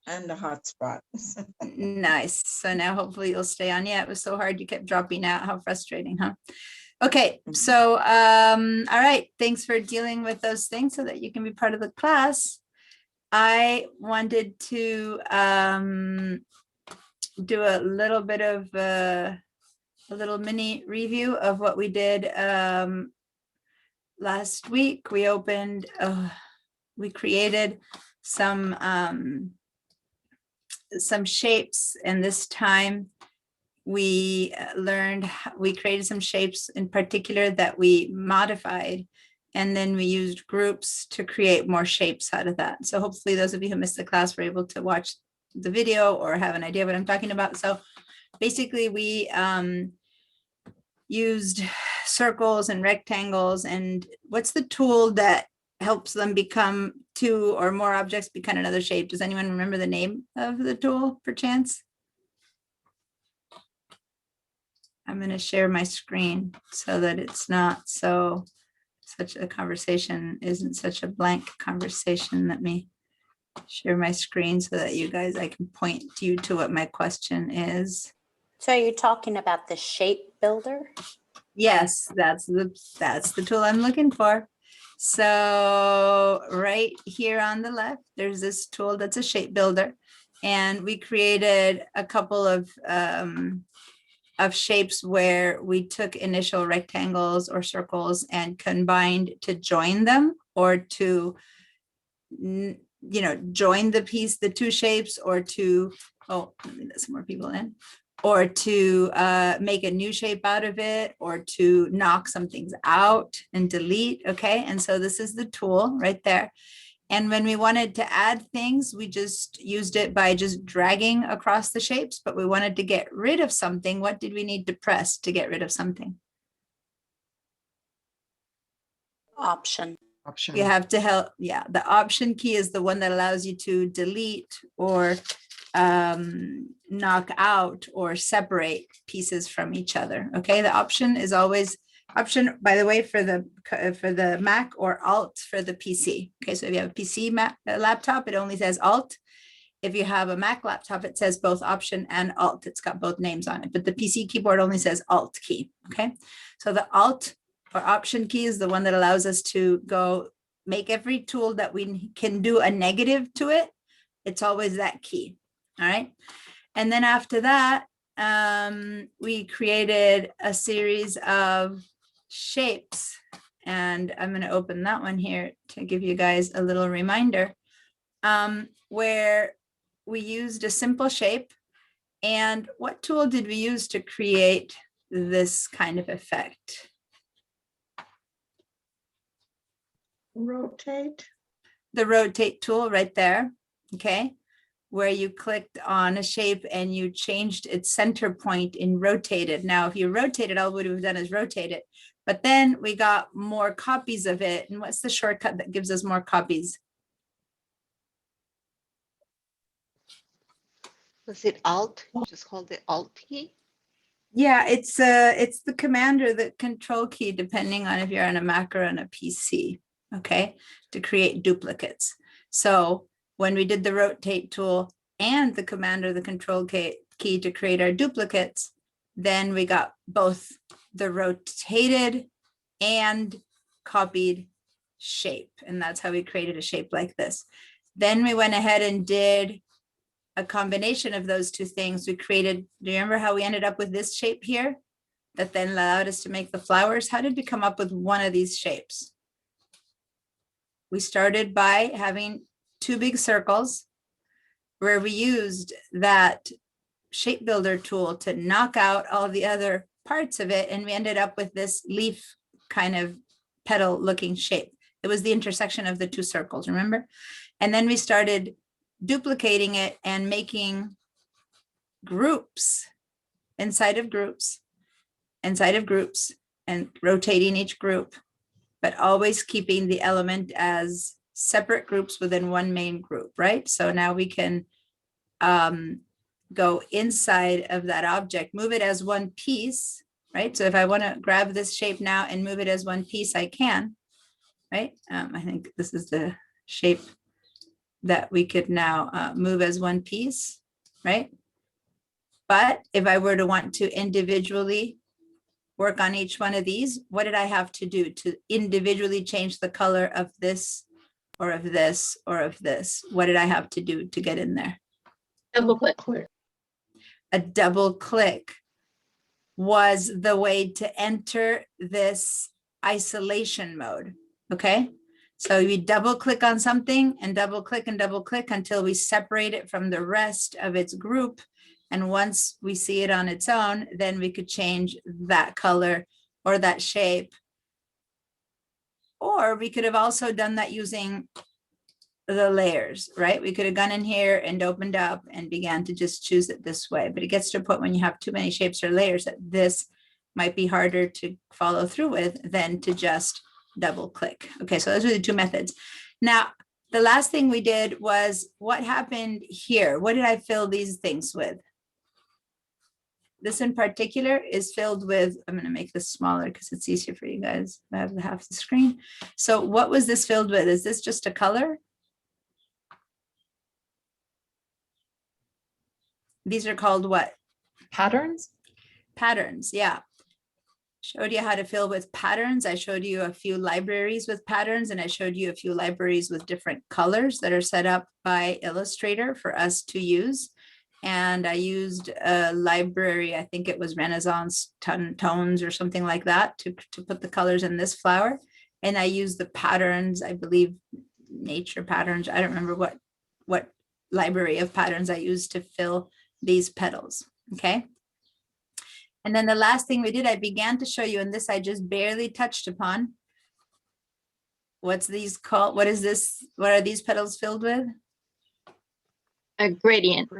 And the hotspot. Nice. So now hopefully you'll stay on. Yeah, it was so hard. You kept dropping out. How frustrating, huh? Okay, so all right. Thanks for dealing with those things so that you can be part of the class. I wanted to do a little bit of a little mini review of what we did last week. We opened, we created some shapes, and this time we learned, we created some shapes in particular that we modified, and then we used groups to create more shapes out of that. So hopefully those of you who missed the class were able to watch the video or have an idea what I'm talking about. So basically we used circles and rectangles, and what's the tool that helps them become two or more objects become another shape? Does anyone remember the name of the tool perchance? I'm going to share my screen so that it's not so such a conversation isn't such a blank conversation. Let me share my screen so that you guys, I can point you to what my question is. So are you talking about the shape builder? Yes, that's the tool I'm looking for. So right here on the left, there's this tool that's a shape builder, and we created a couple of shapes where we took initial rectangles or circles and combined to join them, or to join the two shapes, or to let me let some more people in, or to make a new shape out of it, or to knock some things out and delete. Okay, and so this is the tool right there. And when we wanted to add things, we just used it by just dragging across the shapes. But we wanted to get rid of something. What did we need to press to get rid of something? Option. You have to help. Yeah, the option key is the one that allows you to delete or knock out or separate pieces from each other. Okay, the option is always option, by the way, for the Mac, or Alt for the PC. Okay, so if you have a PC laptop, it only says Alt. If you have a Mac laptop, it says both Option and Alt. It's got both names on it, but the PC keyboard only says Alt key. Okay, so the Alt or Option key is the one that allows us to go make every tool that we can do a negative to it. It's always that key. All right, and then after that, we created a series of shapes, and I'm going to open that one here to give you guys a little reminder, where we used a simple shape. And what tool did we use to create this kind of effect? Rotate. The rotate tool right there. Okay, where you clicked on a shape and you changed its center point and rotated. Now, if you rotate it, all we would have done is rotate it. But then we got more copies of it. And what's the shortcut that gives us more copies? Was it Alt? Just hold the Alt key? Yeah, it's the command or the control key, depending on if you're on a Mac or on a PC, okay, to create duplicates. So when we did the rotate tool and the command or the control key to create our duplicates, then we got both the rotated and copied shape. And that's how we created a shape like this. Then we went ahead and did a combination of those two things. We created, do you remember how we ended up with this shape here that then allowed us to make the flowers? How did we come up with one of these shapes? We started by having two big circles where we used that shape builder tool to knock out all the other parts of it, and we ended up with this leaf kind of petal looking shape. It was the intersection of the two circles, remember? And then we started duplicating it and making groups inside of groups and rotating each group, but always keeping the element as separate groups within one main group, right? So now we can go inside of that object, move it as one piece, right? So if I want to grab this shape now and move it as one piece, I can, right? I think this is the shape that we could now move as one piece, right? But if I were to want to individually work on each one of these, what did I have to do to individually change the color of this or of this or of this? What did I have to do to get in there? Double click. A double click was the way to enter this isolation mode, okay? So we double click on something and double click until we separate it from the rest of its group. And once we see it on its own, then we could change that color or that shape. Or we could have also done that using the layers, right? We could have gone in here and opened up and began to just choose it this way. But it gets to a point when you have too many shapes or layers that this might be harder to follow through with than to just double click. Okay, so those are the two methods. Now, the last thing we did was what happened here? What did I fill these things with? This in particular is filled with, I'm going to make this smaller because it's easier for you guys. I have half the screen. So what was this filled with? Is this just a color? These are called what? Patterns? Patterns, yeah. Showed you how to fill with patterns. I showed you a few libraries with patterns, and I showed you a few libraries with different colors that are set up by Illustrator for us to use. And I used a library, I think it was Renaissance Tones or something like that to put the colors in this flower. And I used the patterns, I believe nature patterns. I don't remember what library of patterns I used to fill these petals, okay? And then the last thing we did, I began to show you, and this I just barely touched upon. What's these called? What is this? What are these petals filled with? A gradient.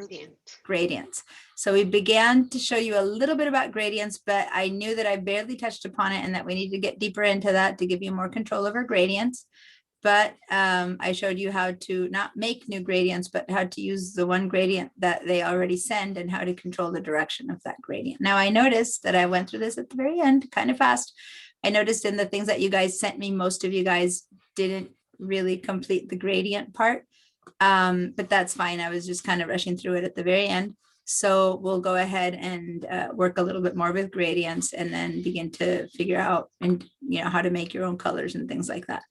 Gradients. So we began to show you a little bit about gradients, but I knew that I barely touched upon it and that we need to get deeper into that to give you more control over gradients. But I showed you how to not make new gradients, but how to use the one gradient that they already send and how to control the direction of that gradient. Now I noticed that I went through this at the very end, kind of fast. I noticed in the things that you guys sent me, most of you guys didn't really complete the gradient part, but that's fine. I was just kind of rushing through it at the very end. So we'll go ahead and work a little bit more with gradients and then begin to figure out and how to make your own colors and things like that.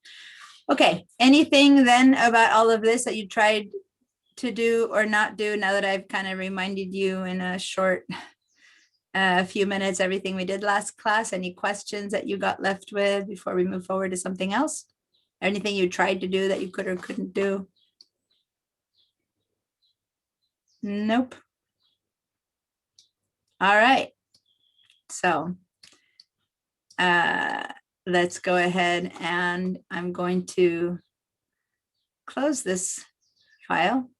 Okay, anything then about all of this that you tried to do or not do now that I've kind of reminded you in a short few minutes, everything we did last class? Any questions that you got left with before we move forward to something else? Anything you tried to do that you could or couldn't do? Nope. All right. So let's go ahead and I'm going to close this file.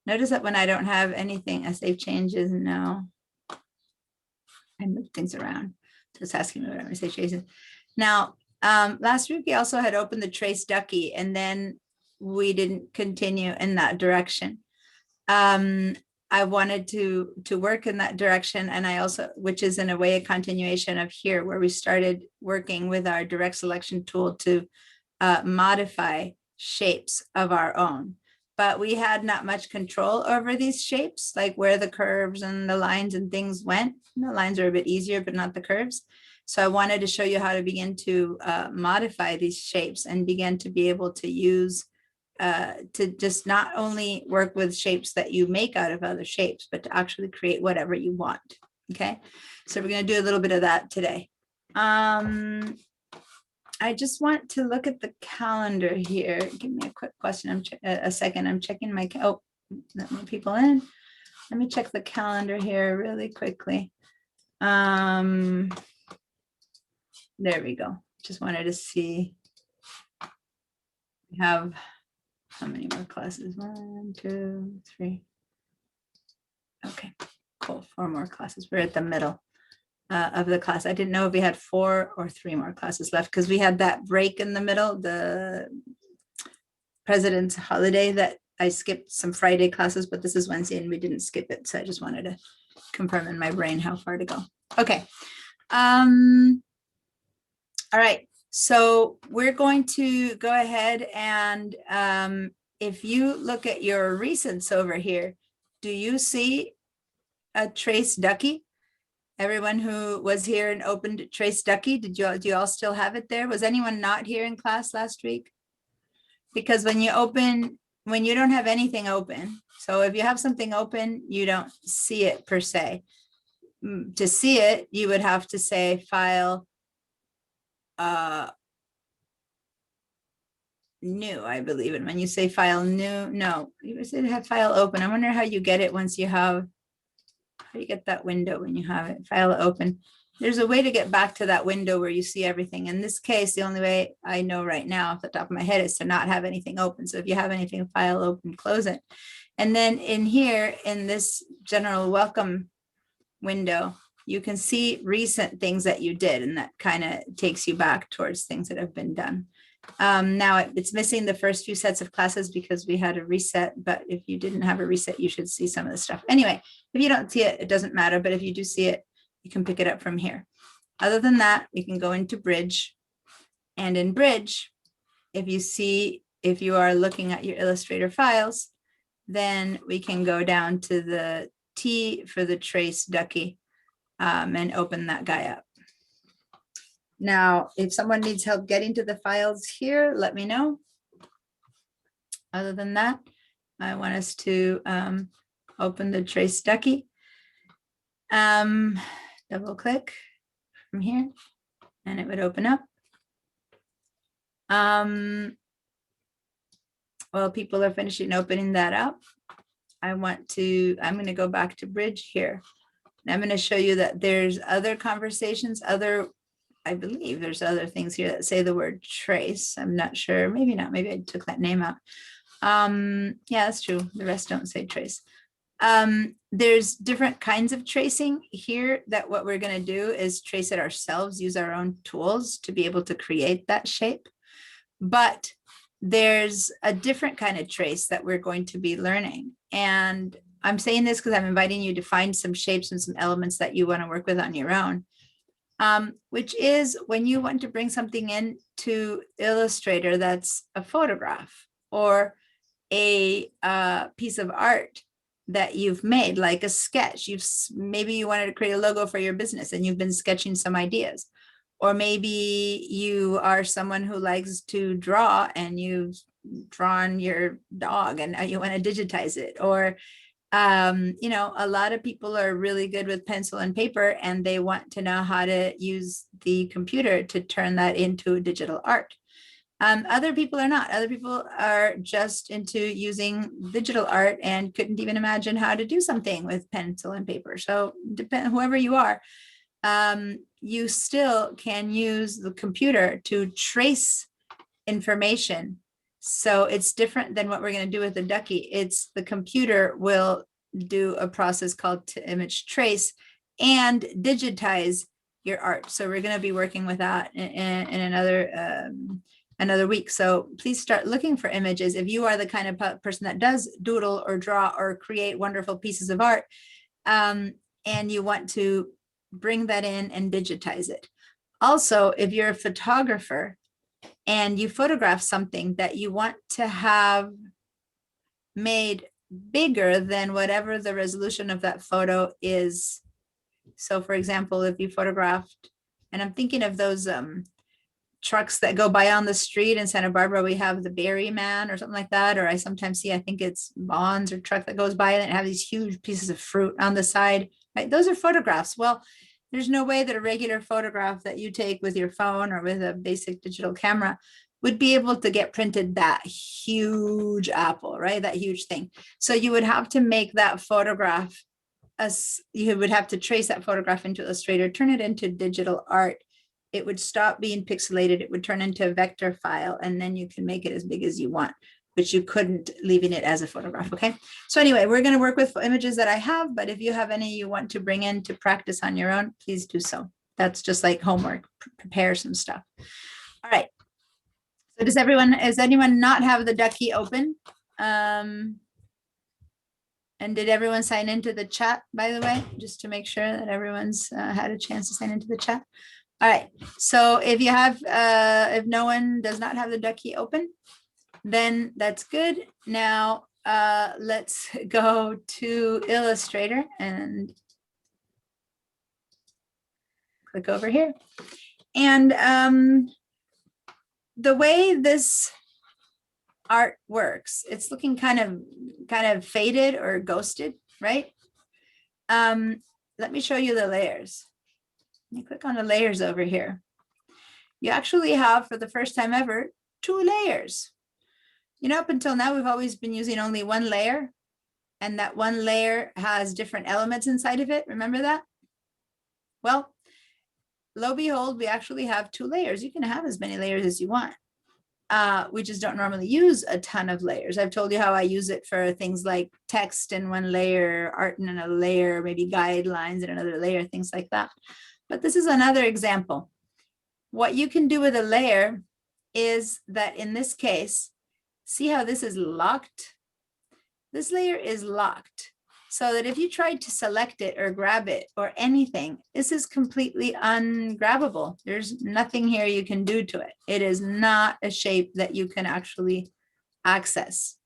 Notice that when I don't have anything, I save changes. No, I move things around. So it's asking me what I say changes. Now, last week we also had opened the trace ducky and then we didn't continue in that direction. I wanted to work in that direction, and I also, which is in a way a continuation of here where we started working with our direct selection tool to modify shapes of our own. But we had not much control over these shapes, like where the curves and the lines and things went. The lines are a bit easier, but not the curves. So I wanted to show you how to begin to modify these shapes and begin to be able to use to just not only work with shapes that you make out of other shapes, but to actually create whatever you want. Okay, so we're going to do a little bit of that today. I just want to look at the calendar here. Give me a quick question. A second. I'm checking my, oh, not many people in. Let me check the calendar here really quickly. There we go. Just wanted to see. We have how many more classes? 1, 2, 3. Okay, cool. 4 more classes. We're at the middle of the class. I didn't know if we had 4 or 3 more classes left because we had that break in the middle, the President's holiday that I skipped some Friday classes, but this is Wednesday and we didn't skip it. So I just wanted to confirm in my brain how far to go. Okay. All right. So we're going to go ahead and if you look at your recents over here, do you see a trace ducky? Everyone who was here and opened trace ducky, do you all still have it there? Was anyone not here in class last week? Because when you don't have anything open, so if you have something open, you don't see it per se. To see it, you would have to say file new, I believe. And when you say file new, no, you said have file open. I wonder how you get it once you have, how do you get that window when you have it, file open? There's a way to get back to that window where you see everything. In this case, the only way I know right now off the top of my head is to not have anything open. So if you have anything, file open, close it. And then in here, in this general welcome window, you can see recent things that you did, and that kind of takes you back towards things that have been done. Now it's missing the first few sets of classes because we had a reset, but if you didn't have a reset, you should see some of the stuff. Anyway, if you don't see it, it doesn't matter, but if you do see it, you can pick it up from here. Other than that, we can go into Bridge, and in Bridge, if you are looking at your Illustrator files, then we can go down to the T for the trace ducky and open that guy up. Now, if someone needs help getting to the files here, let me know. Other than that, I want us to open the trace ducky. Double click from here and it would open up. While people are finishing opening that up, I'm going to go back to Bridge here. And I'm going to show you that there's other conversations, I believe there's other things here that say the word trace. I'm not sure, maybe not, maybe I took that name out. Yeah, that's true. The rest don't say trace. There's different kinds of tracing here that what we're going to do is trace it ourselves, use our own tools to be able to create that shape. But there's a different kind of trace that we're going to be learning. And I'm saying this because I'm inviting you to find some shapes and some elements that you want to work with on your own. Which is when you want to bring something into Illustrator that's a photograph or a piece of art that you've made, like a sketch. Maybe you wanted to create a logo for your business and you've been sketching some ideas. Or maybe you are someone who likes to draw and you've drawn your dog and now you want to digitize it. Or you know, a lot of people are really good with pencil and paper and they want to know how to use the computer to turn that into digital art. Other people are not. Other people are just into using digital art and couldn't even imagine how to do something with pencil and paper. So whoever you are, you still can use the computer to trace information. So it's different than what we're going to do with the ducky. It's the computer will do a process called image trace and digitize your art. So we're going to be working with that in another week. So please start looking for images. If you are the kind of person that does doodle or draw or create wonderful pieces of art, and you want to bring that in and digitize it. Also, if you're a photographer and you photograph something that you want to have made bigger than whatever the resolution of that photo is. So for example, if you photographed, and I'm thinking of those trucks that go by on the street in Santa Barbara, we have the Berry Man or something like that. Or I sometimes see, I think it's Bonds or truck that goes by and it have these huge pieces of fruit on the side, right? Those are photographs. Well, there's no way that a regular photograph that you take with your phone or with a basic digital camera would be able to get printed that huge apple, right? That huge thing. So you would have to make that photograph, you would have to trace that photograph into Illustrator, turn it into digital art. It would stop being pixelated. It would turn into a vector file, and then you can make it as big as you want, but you couldn't leaving it as a photograph, okay? So anyway, we're gonna work with images that I have, but if you have any you want to bring in to practice on your own, please do so. That's just like homework, prepare some stuff. All right. So does anyone not have the ducky open? And did everyone sign into the chat, by the way, just to make sure that everyone's had a chance to sign into the chat? All right, so if you have, if no one does not have the ducky open, then that's good. Now, let's go to Illustrator and click over here. And the way this art works, it's looking kind of faded or ghosted, right? Let me show you the layers. Let me click on the layers over here. You actually have, for the first time ever, 2 layers. You know, up until now, we've always been using only 1 layer, and that 1 layer has different elements inside of it. Remember that? Well, lo and behold, we actually have 2 layers. You can have as many layers as you want. We just don't normally use a ton of layers. I've told you how I use it for things like text in 1 layer, art in another layer, maybe guidelines in another layer, things like that. But this is another example. What you can do with a layer is that in this case, see how this is locked? This layer is locked, so that if you tried to select it or grab it or anything, this is completely ungrabbable. There's nothing here you can do to it. It is not a shape that you can actually access.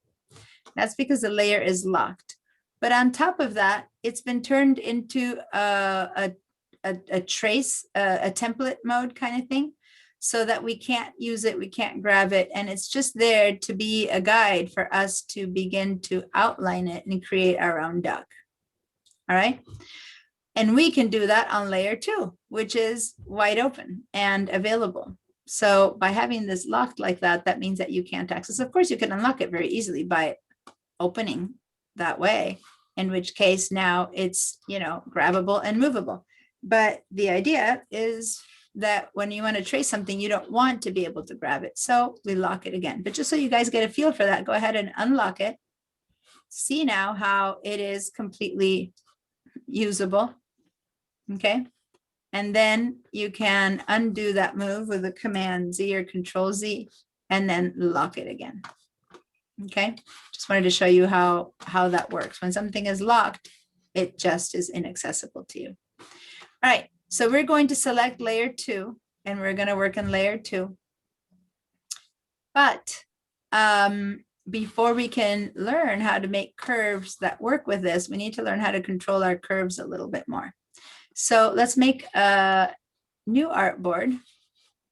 That's because the layer is locked. But on top of that, it's been turned into a trace, a template mode kind of thing, so that we can't use it, we can't grab it, and it's just there to be a guide for us to begin to outline it and create our own duck. All right, and we can do that on layer 2, which is wide open and available. So by having this locked like that, that means that you can't access. Of course, you can unlock it very easily by opening that way, in which case now it's, you know, grabbable and movable. But the idea is that when you want to trace something, you don't want to be able to grab it. So we lock it again. But just so you guys get a feel for that, go ahead and unlock it. See now how it is completely usable. Okay. And then you can undo that move with a Command Z or Control Z and then lock it again. Okay. Just wanted to show you how that works. When something is locked, it just is inaccessible to you. All right. So we're going to select layer 2 and we're going to work in layer 2. But before we can learn how to make curves that work with this, we need to learn how to control our curves a little bit more. So let's make a new artboard.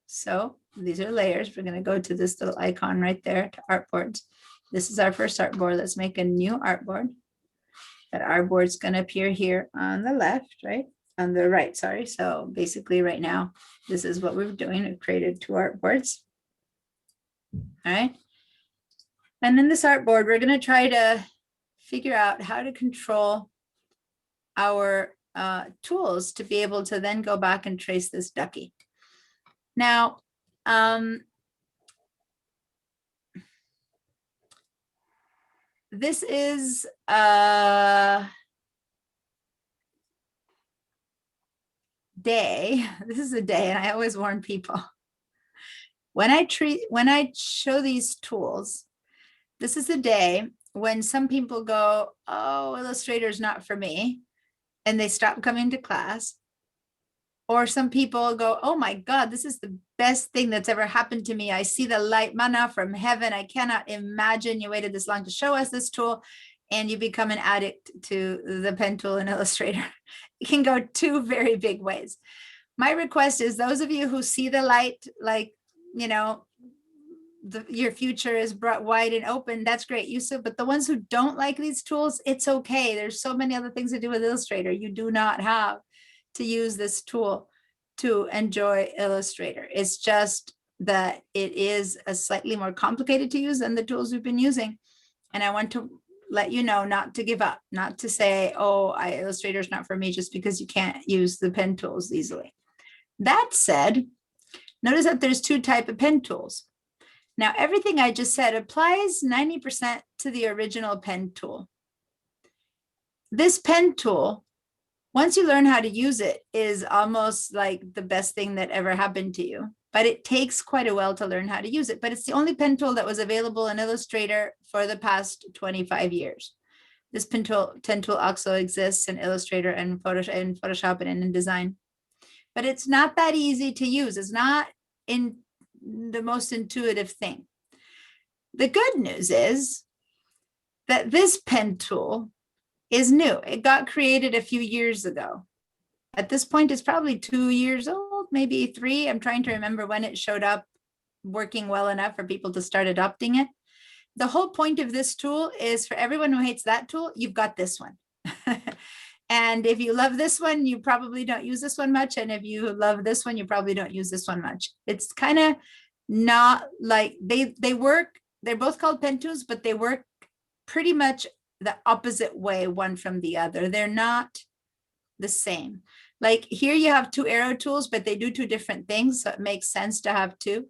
So these are layers. We're going to go to this little icon right there to artboards. This is our first artboard. Let's make a new artboard. That artboard's going to appear here on the left, right? On the right, sorry. So basically right now, this is what we're doing. We've created 2 artboards. All right. And in this artboard, we're going to try to figure out how to control our tools to be able to then go back and trace this ducky. Now, this is day. This is a day, and I always warn people. When I show these tools, this is a day when some people go, oh, Illustrator is not for me, and they stop coming to class. Or some people go, oh my God, this is the best thing that's ever happened to me. I see the light manna from heaven. I cannot imagine you waited this long to show us this tool. And you become an addict to the pen tool in Illustrator. It can go 2 very big ways. My request is those of you who see the light, like, you know, your future is brought wide and open, that's great, use it. But the ones who don't like these tools, it's okay. There's so many other things to do with Illustrator. You do not have to use this tool to enjoy Illustrator. It's just that it is a slightly more complicated to use than the tools we've been using. And I want to let you know not to give up, not to say, oh, Illustrator is not for me just because you can't use the pen tools easily. That said, notice that there's 2 types of pen tools. Now, everything I just said applies 90% to the original pen tool. This pen tool, once you learn how to use it, is almost like the best thing that ever happened to you. But it takes quite a while to learn how to use it. But it's the only pen tool that was available in Illustrator for the past 25 years. This pen tool also exists in Illustrator and Photoshop and in InDesign. But it's not that easy to use. It's not in the most intuitive thing. The good news is that this pen tool is new. It got created a few years ago. At this point, it's probably 2 years old, maybe 3. I'm trying to remember when it showed up working well enough for people to start adopting it. The whole point of this tool is for everyone who hates that tool, you've got this one. And if you love this one, you probably don't use this one much. And if you love this one, you probably don't use this one much. It's kind of not like they work. They're both called pen tools, but they work pretty much the opposite way, one from the other. They're not the same. Like here you have 2 arrow tools, but they do 2 different things. So it makes sense to have 2.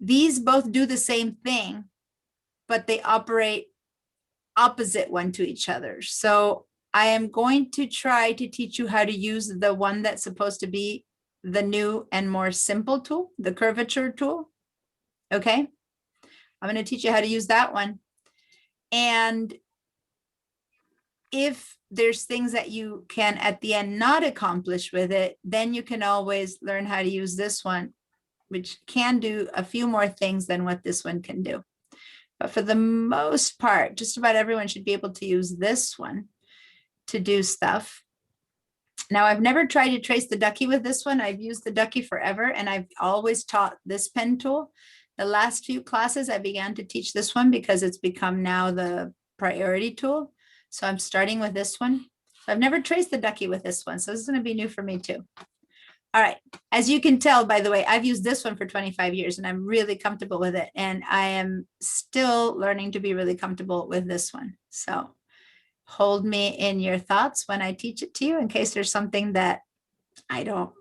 These both do the same thing, but they operate opposite one to each other. So I am going to try to teach you how to use the one that's supposed to be the new and more simple tool, the curvature tool. Okay. I'm going to teach you how to use that one. And if there's things that you can at the end not accomplish with it, then you can always learn how to use this one, which can do a few more things than what this one can do. But for the most part, just about everyone should be able to use this one to do stuff. Now, I've never tried to trace the ducky with this one. I've used the ducky forever, and I've always taught this pen tool. The last few classes, I began to teach this one because it's become now the priority tool. So I'm starting with this one. I've never traced the ducky with this one, so this is going to be new for me too. All right, as you can tell, by the way, I've used this one for 25 years and I'm really comfortable with it. And I am still learning to be really comfortable with this one. So hold me in your thoughts when I teach it to you in case there's something that I don't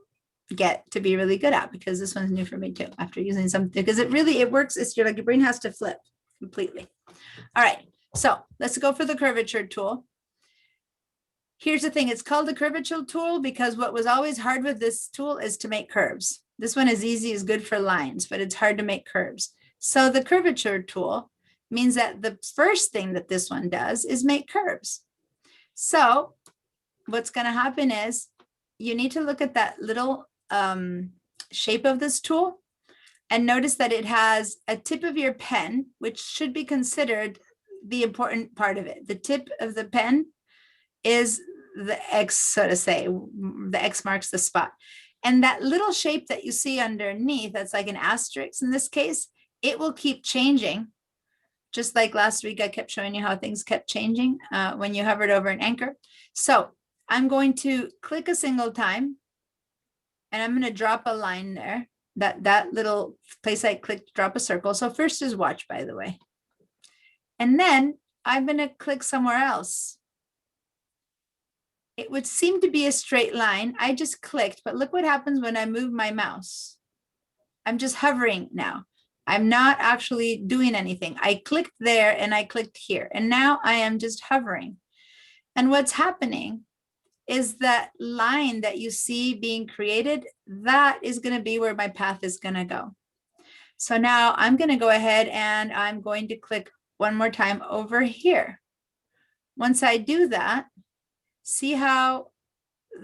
get to be really good at, because this one's new for me too after using something, because it works. It's like your brain has to flip completely. All right, so let's go for the curvature tool. Here's the thing, it's called the curvature tool because what was always hard with this tool is to make curves. This one is easy, is good for lines, but it's hard to make curves. So the curvature tool means that the first thing that this one does is make curves. So what's going to happen is you need to look at that little shape of this tool and notice that it has a tip of your pen, which should be considered the important part of it. The tip of the pen is the X, so to say. The X marks the spot. And that little shape that you see underneath, that's like an asterisk in this case, it will keep changing. Just like last week, I kept showing you how things kept changing when you hovered over an anchor. So I'm going to click a single time, and I'm going to drop a line there. That little place I clicked, drop a circle. So first is watch, by the way. And then I'm going to click somewhere else. It would seem to be a straight line. I just clicked, but look what happens when I move my mouse. I'm just hovering now. I'm not actually doing anything. I clicked there and I clicked here, and now I am just hovering. And what's happening is that line that you see being created, that is going to be where my path is going to go. So now I'm going to go ahead and I'm going to click one more time over here. Once I do that, see how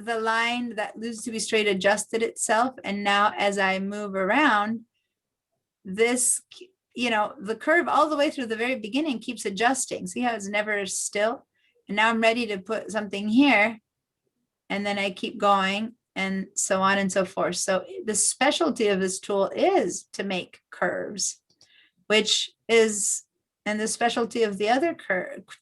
the line that needs to be straight adjusted itself. And now as I move around, this, the curve all the way through the very beginning keeps adjusting. See how it's never still? And now I'm ready to put something here. And then I keep going and so on and so forth. So the specialty of this tool is to make curves, and the specialty of the other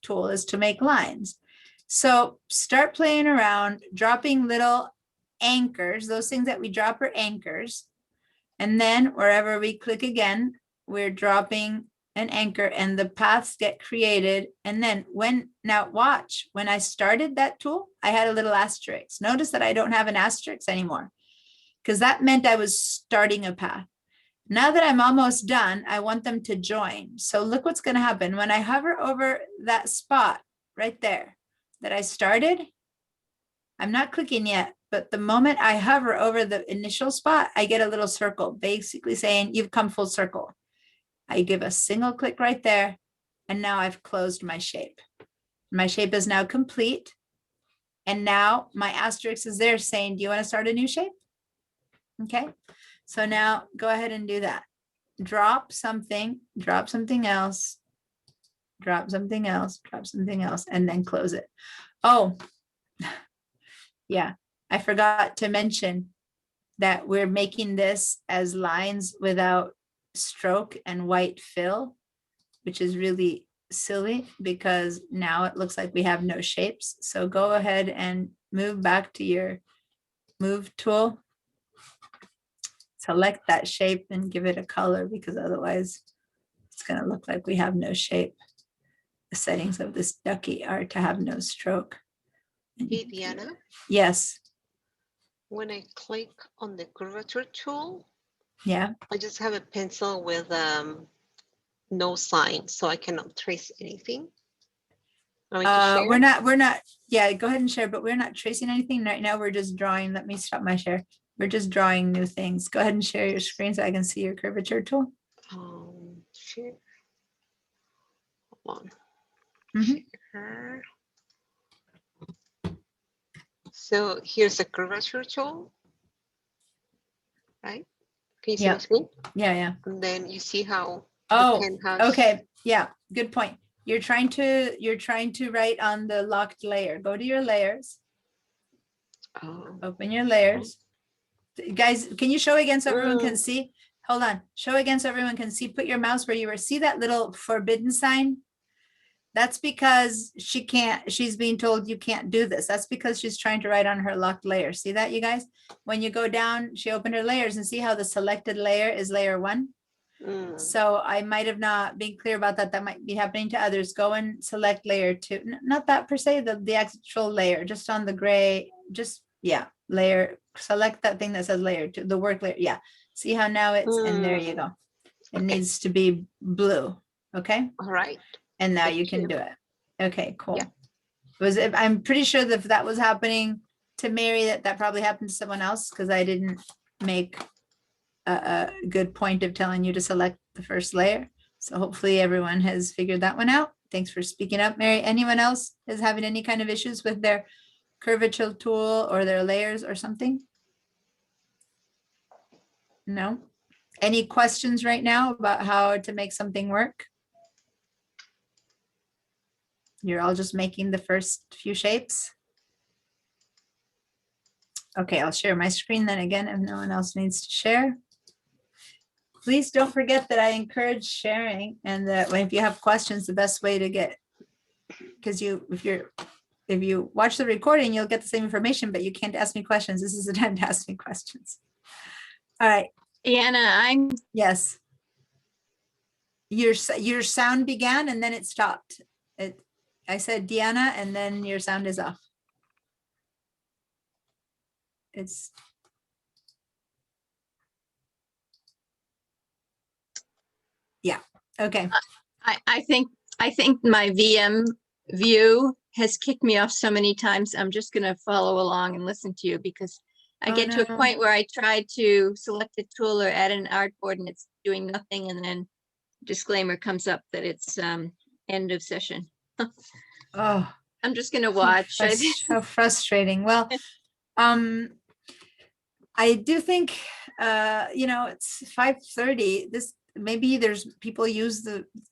tool is to make lines. So start playing around, dropping little anchors. Those things that we drop are anchors. And then wherever we click again, we're dropping an anchor and the paths get created. And then now watch, when I started that tool, I had a little asterisk. Notice that I don't have an asterisk anymore because that meant I was starting a path. Now that I'm almost done, I want them to join. So look what's going to happen when I hover over that spot right there that I started. I'm not clicking yet, but the moment I hover over the initial spot, I get a little circle basically saying you've come full circle. I give a single click right there, and now I've closed my shape. My shape is now complete. And now my asterisk is there saying, do you want to start a new shape? Okay, so now go ahead and do that. drop something else, drop something else, drop something else, and then close it. Oh, yeah, I forgot to mention that we're making this as lines without stroke and white fill, which is really silly because now it looks like we have no shapes. So go ahead and move back to your move tool. Select that shape and give it a color because otherwise it's going to look like we have no shape. The settings of this ducky are to have no stroke. Hey, Diana, Yes. when I click on the curvature tool, Yeah. I just have a pencil with no sign, so I cannot trace anything. Want me to share? We're not, yeah, go ahead and share, but we're not tracing anything right now. We're just drawing. Let me stop my share. We're just drawing new things. Go ahead and share your screen so I can see your curvature tool. Share. Hold on. Mhm. Share. So here's the curvature tool, right? Can you see Yeah. my screen? Yeah, yeah. And then you see how Oh, the pen has. okay. Yeah, good point. You're trying to write on the locked layer. Go to your layers, Oh, open your layers. Guys, can you show again so everyone can Mm. see? Hold on, show again so everyone can see. Put your mouse where you were. See that little forbidden sign? That's because she's being told you can't do this. That's because she's trying to write on her locked layer. See that, you guys? When you go down, she opened her layers and see how the selected layer is layer 1. Mm. So I might have not been clear about that. That might be happening to others. Go and select layer 2. Not that per se, the actual layer, just on the gray, just, yeah, layer, select that thing that says layer 2, the work layer. Yeah. See how now it's, and there you go. It Okay. needs to be blue. Okay. All right. And now Thank you can you. do it. Okay, cool. Yeah. I'm pretty sure that if that was happening to Mary, that probably happened to someone else because I didn't make a good point of telling you to select the first layer. So hopefully everyone has figured that one out. Thanks for speaking up, Mary. Anyone else is having any kind of issues with their curvature tool or their layers or something? No? Any questions right now about how to make something work? You're all just making the first few shapes? Okay, I'll share my screen then again if no one else needs to share. Please don't forget that I encourage sharing and that if you have questions, the best way to get, because if you watch the recording, you'll get the same information, but you can't ask me questions. This is the time to ask me questions. All right, Deanna, I'm yes. Your sound began and then it stopped. I said Deanna and then your sound is off. It's yeah, okay. I think my VM view has kicked me off so many times. I'm just gonna follow along and listen to you because I Oh, get to a no. point where I try to select a tool or add an artboard and it's doing nothing, and then disclaimer comes up that it's end of session. Oh, I'm just gonna watch. how frustrating. Well, I do think, it's 5:30. Maybe there's people use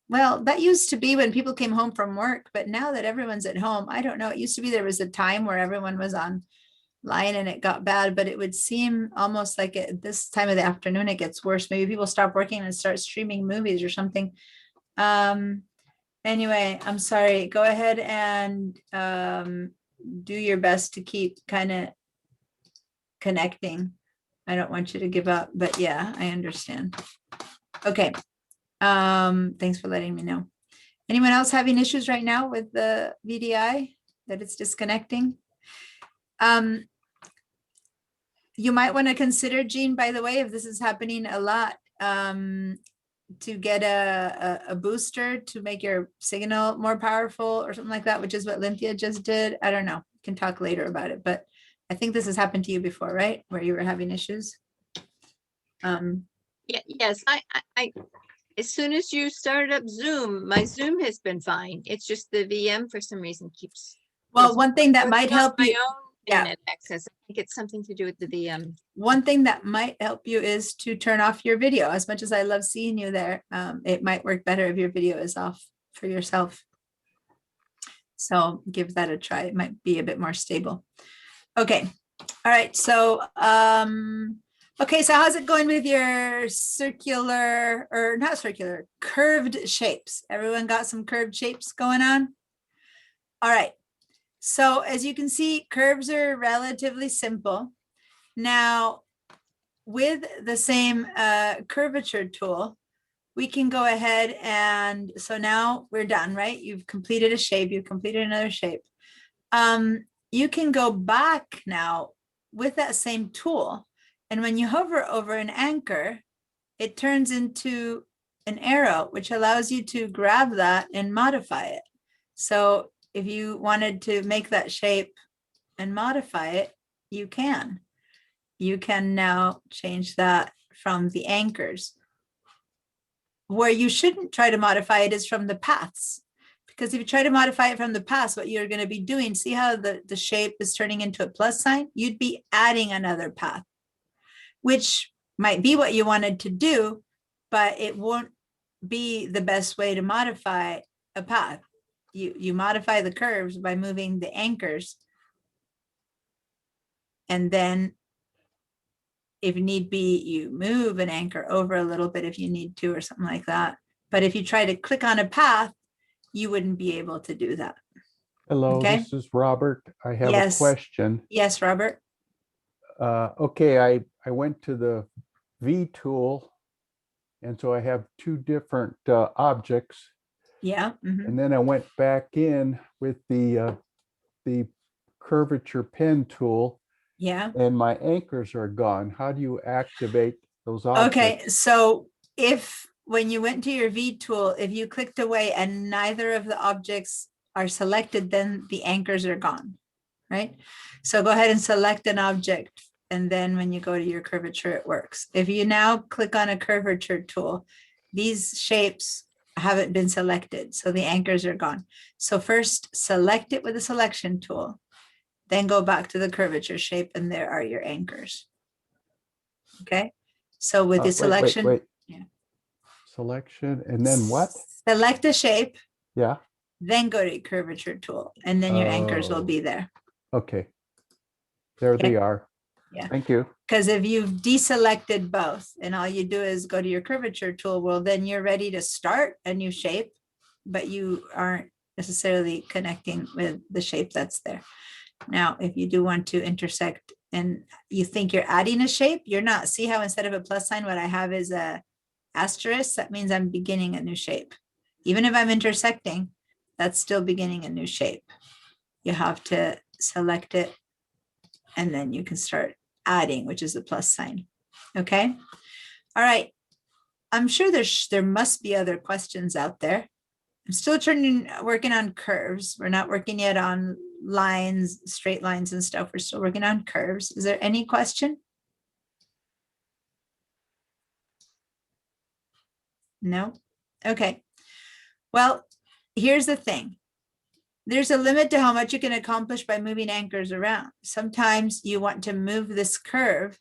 well, that used to be when people came home from work, but now that everyone's at home, I don't know. It used to be there was a time where everyone was online and it got bad, but it would seem almost like at this time of the afternoon, it gets worse. Maybe people stop working and start streaming movies or something. Anyway, I'm sorry. Go ahead and do your best to keep kind of connecting. I don't want you to give up, but yeah, I understand. Okay. Thanks for letting me know. Anyone else having issues right now with the VDI that it's disconnecting? You might want to consider, Jean, by the way, if this is happening a lot, to get a booster to make your signal more powerful or something like that, which is what Lynthia just did. I don't know. We can talk later about it, but I think this has happened to you before, right? Where you were having issues. Yes, I as soon as you started up Zoom, my Zoom has been fine. It's just the VM for some reason keeps. Well, one thing that might help my you, own Yeah. internet access. I think it's something to do with the One thing that might help you is to turn off your video. As much as I love seeing you there, it might work better if your video is off for yourself. So give that a try. It might be a bit more stable. Okay. All right. So, okay. So how's it going with your circular or not circular, curved shapes? Everyone got some curved shapes going on? All right. So as you can see, curves are relatively simple. Now, with the same curvature tool, we can go ahead and so now we're done, right? You've completed a shape, you've completed another shape. You can go back now with that same tool. And when you hover over an anchor, it turns into an arrow, which allows you to grab that and modify it. So if you wanted to make that shape and modify it, you can. You can now change that from the anchors. Where you shouldn't try to modify it is from the paths. Because if you try to modify it from the paths, what you're going to be doing, see how the shape is turning into a plus sign? You'd be adding another path, which might be what you wanted to do, but it won't be the best way to modify a path. You modify the curves by moving the anchors. And then if need be, you move an anchor over a little bit if you need to or something like that. But if you try to click on a path, you wouldn't be able to do that. Hello, Okay. this is Robert. I have Yes. a question. Yes, Robert. Okay, I went to the V tool, and so I have two different objects, Yeah. Mhm. and then I went back in with the curvature pen tool, Yeah. and my anchors are gone. How do you activate those objects? Okay. So if when you went to your V tool, if you clicked away and neither of the objects are selected, then the anchors are gone, right? So go ahead and select an object. And then when you go to your curvature, it works. If you now click on a curvature tool, these shapes haven't been selected. So the anchors are gone. So first select it with a selection tool, then go back to the curvature shape and there are your anchors. Okay. So with the selection, Wait. yeah. Selection, and then what? Select a shape, Yeah. then go to your curvature tool, and then your anchors will Oh. be there. Okay. There Okay. they are. Yeah. Thank you. Because if you've deselected both and all you do is go to your curvature tool, well, then you're ready to start a new shape, but you aren't necessarily connecting with the shape that's there. Now, if you do want to intersect and you think you're adding a shape, you're not. See how instead of a plus sign, what I have is a asterisk. That means I'm beginning a new shape. Even if I'm intersecting, that's still beginning a new shape. You have to select it and then you can start adding, which is the plus sign. Okay. All right. I'm sure there must be other questions out there. I'm still working on curves. We're not working yet on lines, straight lines and stuff. We're still working on curves. Is there any question? No? Okay. Well, here's the thing. There's a limit to how much you can accomplish by moving anchors around. Sometimes you want to move this curve,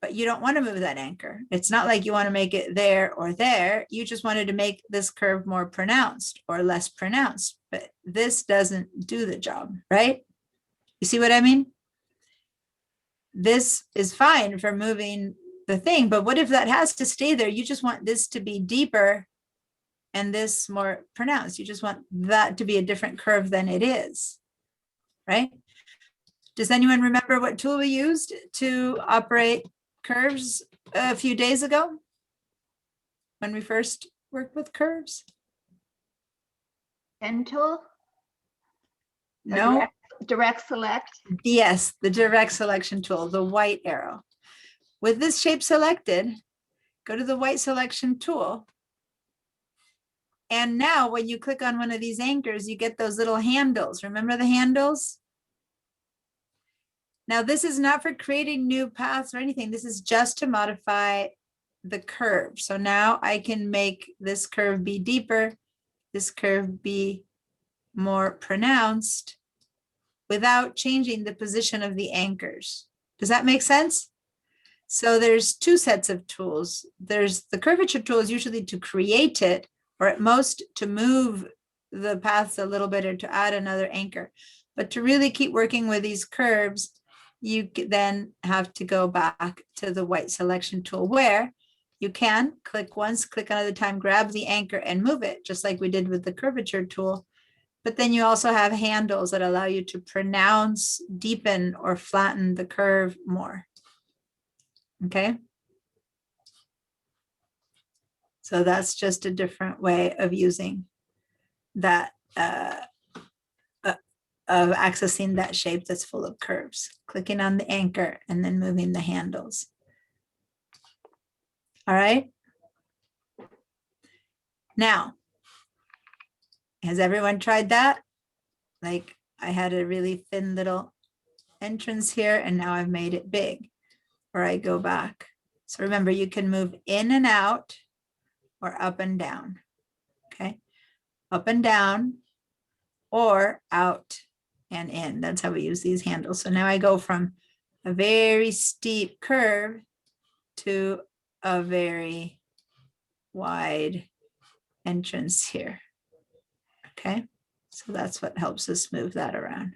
but you don't want to move that anchor. It's not like you want to make it there or there. You just wanted to make this curve more pronounced or less pronounced, but this doesn't do the job, right? You see what I mean? This is fine for moving the thing, but what if that has to stay there? You just want this to be deeper and this more pronounced. You just want that to be a different curve than it is, right? Does anyone remember what tool we used to operate curves a few days ago when we first worked with curves? pen tool. Or No. direct select. Yes, the direct selection tool, the white arrow. With this shape selected, go to the white selection tool. And now when you click on one of these anchors, you get those little handles. Remember the handles? Now this is not for creating new paths or anything. This is just to modify the curve. So now I can make this curve be deeper, this curve be more pronounced, without changing the position of the anchors. Does that make sense? So there's two sets of tools. There's the curvature tool is usually to create it, or at most to move the paths a little bit or to add another anchor. But to really keep working with these curves, you then have to go back to the white selection tool, where you can click once, click another time, grab the anchor and move it, just like we did with the curvature tool. But then you also have handles that allow you to pronounce, deepen, or flatten the curve more. Okay. So that's just a different way of using that, of accessing that shape that's full of curves, clicking on the anchor and then moving the handles. All right. Now, has everyone tried that? Like, I had a really thin little entrance here and now I've made it big, or I go back. So remember, you can move in and out or up and down. Okay. Up and down or out and in. That's how we use these handles. So now I go from a very steep curve to a very wide entrance here. Okay, so that's what helps us move that around.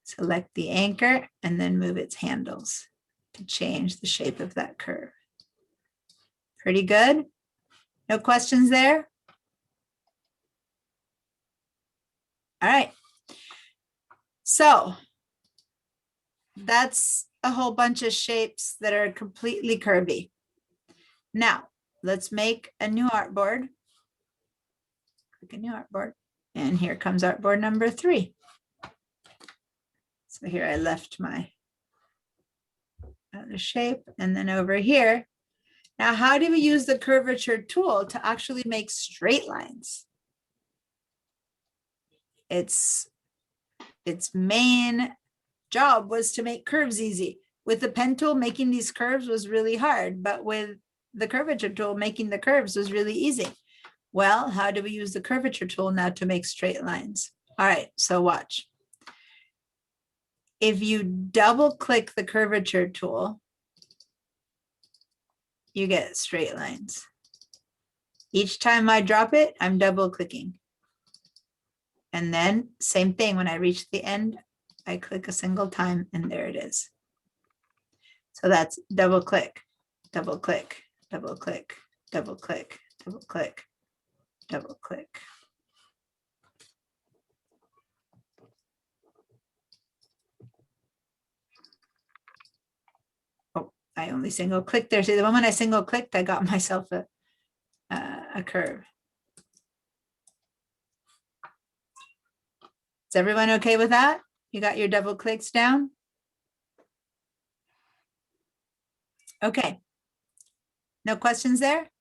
Select the anchor and then move its handles to change the shape of that curve. Pretty good. No questions there? All right. So that's a whole bunch of shapes that are completely curvy. Now let's make a new artboard. Click a new artboard. And here comes artboard number 3. So here I left my other shape, and then over here. Now, how do we use the curvature tool to actually make straight lines? Its main job was to make curves easy. With the pen tool, making these curves was really hard, but with the curvature tool, making the curves was really easy. Well, how do we use the curvature tool now to make straight lines? All right, so watch. If you double click the curvature tool, you get straight lines. Each time I drop it, I'm double clicking. And then same thing, when I reach the end, I click a single time and there it is. So that's double click, double click, double click, double click, double click, double click. Oh, I only single clicked there. See, the moment I single clicked, I got myself a curve. Is everyone okay with that? You got your double clicks down? Okay. No questions there?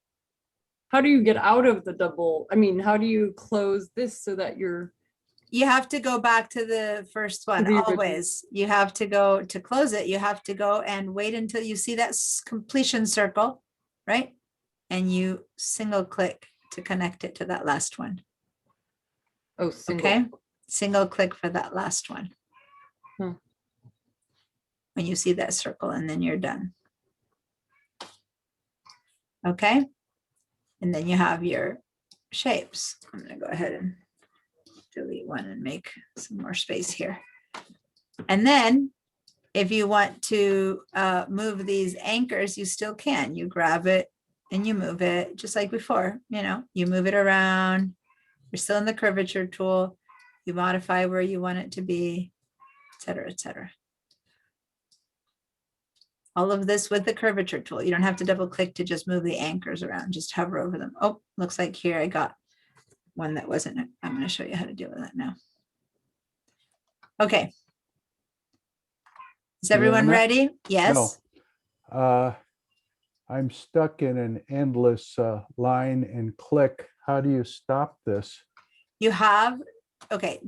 How do you get out of the double? I mean, how do you close this so that you're, You have to go back to the first one, the original. always. You have to go to close it. You have to go and wait until you see that completion circle, right? And you single click to connect it to that last one. oh, single. Okay, single click for that last one. Hmm. When you see that circle, and then you're done. Okay, and then you have your shapes. I'm gonna go ahead and delete one and make some more space here. And then if you want to move these anchors, you still can. You grab it and you move it just like before. You know, you move it around. You're still in the curvature tool. You modify where you want it to be, et cetera, et cetera. All of this with the curvature tool. You don't have to double click to just move the anchors around. Just hover over them. Oh, looks like here I got one that wasn't. I'm going to show you how to deal with that now. Okay. Is everyone Joanna? ready? Yes. No. I'm stuck in an endless line and click. How do you stop this? You have, okay,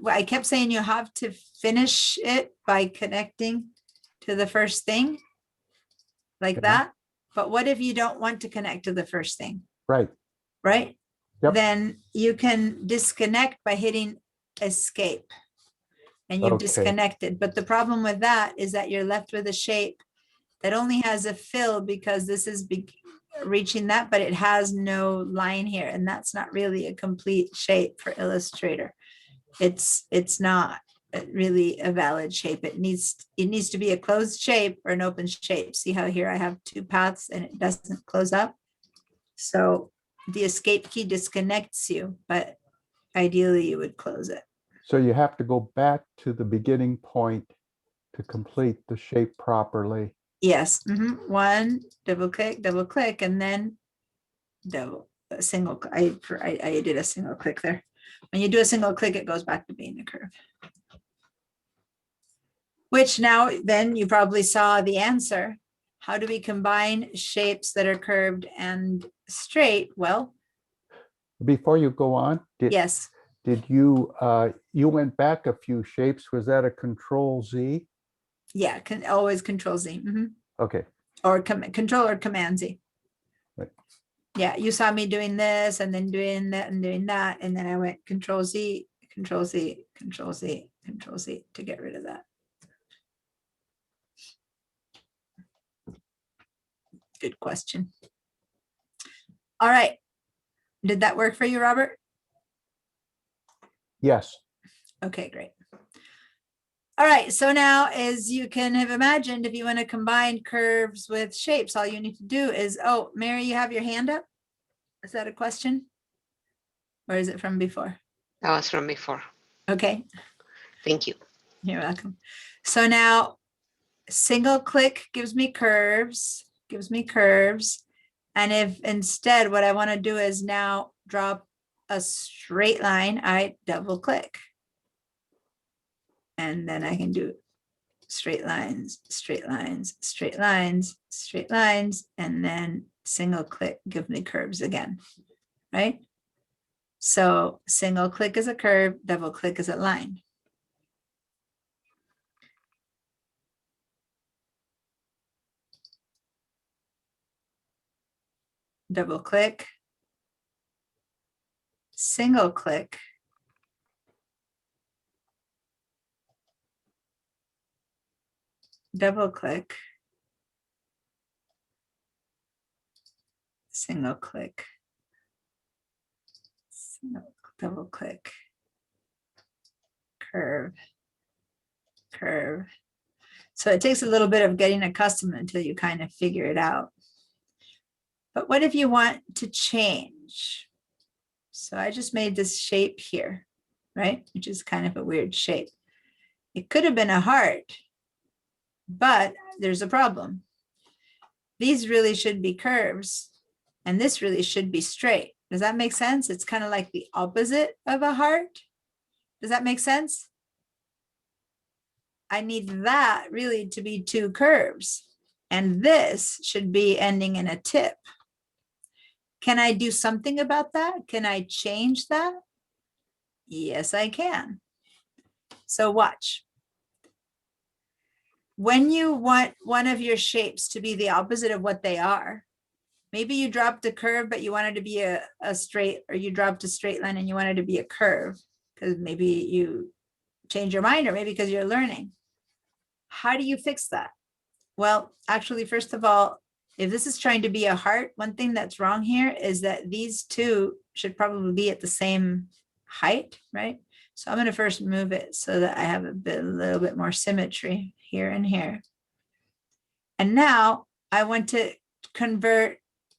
I kept saying you have to finish it by connecting to the first thing like Okay. that. But what if you don't want to connect to the first thing, Right. right? Yep. Then you can disconnect by hitting escape. and you've Okay. disconnected. But the problem with that is that you're left with a shape that only has a fill because this is reaching that, but it has no line here. And that's not really a complete shape for Illustrator. It's not really a valid shape. It needs to be a closed shape or an open shape. See how here I have two paths and it doesn't close up. So the escape key disconnects you, but ideally you would close it. So you have to go back to the beginning point to complete the shape properly. Yes. One, double click, and then a single. I did a single click there. When you do a single click, it goes back to being a curve. Which now, then you probably saw the answer. How do we combine shapes that are curved and straight? Well, Before you go on, yes. did you, you went back a few shapes. Was that a Control Z? Yeah, can always Control Z. Okay. Or Control or Command Z. Right. Yeah, you saw me doing this and then doing that and doing that. And then I went Control Z, Control Z, Control Z, Control Z to get rid of that. Good question. All right. Did that work for you, Robert? Yes. Okay, great. All right, so now as you can have imagined, if you want to combine curves with shapes, all you need to do is, oh, Mary, you have your hand up? Is that a question? Or is it from before? That was from before. Okay, Thank you. you're welcome. So now single click gives me curves. And if instead what I want to do is now draw a straight line, I double click. And then I can do straight lines, straight lines, straight lines, straight lines, and then single click, give me curves again, right? So single click is a curve, double click is a line. Double click, single click, double click, single click, double click, curve, curve. So it takes a little bit of getting accustomed until you kind of figure it out. But what if you want to change? So I just made this shape here, right? Which is kind of a weird shape. It could have been a heart, but there's a problem. These really should be curves, and this really should be straight. Does that make sense? It's kind of like the opposite of a heart. Does that make sense? I need that really to be two curves, and this should be ending in a tip. Can I do something about that? Can I change that? Yes, I can. So watch. When you want one of your shapes to be the opposite of what they are, maybe you dropped a curve, but you wanted to be a straight, or you dropped a straight line and you wanted to be a curve because maybe you change your mind, or maybe because you're learning. How do you fix that? Well, actually, first of all, if this is trying to be a heart, one thing that's wrong here is that these two should probably be at the same height, right? So I'm going to first move it so that I have a little bit more symmetry here and here. And now I want to convert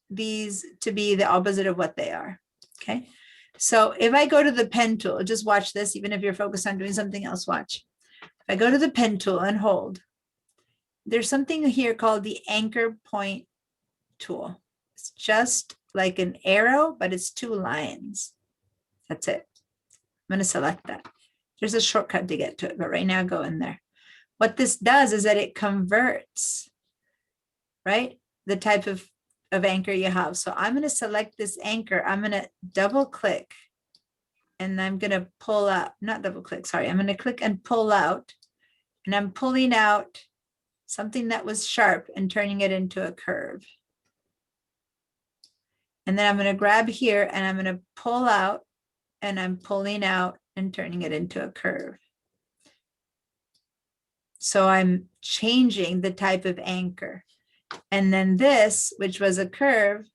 these to be the opposite of what they are. Okay. So if I go to the pen tool, just watch this, even if you're focused on doing something else, watch. If I go to the pen tool and hold, there's something here called the anchor point tool. It's just like an arrow, but it's two lines. That's it. I'm going to select that. There's a shortcut to get to it, but right now go in there. What this does is that it converts, right, the type of anchor you have. So I'm going to select this anchor. I'm going to double click and I'm going to pull out, not double click, sorry. I'm going to click and pull out, and I'm pulling out something that was sharp and turning it into a curve. And then I'm going to grab here and I'm going to pull out, and I'm pulling out and turning it into a curve. So I'm changing the type of anchor. And then this, which was a curve,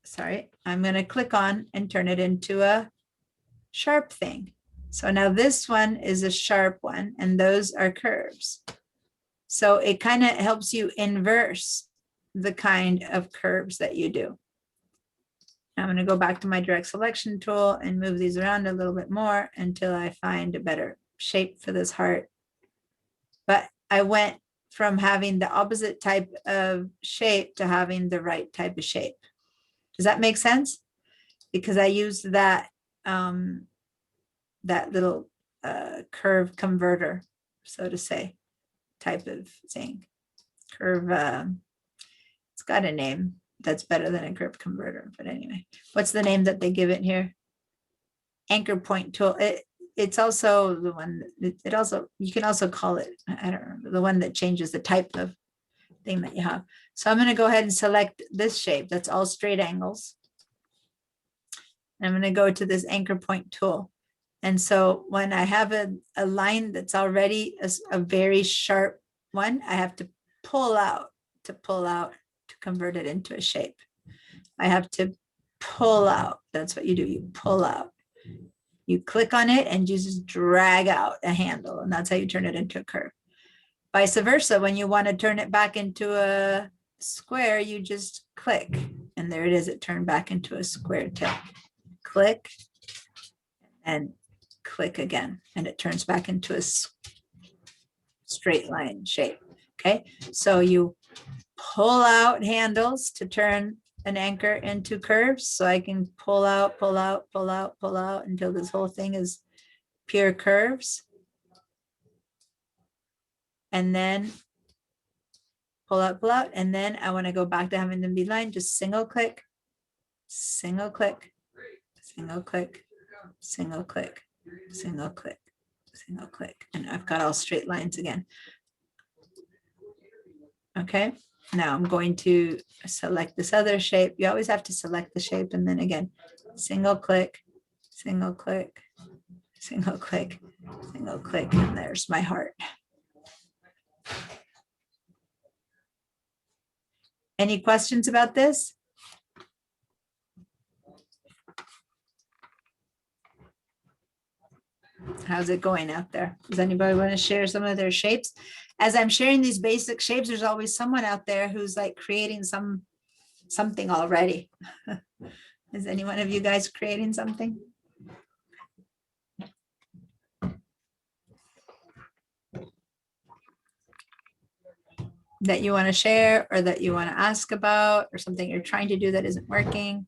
sorry, I'm going to click on and turn it into a sharp thing. So now this one is a sharp one, and those are curves. So it kind of helps you inverse the kind of curves that you do. I'm going to go back to my direct selection tool and move these around a little bit more until I find a better shape for this heart. But I went from having the opposite type of shape to having the right type of shape. Does that make sense? Because I used that that little curve converter, so to say, type of thing. Curve, it's got a name that's better than a curve converter, but anyway, what's the name that they give it here? Anchor point tool. It's also the one, it also, you can also call it, I don't remember, the one that changes the type of thing that you have. So I'm going to go ahead and select this shape. That's all straight angles. And I'm going to go to this anchor point tool. And so when I have a line that's already a very sharp one, I have to pull out to convert it into a shape. I have to pull out. That's what you do. You pull out. You click on it and you just drag out a handle, and that's how you turn it into a curve. Vice versa, when you want to turn it back into a square, you just click, and there it is. It turned back into a square tip. Click and click again, and it turns back into a straight line shape. Okay, so you pull out handles to turn an anchor into curves. So I can pull out, pull out, pull out, pull out until this whole thing is pure curves. And then pull out, and then I want to go back to having them be lined. Just single click, single click, single click, single click, single click, single click, and I've got all straight lines again. Okay, now I'm going to select this other shape. You always have to select the shape, and then again, single click, single click, single click, single click, and there's my heart. Any questions about this? How's it going out there? Does anybody want to share some of their shapes? As I'm sharing these basic shapes, there's always someone out there who's like creating something already. Is any one of you guys creating something? That you want to share, or that you want to ask about, or something you're trying to do that isn't working?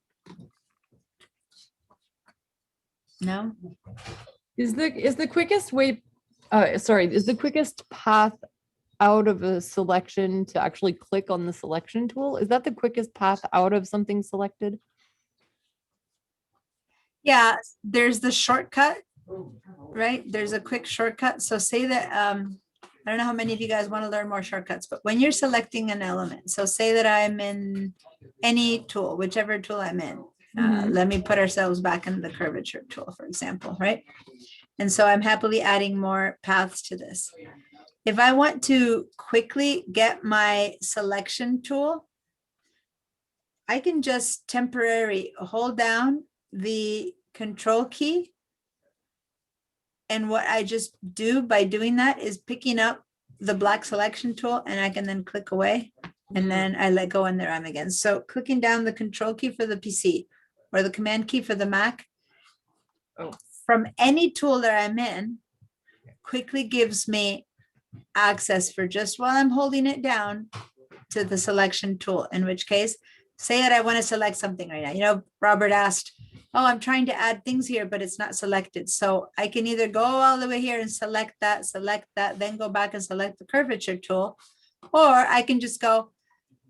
No? Is the quickest way, is the quickest path out of a selection to actually click on the selection tool? Is that the quickest path out of something selected? Yeah, there's the shortcut, right? There's a quick shortcut. So say that, I don't know how many of you guys want to learn more shortcuts, but when you're selecting an element, so say that I'm in any tool, whichever tool I'm in. Let me put ourselves back in the curvature tool, for example, right? And so I'm happily adding more paths to this. If I want to quickly get my selection tool, I can just temporarily hold down the control key. And what I just do by doing that is picking up the black selection tool, and I can then click away, and then I let go, and there I'm again. So clicking down the control key for the PC or the command key for the Mac, from any tool that I'm in, quickly gives me access for just while I'm holding it down to the selection tool, in which case, say that I want to select something right now. You know, Robert asked, oh, I'm trying to add things here, but it's not selected. So I can either go all the way here and select that, then go back and select the curvature tool, or I can just go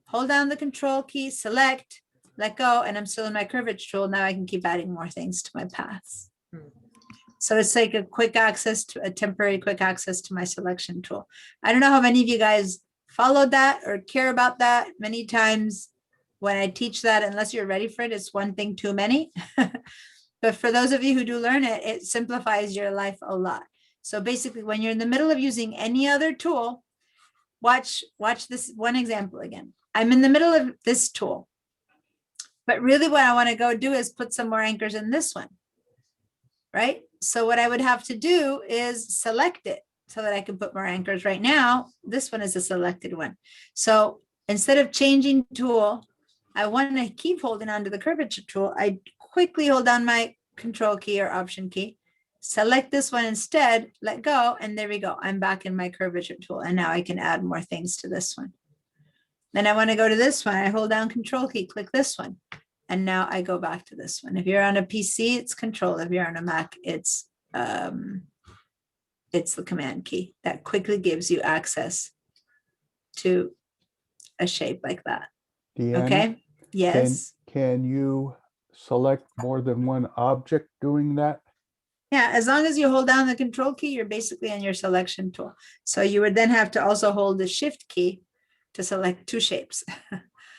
hold down the control key, select, let go, and I'm still in my curvature tool. Now I can keep adding more things to my paths. So it's like a quick access to a temporary quick access to my selection tool. I don't know how many of you guys followed that or care about that. Many times when I teach that, unless you're ready for it, it's one thing too many. But for those of you who do learn it, it simplifies your life a lot. So basically, when you're in the middle of using any other tool, watch this one example again. I'm in the middle of this tool. But really what I want to go do is put some more anchors in this one. Right? So what I would have to do is select it so that I can put more anchors. Right now, this one is a selected one. So instead of changing tool, I want to keep holding on to the curvature tool. I quickly hold down my control key or option key, select this one instead, let go, and there we go. I'm back in my curvature tool. And now I can add more things to this one. Then I want to go to this one. I hold down control key, click this one. And now I go back to this one. If you're on a PC, it's control. If you're on a Mac, it's the command key that quickly gives you access to a shape like that. Deanna, Okay. Yes. Can you select more than one object doing that? Yeah, as long as you hold down the control key, you're basically on your selection tool. So you would then have to also hold the shift key to select two shapes.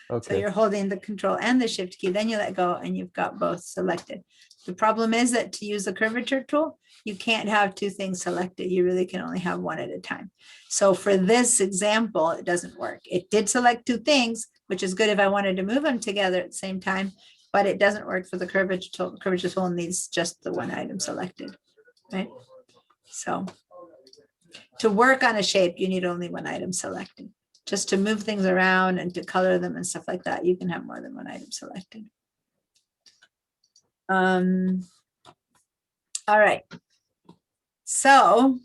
So Okay, you're holding the control and the shift key, then you let go and you've got both selected. The problem is that to use the curvature tool, you can't have two things selected. You really can only have one at a time. So for this example, it doesn't work. It did select two things, which is good if I wanted to move them together at the same time, but it doesn't work for the curvature tool. The curvature tool needs just the one item selected, right? So to work on a shape, you need only one item selected. Just to move things around and to color them and stuff like that, you can have more than one item selected. All right. So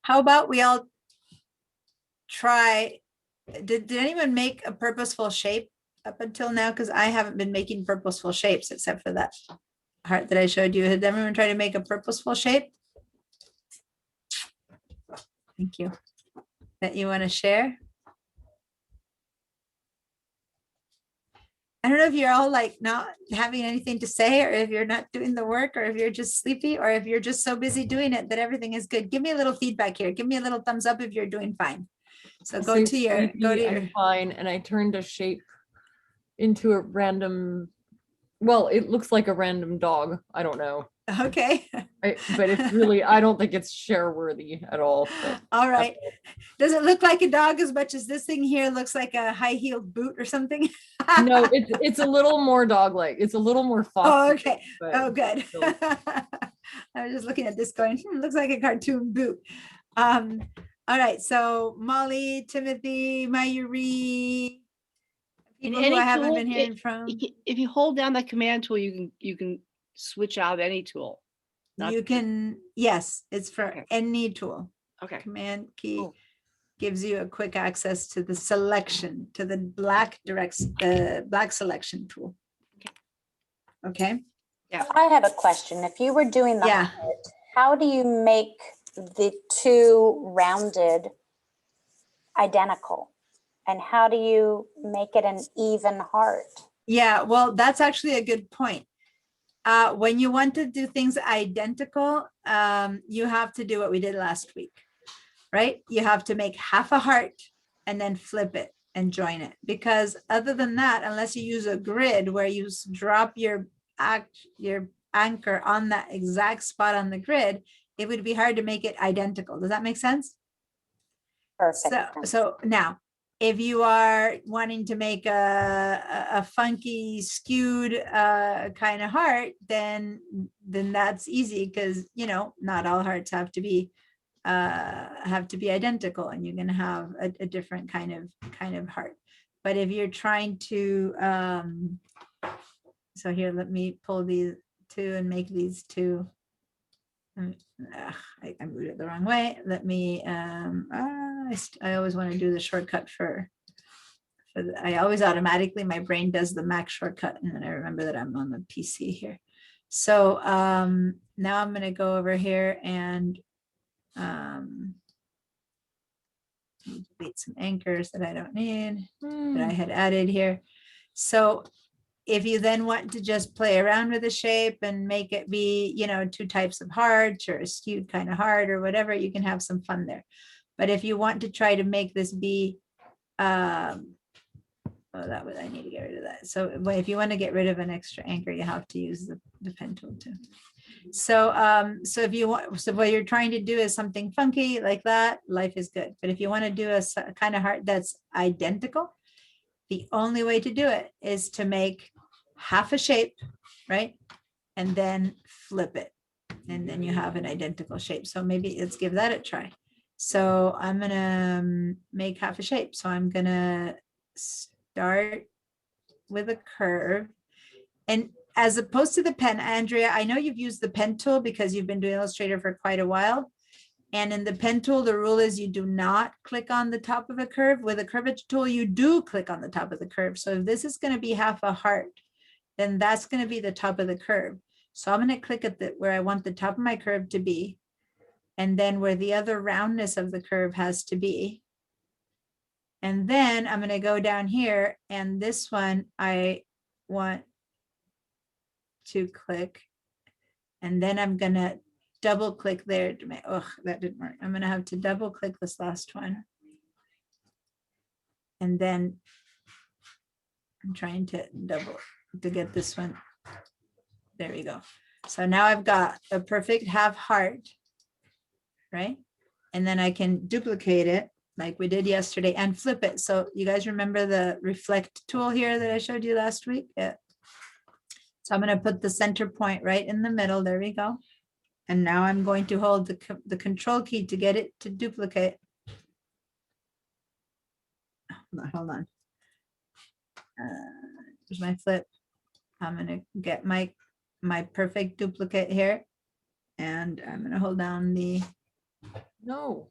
how about we all try, did anyone make a purposeful shape up until now? Because I haven't been making purposeful shapes except for that heart that I showed you. Had everyone tried to make a purposeful shape? Thank you. That you want to share? I don't know if you're all like not having anything to say, or if you're not doing the work, or if you're just sleepy, or if you're just so busy doing it that everything is good. Give me a little feedback here. Give me a little thumbs up if you're doing fine. So go Say to your, sleepy and fine, and I turned a shape into a random, well, it looks like a random dog. I don't know. okay. But it's really, I don't think it's share worthy at all. But All right. Does it look like a dog as much as this thing here looks like a high-heeled boot or something? no, it's a little more dog-like. It's a little more fox. Oh, okay. But Oh, good. still. I was just looking at this going, looks like a cartoon boot. All right. So Molly, Timothy, Mayuri, In people who any I haven't tool, been hearing from. if you hold down the command tool, you can switch out any tool. Not You the- can, yes, it's for Okay. any tool. Okay. Command key Cool. gives you a quick access to the selection, to the black black selection tool. Okay, I have a question. If you were doing the yeah. heart, how do you make the two rounded identical? And how do you make it an even heart? Yeah, well, that's actually a good point. When you want to do things identical, you have to do what we did last week, right? You have to make half a heart and then flip it and join it. Because other than that, unless you use a grid where you drop your anchor on that exact spot on the grid, it would be hard to make it identical. Does that make sense? Perfect. So now, if you are wanting to make a funky skewed kind of heart, then that's easy, because not all hearts have to be identical, and you're going to have a different kind of heart. But if you're trying to so here, let me pull these two and make these two. I moved it the wrong way. Let me I always want to do the shortcut for I always automatically, my brain does the Mac shortcut, and then I remember that I'm on the PC here. So now I'm going to go over here and delete some anchors that I don't need, that I had added here. So if you then want to just play around with the shape and make it be, two types of hearts or a skewed kind of heart or whatever, you can have some fun there. But if you want to try to make this be, I need to get rid of that. So if you want to get rid of an extra anchor, you have to use the pen tool too. So, so if you want, so what you're trying to do is something funky like that, life is good. But if you want to do a kind of heart that's identical, the only way to do it is to make half a shape, right? And then flip it. And then you have an identical shape. So maybe let's give that a try. So I'm gonna make half a shape. So I'm gonna start with a curve. And as opposed to the pen, Andrea, I know you've used the pen tool because you've been doing Illustrator for quite a while. And in the pen tool, the rule is you do not click on the top of a curve. With a curvature tool, you do click on the top of the curve. So if this is going to be half a heart, then that's going to be the top of the curve. So I'm going to click at where I want the top of my curve to be, and then where the other roundness of the curve has to be. And then I'm going to go down here, and this one I want to click, and then I'm going to double click there to make, oh, that didn't work. I'm going to have to double click this last one. And then I'm trying to get this one. There we go. So now I've got a perfect half heart, right? And then I can duplicate it like we did yesterday and flip it. So you guys remember the reflect tool here that I showed you last week? Yeah. So I'm going to put the center point right in the middle. There we go. And now I'm going to hold the control key to get it to duplicate. Hold on. Here's my flip. I'm going to get my perfect duplicate here. And I'm going to hold down the, No.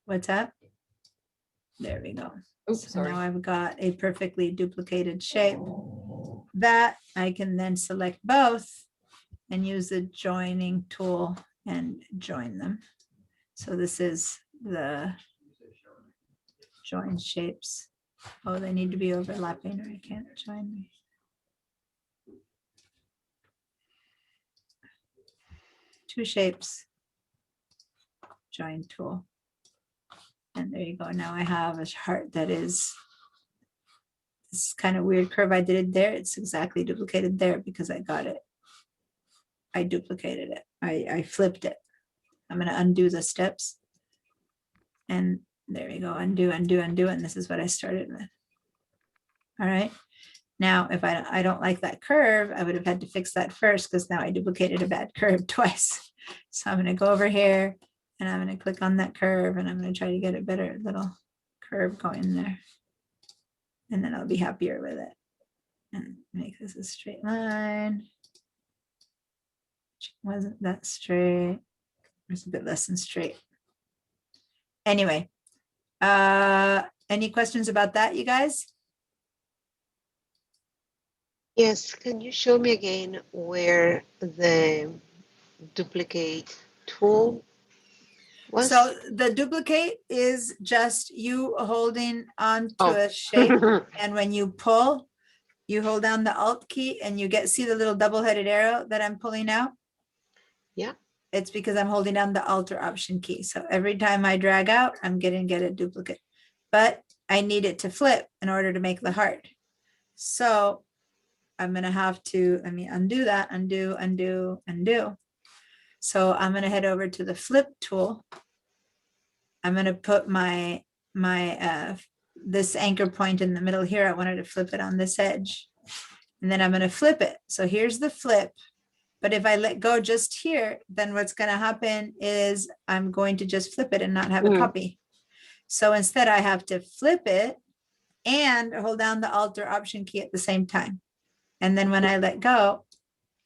what's up? There we go. Oops, So now sorry. I've got a perfectly duplicated shape that I can then select both and use the joining tool and join them. So this is the join shapes. Oh, they need to be overlapping or I can't join them. Two shapes, join tool. And there you go. Now I have a heart that is this kind of weird curve I did there. It's exactly duplicated there because I got it. I duplicated it. I flipped it. I'm going to undo the steps. And there we go. Undo, undo, undo. And this is what I started with. All right. Now, if I don't like that curve, I would have had to fix that first because now I duplicated a bad curve twice. So I'm going to go over here and I'm going to click on that curve and I'm going to try to get a better little curve going there. And then I'll be happier with it. And make this a straight line. Wasn't that straight? It's a bit less than straight. Anyway, any questions about that, you guys? Yes, can you show me again where the duplicate tool was? So the duplicate is just you holding on to Oh. a shape, and when you pull, you hold down the Alt key and you see the little double-headed arrow that I'm pulling out? Yeah. It's because I'm holding down the Alt or Option key. So every time I drag out, I'm getting a duplicate. But I need it to flip in order to make the heart. So I'm going to have to, let me undo that, undo, undo, undo. So I'm going to head over to the flip tool. I'm going to put this anchor point in the middle here. I wanted to flip it on this edge. And then I'm going to flip it. So here's the flip. But if I let go just here, then what's going to happen is I'm going to just flip it and not have a copy. So instead I have to flip it and hold down the Alt or Option key at the same time. And then when I let go,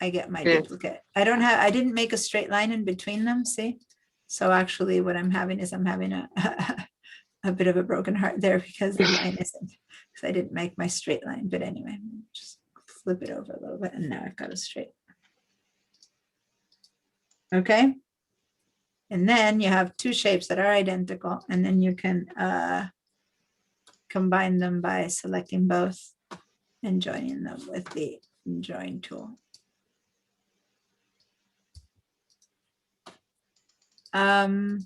I get my duplicate. I didn't make a straight line in between them, see? So actually what I'm having is I'm having a bit of a broken heart there because the line isn't, because I didn't make my straight line. But anyway, just flip it over a little bit and now I've got a straight. Okay. And then you have two shapes that are identical, and then you can combine them by selecting both and joining them with the join tool. Does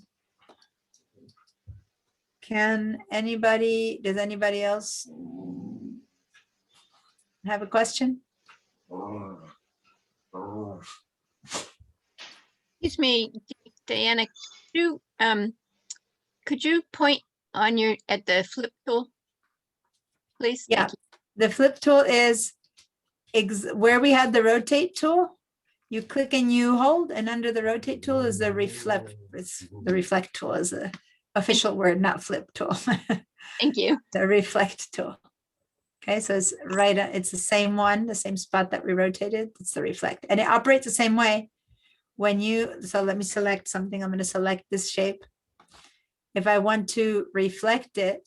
anybody else have a question? Excuse me, Diana, could you point on at the flip tool? Please? Yeah, Thank you. the flip tool is where we had the rotate tool. You click and you hold, and under the rotate tool is the reflect. It's the reflect tool is the official word, not flip tool. Thank you. The reflect tool. Okay, so it's right, it's the same one, the same spot that we rotated. It's the reflect, and it operates the same way. When you, so let me select something. I'm going to select this shape. If I want to reflect it,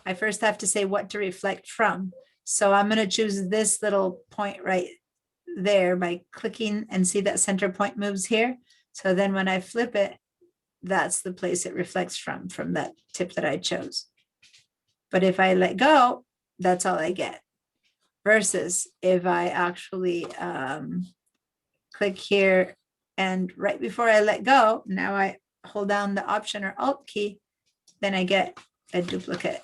I first have to say what to reflect from. So I'm going to choose this little point right there by clicking, and see that center point moves here. So then when I flip it, that's the place it reflects from that tip that I chose. But if I let go, that's all I get. Versus if I actually click here, and right before I let go, now I hold down the Option or Alt key, then I get a duplicate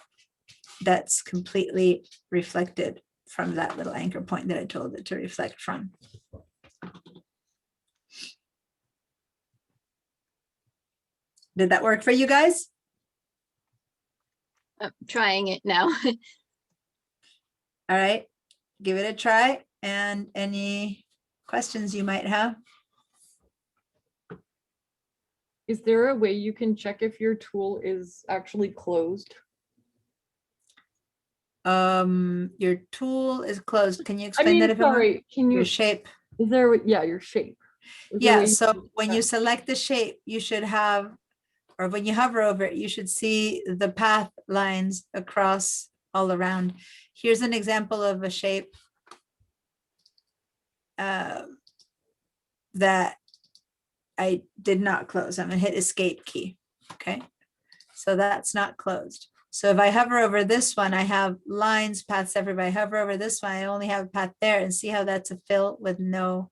that's completely reflected from that little anchor point that I told it to reflect from. Did that work for you guys? I'm trying it now. All right, give it a try, and any questions you might have. Is there a way you can check if your tool is actually closed? Your tool is closed. Can you I explain mean, that if sorry, can your you, shape? is there, yeah, your shape? Is there a way Yeah, you so can when you check? select the shape, you should have, or when you hover over it, you should see the path lines across all around. Here's an example of a shape that I did not close. I'm gonna hit Escape key, okay? So that's not closed. So if I hover over this one, I have lines, paths everywhere. I hover over this one, I only have a path there, and see how that's a fill with no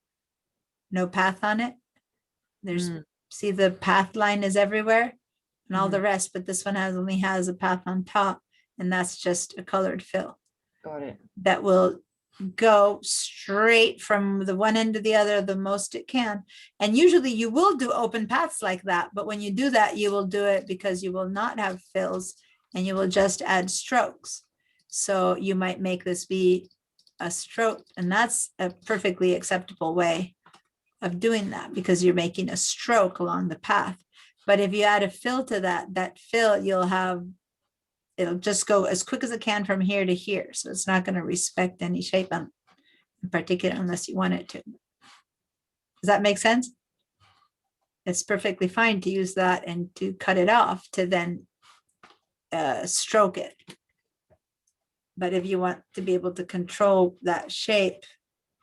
path on it? There's, see the path line is everywhere and all the rest, but this one only has a path on top, and that's just a colored fill. Got it. That will go straight from the one end to the other the most it can. And usually you will do open paths like that, but when you do that, you will do it because you will not have fills and you will just add strokes. So you might make this be a stroke, and that's a perfectly acceptable way of doing that because you're making a stroke along the path. But if you add a fill to that fill, it'll just go as quick as it can from here to here. So it's not going to respect any shape in particular unless you want it to. Does that make sense? It's perfectly fine to use that and to cut it off to then stroke it. But if you want to be able to control that shape,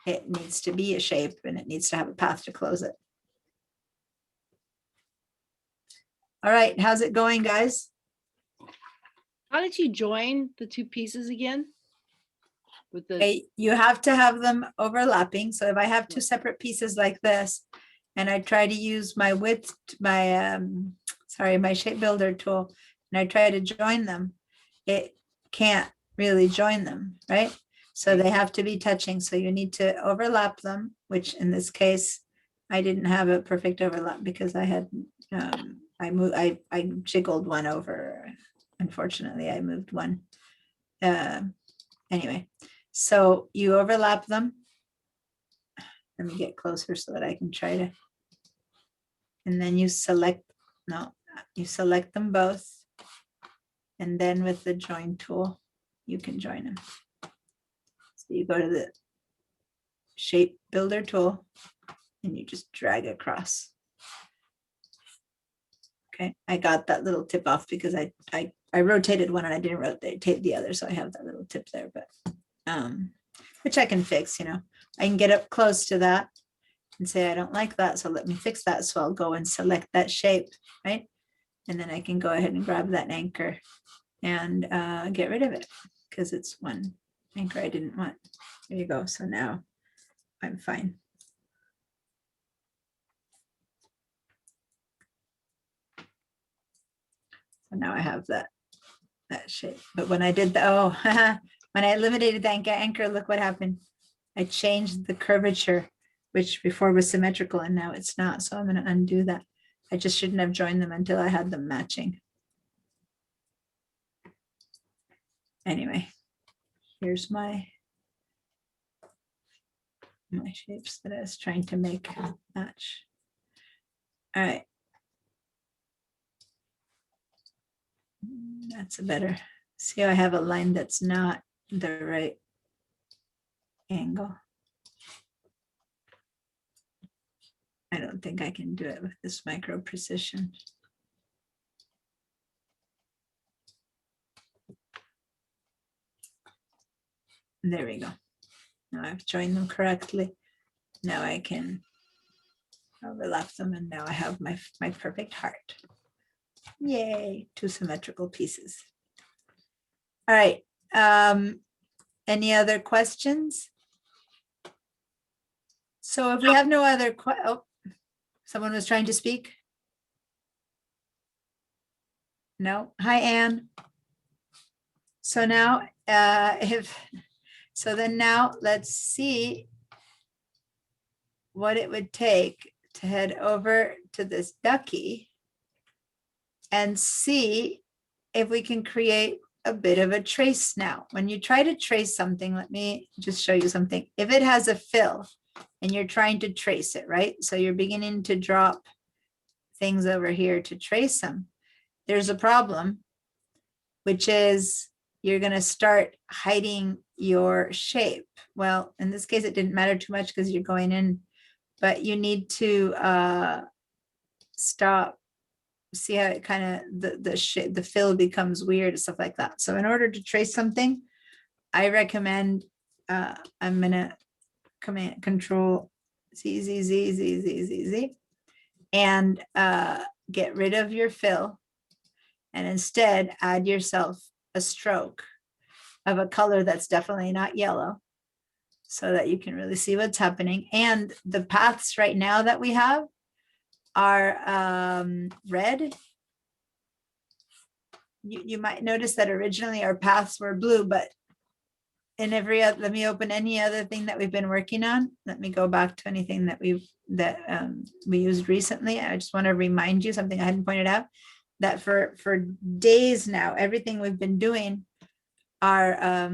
it needs to be a shape and it needs to have a path to close it. All right, how's it going, guys? How did you join the two pieces again? With the, Okay, you have to have them overlapping. So if I have two separate pieces like this, and I try to use my width, my shape builder tool, and I try to join them, it can't really join them, right? So they have to be touching. So you need to overlap them, which in this case, I didn't have a perfect overlap because I had, I jiggled one over. Unfortunately, I moved one. Anyway, so you overlap them. Let me get closer so that I can try to. And then you select them both. And then with the join tool, you can join them. So you go to the shape builder tool and you just drag across. Okay, I got that little tip off because I rotated one and I didn't rotate the other. So I have that little tip there, but which I can fix, I can get up close to that and say, I don't like that. So let me fix that. So I'll go and select that shape, right? And then I can go ahead and grab that anchor and get rid of it because it's one anchor I didn't want. There you go. So now I'm fine. So now I have that shape. But when I did when I eliminated that anchor, look what happened. I changed the curvature which before was symmetrical and now it's not. So I'm going to undo that. I just shouldn't have joined them until I had them matching. Anyway, here's my shapes that I was trying to make match. All right. That's a better, see how I have a line that's not the right angle. I don't think I can do it with this micro precision. There we go. Now I've joined them correctly. Now I can overlap them, and now I have my perfect heart. Yay, 2 symmetrical pieces. All right. Any other questions? So if we have no other, oh, someone was trying to speak? No. Hi, Anne. So now, now let's see what it would take to head over to this ducky and see if we can create a bit of a trace now. When you try to trace something, let me just show you something. If it has a fill and you're trying to trace it, right? So you're beginning to drop things over here to trace them. There's a problem, which is you're going to start hiding your shape. Well, in this case, it didn't matter too much because you're going in, but you need to stop. See how it kind of the fill becomes weird and stuff like that. So in order to trace something, I recommend I'm gonna command control Z and get rid of your fill, and instead add yourself a stroke of a color that's definitely not yellow, so that you can really see what's happening. And the paths right now that we have are red. You might notice that originally our paths were blue, but in every other, let me open any other thing that we've been working on. Let me go back to anything that we used recently. I just want to remind you something I hadn't pointed out, that for days now, everything we've been doing, our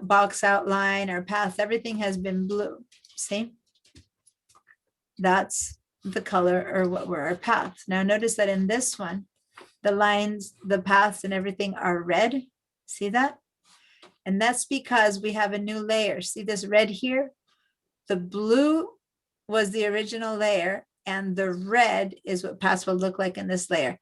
box outline, our paths, everything has been blue. See? That's the color, or what were our paths. Now notice that in this one, the lines, the paths and everything are red. See that? And that's because we have a new layer. See this red here? The blue was the original layer, and the red is what paths will look like in this layer.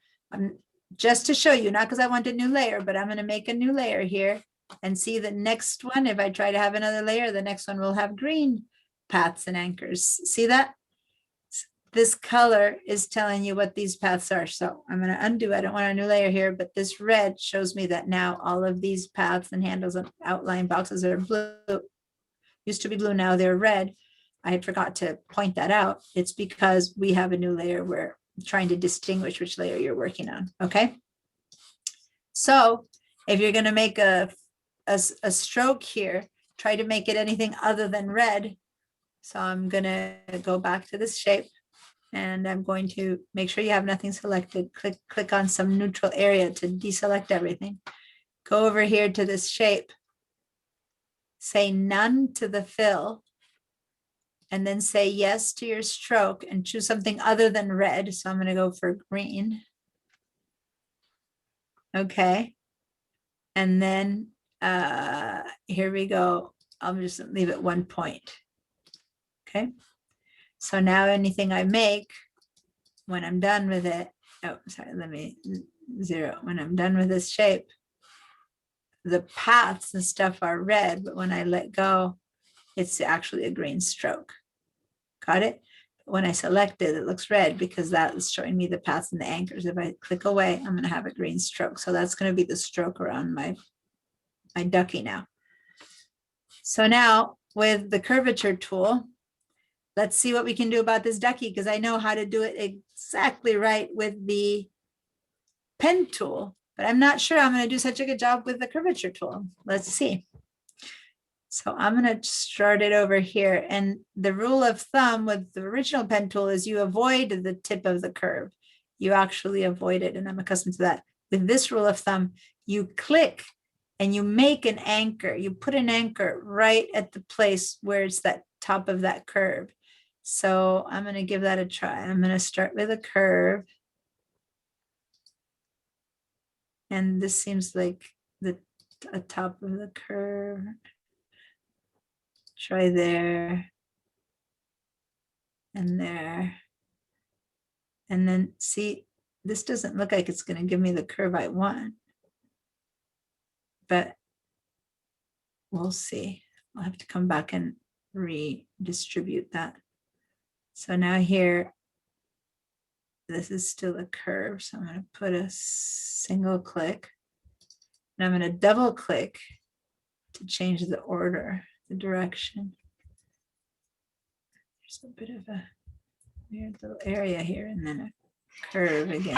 Just to show you, not because I want a new layer, but I'm going to make a new layer here and see the next one. If I try to have another layer, the next one will have green paths and anchors. See that? This color is telling you what these paths are. So I'm going to undo. I don't want a new layer here, but this red shows me that now all of these paths and handles and outline boxes are blue. Used to be blue, now they're red. I forgot to point that out. It's because we have a new layer. We're trying to distinguish which layer you're working on. Okay. So if you're going to make a stroke here, try to make it anything other than red. So I'm going to go back to this shape. And I'm going to make sure you have nothing selected. Click on some neutral area to deselect everything. Go over here to this shape. Say none to the fill. And then say yes to your stroke and choose something other than red. So I'm going to go for green. Okay. And then here we go. I'll just leave it 1 point. Okay. So now anything I make, when I'm done with it, oh, sorry, let me 0. When I'm done with this shape, the paths and stuff are red, but when I let go, it's actually a green stroke. Got it? When I select it, it looks red because that is showing me the paths and the anchors. If I click away, I'm going to have a green stroke. So that's going to be the stroke around my ducky now. So now with the curvature tool, let's see what we can do about this ducky, because I know how to do it exactly right with the pen tool, but I'm not sure I'm going to do such a good job with the curvature tool. Let's see. So I'm gonna start it over here. And the rule of thumb with the original pen tool is you avoid the tip of the curve. You actually avoid it, and I'm accustomed to that. With this rule of thumb, you click and you make an anchor. You put an anchor right at the place where it's that top of that curve. So I'm gonna give that a try. I'm gonna start with a curve. And this seems like the top of the curve. Try there and there. And then see, this doesn't look like it's going to give me the curve I want, but we'll see. I'll have to come back and redistribute that. So now here, this is still a curve. So I'm going to put a single click, and I'm going to double click to change the order, the direction. There's a bit of a weird little area here, and then a curve again.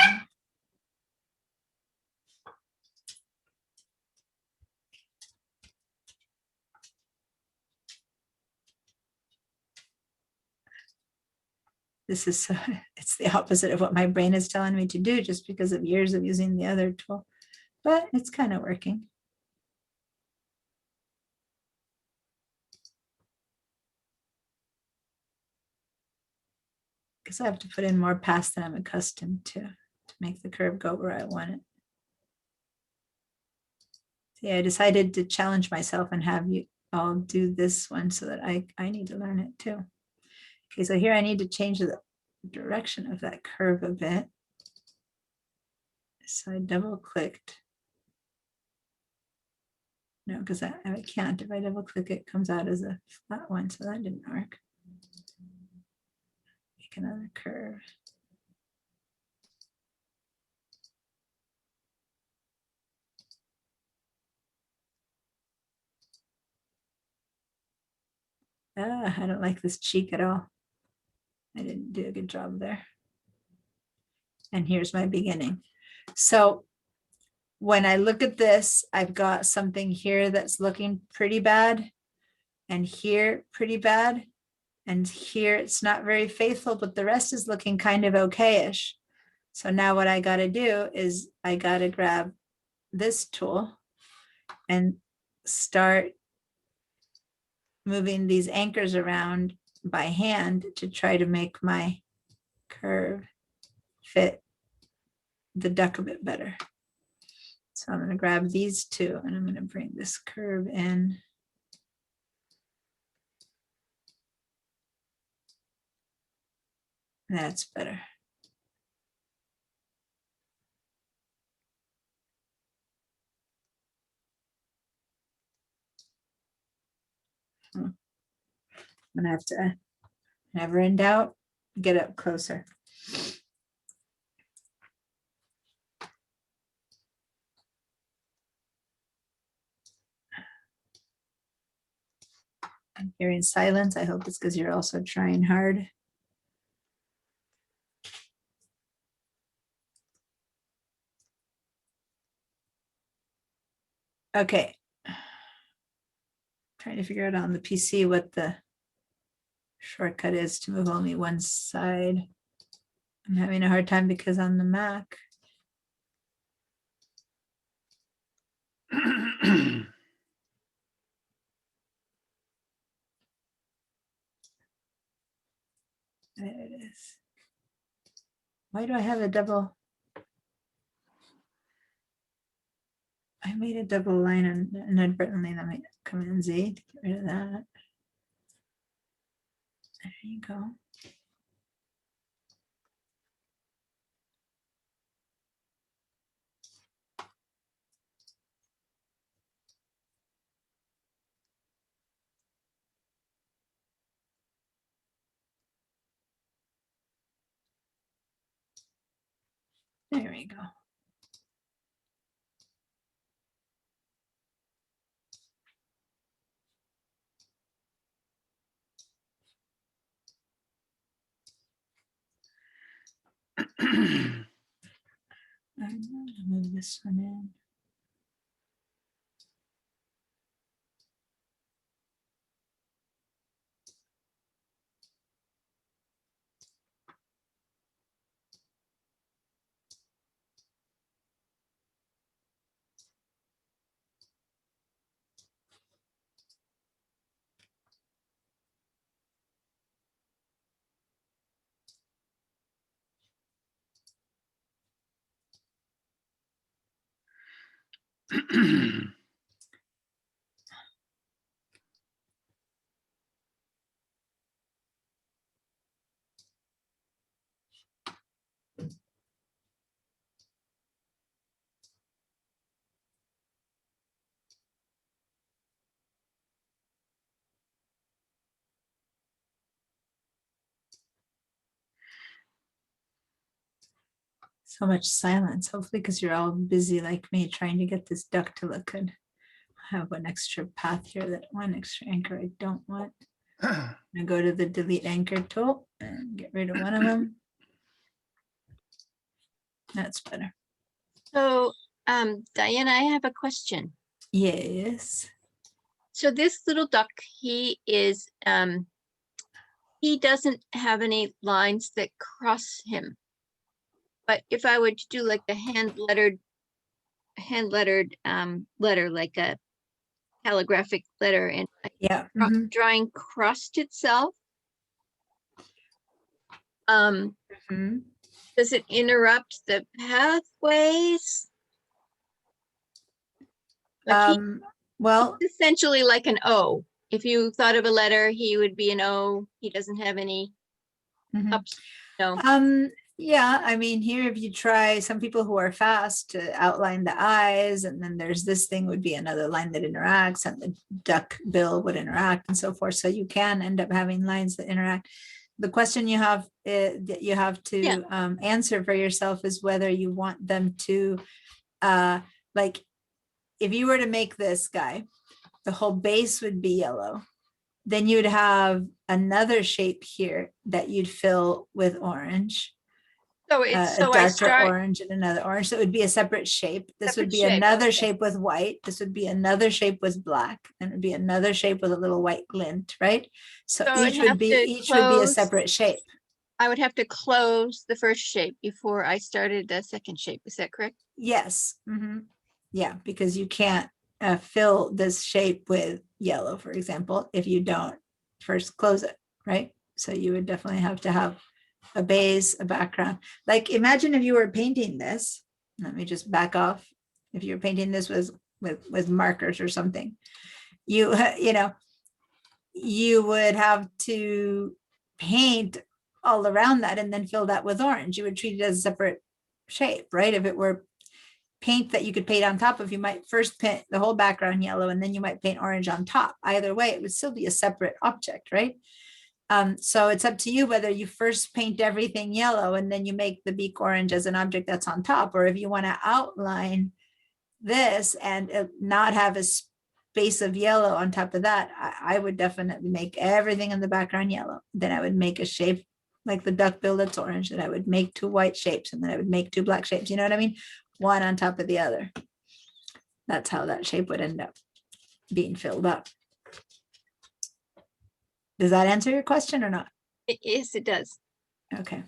This is so, it's the opposite of what my brain is telling me to do just because of years of using the other tool, but it's kind of working. Because I have to put in more paths than I'm accustomed to make the curve go where I want it. See, I decided to challenge myself and have you all do this one so that I need to learn it too. Okay, so here I need to change the direction of that curve a bit. So I double clicked. No, because I can't. If I double click, it comes out as a flat one, so that didn't work. Make another curve. I don't like this cheek at all. I didn't do a good job there. And here's my beginning. So when I look at this, I've got something here that's looking pretty bad, and here pretty bad, and here it's not very faithful, but the rest is looking kind of okay-ish. So now what I got to do is I got to grab this tool and start moving these anchors around by hand to try to make my curve fit the duck a bit better. So I'm going to grab these two and I'm going to bring this curve in. That's better. I'm gonna have to, never in doubt, get up closer. I'm hearing silence. I hope it's because you're also trying hard. Okay. Trying to figure out on the PC what the shortcut is to move only one side. I'm having a hard time because on the Mac, there it is. Why do I have a double? I made a double line and inadvertently. Let me Command Z to get rid of that. There you go. There we go. I'm going to move this one in. So much silence, hopefully because you're all busy like me trying to get this duck to look good. I have one extra path here, that one extra anchor I don't want. I go to the delete anchor tool and get rid of one of them. That's better. So, Diana, I have a question. Yes. So this little duck, he doesn't have any lines that cross him. But if I were to do like a hand lettered letter, like a calligraphic letter, and Yeah. Mhm, drawing crossed itself, um, mhm. does it interrupt the pathways? Like Well, he's essentially like an O. If you thought of a letter, he would be an O. He doesn't have any mhm. ups. No. Yeah, I mean, here, if you try some people who are fast to outline the eyes, and then there's this thing would be another line that interacts, and the duck bill would interact and so forth. So you can end up having lines that interact. The question you have that you have to Yeah. answer for yourself is whether you want them to, like, if you were to make this guy, the whole base would be yellow. Then you'd have another shape here that you'd fill with orange. So A it's so I darker start orange and another orange. So it would be a separate shape. This would Separate be shape, another okay. shape with white. This would be another shape with black, and it would be another shape with a little white glint, right? So So I'd each would have be to a close- separate shape. I would have to close the first shape before I started the second shape. Is that correct? Yes. Yeah, because you can't fill this shape with yellow, for example, if you don't first close it, right? So you would definitely have to have a base, a background. Like imagine if you were painting this. Let me just back off. If you're painting this with markers or something, you know, you would have to paint all around that and then fill that with orange. You would treat it as a separate shape, right? If it were paint that you could paint on top of, you might first paint the whole background yellow and then you might paint orange on top. Either way, it would still be a separate object, right? So it's up to you whether you first paint everything yellow and then you make the beak orange as an object that's on top, or if you want to outline this and not have a space of yellow on top of that. I would definitely make everything in the background yellow. Then I would make a shape like the duck bill that's orange, and I would make two white shapes, and then I would make two black shapes. You know what I mean? One on top of the other. That's how that shape would end up being filled up. Does that answer your question or not? Yes, it does. Okay.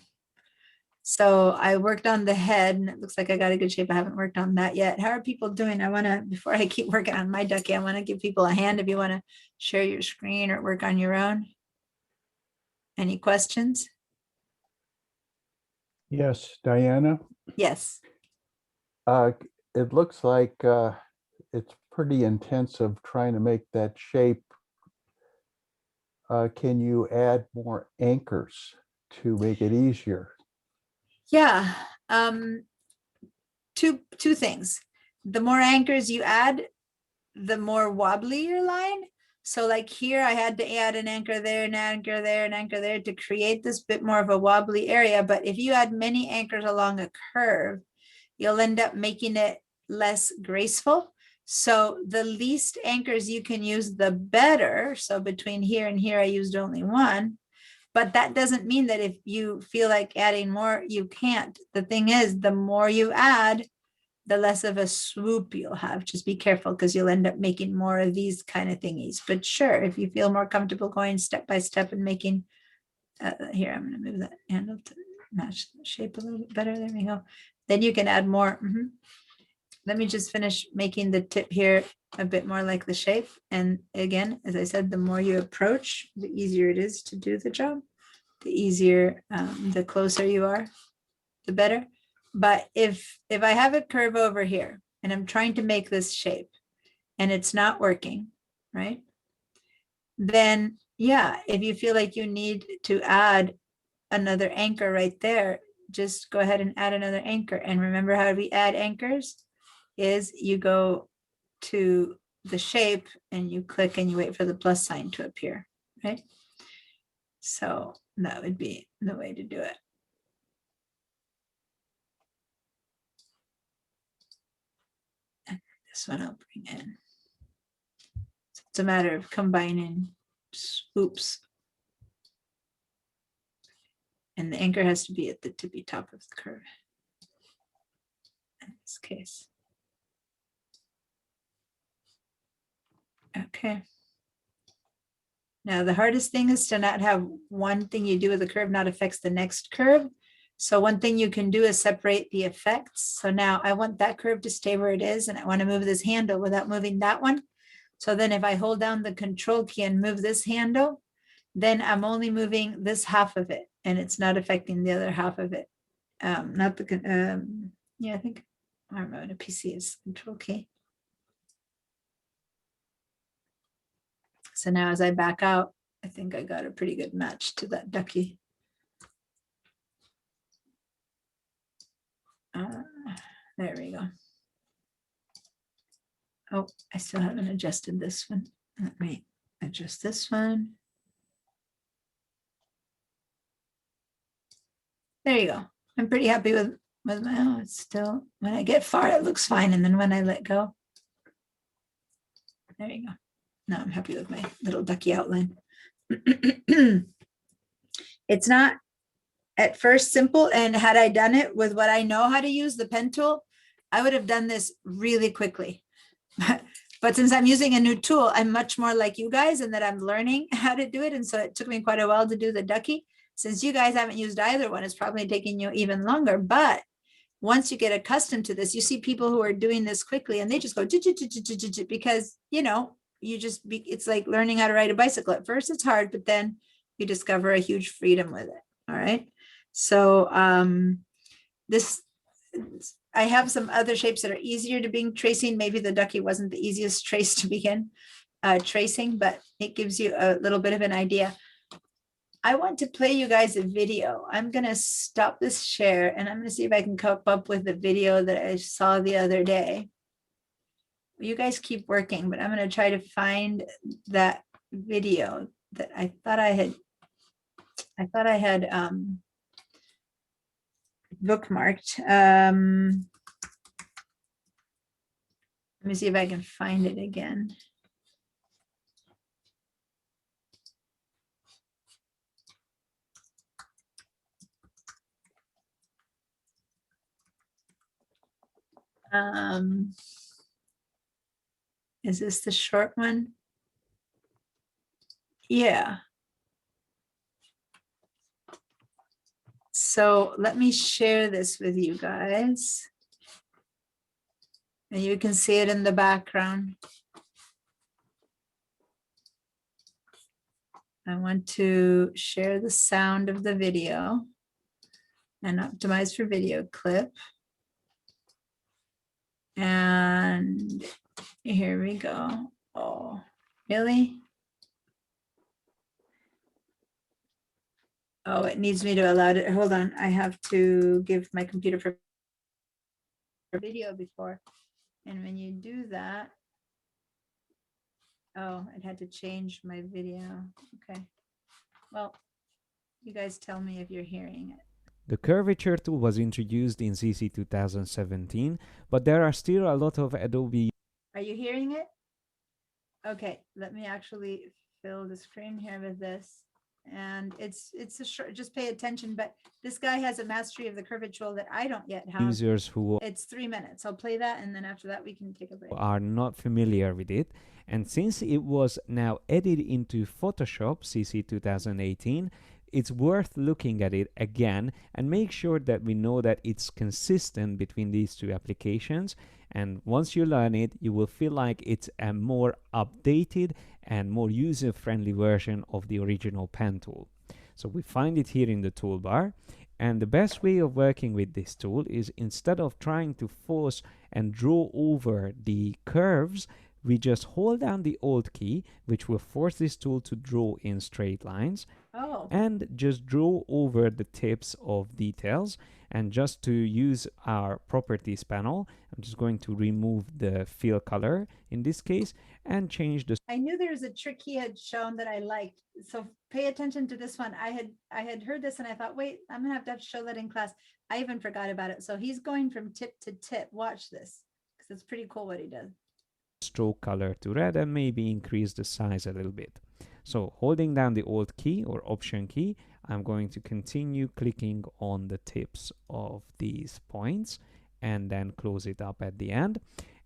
So I worked on the head and it looks like I got a good shape. I haven't worked on that yet. How are people doing? I want to, before I keep working on my ducky, I want to give people a hand if you want to share your screen or work on your own. Any questions? Yes, Diana, Yes. it looks like it's pretty intensive trying to make that shape. Can you add more anchors to make it easier? Yeah. Two things. The more anchors you add, the more wobbly your line. So like here, I had to add an anchor there, an anchor there, an anchor there to create this bit more of a wobbly area. But if you add many anchors along a curve, you'll end up making it less graceful. So the least anchors you can use, the better. So between here and here, I used only one. But that doesn't mean that if you feel like adding more, you can't. The thing is, the more you add, the less of a swoop you'll have. Just be careful because you'll end up making more of these kind of thingies. But sure, if you feel more comfortable going step by step and making, here, I'm going to move that handle to match the shape a little bit better. There we go. Then you can add more. Let me just finish making the tip here a bit more like the shape. And again, as I said, the more you approach, the easier it is to do the job. The easier, the closer you are, the better. But if I have a curve over here, and I'm trying to make this shape and it's not working, right? Then yeah, if you feel like you need to add another anchor right there, just go ahead and add another anchor. And remember how we add anchors is you go to the shape and you click and you wait for the plus sign to appear, right? So that would be the way to do it. And this one I'll bring in. So it's a matter of combining oops. And the anchor has to be at the tippy top of the curve. In this case. Okay. Now the hardest thing is to not have one thing you do with a curve not affects the next curve. So one thing you can do is separate the effects. So now I want that curve to stay where it is and I want to move this handle without moving that one. So then if I hold down the control key and move this handle, then I'm only moving this half of it and it's not affecting the other half of it. Not the, yeah, I think, I don't know, the PC is control key. So now as I back out, I think I got a pretty good match to that ducky. There we go. Oh, I still haven't adjusted this one. Let me adjust this one. There you go. I'm pretty happy with my, oh, it's still, when I get far, it looks fine. And then when I let go, there you go. Now I'm happy with my little ducky outline. It's not at first simple. And had I done it with what I know how to use, the pen tool, I would have done this really quickly. But since I'm using a new tool, I'm much more like you guys in that I'm learning how to do it. And so it took me quite a while to do the ducky. Since you guys haven't used either one, it's probably taking you even longer. But once you get accustomed to this, you see people who are doing this quickly and they just go because, you know, you just be, it's like learning how to ride a bicycle. At first it's hard, but then you discover a huge freedom with it. All right. So this, I have some other shapes that are easier to begin tracing. Maybe the ducky wasn't the easiest trace to begin tracing, but it gives you a little bit of an idea. I want to play you guys a video. I'm going to stop this share and I'm going to see if I can come up with the video that I saw the other day. You guys keep working, but I'm going to try to find that video that I thought I had bookmarked. Let me see if I can find it again. Is this the short one? Yeah. So let me share this with you guys. And you can see it in the background. I want to share the sound of the video and optimize for video clip. And here we go. Oh, really? Oh, it needs me to allow it. Hold on. I have to give my computer for video before. And when you do that, oh, it had to change my video. Okay. Well, you guys tell me if you're hearing it. The curvature tool was introduced in CC 2017, but there are still a lot of Adobe. Are you hearing it? Okay, let me actually fill the screen here with this. And it's a short, just pay attention, but this guy has a mastery of the curvature tool that I don't yet have. Users who It's 3 minutes. I'll play that and then after that we can take a break. are not familiar with it. And since it was now added into Photoshop CC 2018, it's worth looking at it again and make sure that we know that it's consistent between these two applications. And once you learn it, you will feel like it's a more updated and more user-friendly version of the original pen tool. So we find it here in the toolbar. And the best way of working with this tool is, instead of trying to force and draw over the curves, we just hold down the Alt key, which will force this tool to draw in straight lines, Oh, and just draw over the tips of details. And just to use our properties panel, I'm just going to remove the fill color in this case and change the I knew there was a trick he had shown that I liked. So pay attention to this one. I had heard this and I thought, wait, I'm gonna have to show that in class. I even forgot about it. So he's going from tip to tip. Watch this, because it's pretty cool what he does. stroke color to red and maybe increase the size a little bit. So holding down the Alt key or Option key, I'm going to continue clicking on the tips of these points and then close it up at the end.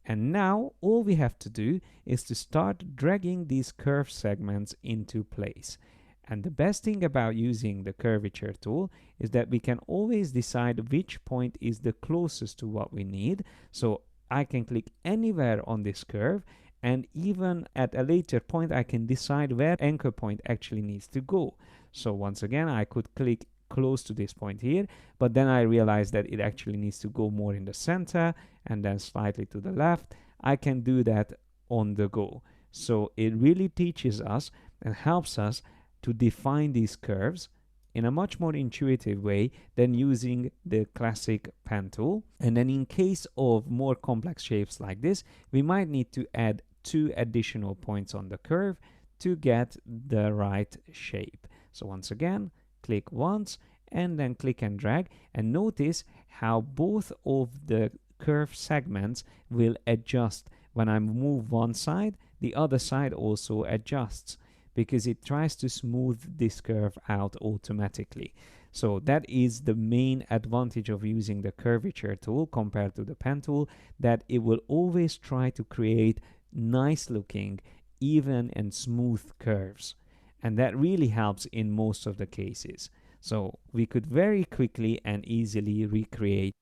And now all we have to do is to start dragging these curve segments into place. And the best thing about using the curvature tool is that we can always decide which point is the closest to what we need. So I can click anywhere on this curve, and even at a later point I can decide where anchor point actually needs to go. So once again, I could click close to this point here, but then I realized that it actually needs to go more in the center and then slightly to the left. I can do that on the go. So it really teaches us and helps us to define these curves in a much more intuitive way than using the classic pen tool. And then in case of more complex shapes like this, we might need to add 2 additional points on the curve to get the right shape. So once again, click once and then click and drag, and notice how both of the curve segments will adjust. When I move one side, the other side also adjusts, because it tries to smooth this curve out automatically. So that is the main advantage of using the curvature tool compared to the pen tool, that it will always try to create nice looking, even and smooth curves. And that really helps in most of the cases. So we could very quickly and easily recreate.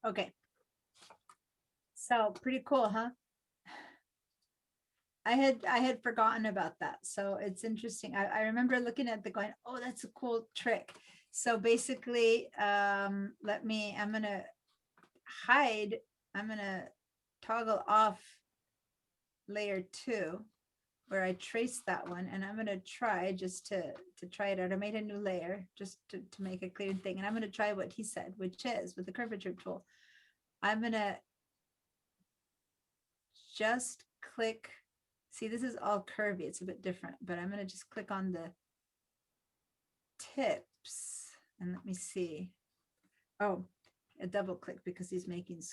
Okay. So pretty cool, huh? I had forgotten about that. So it's interesting. I remember looking at the going, oh, that's a cool trick. So basically, I'm gonna hide, I'm gonna toggle off layer 2 where I traced that one, and I'm gonna try just to try it out. I made a new layer just to make a clear thing. And I'm gonna try what he said, which is with the curvature tool. I'm gonna just click. See, this is all curvy. It's a bit different, but I'm going to just click on the tips and let me see. Oh, a double click because he's making,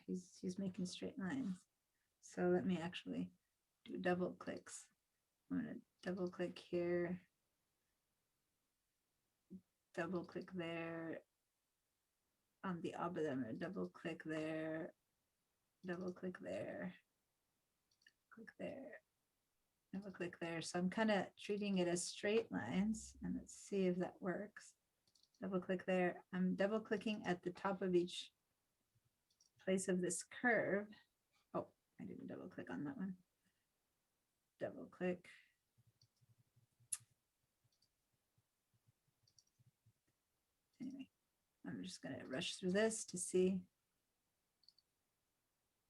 he's making straight lines. So let me actually do double clicks. I'm going to double click here, double click there. On the opposite, I'm going to double click there, double click there, click there. Double click there. So I'm kind of treating it as straight lines, and let's see if that works. Double click there. I'm double clicking at the top of each place of this curve. Oh, I didn't double click on that one. Double click. Anyway, I'm just going to rush through this to see.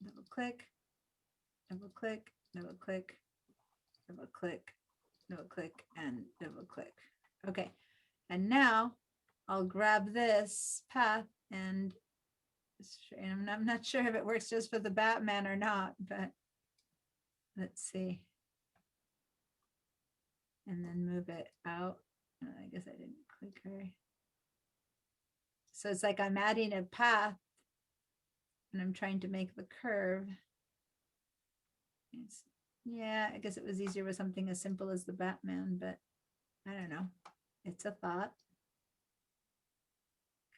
Double click, double click, double click, double click, double click, and double click. Okay, and now I'll grab this path and I'm not sure if it works just for the Batman or not, but let's see. And then move it out. I guess I didn't click her. So it's like I'm adding a path and I'm trying to make the curve. Yeah, I guess it was easier with something as simple as the Batman, but I don't know. It's a thought.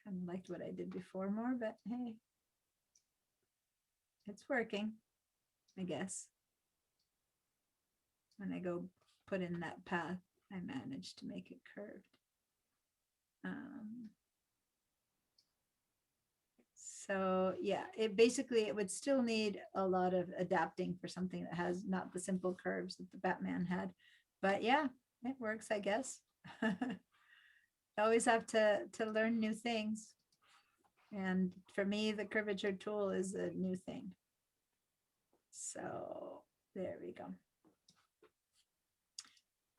Kind of liked what I did before more, but hey, it's working, I guess. When I go put in that path, I managed to make it curved. So yeah, it would still need a lot of adapting for something that has not the simple curves that the Batman had. But yeah, it works, I guess. always have to learn new things. And for me, the curvature tool is a new thing. So there we go.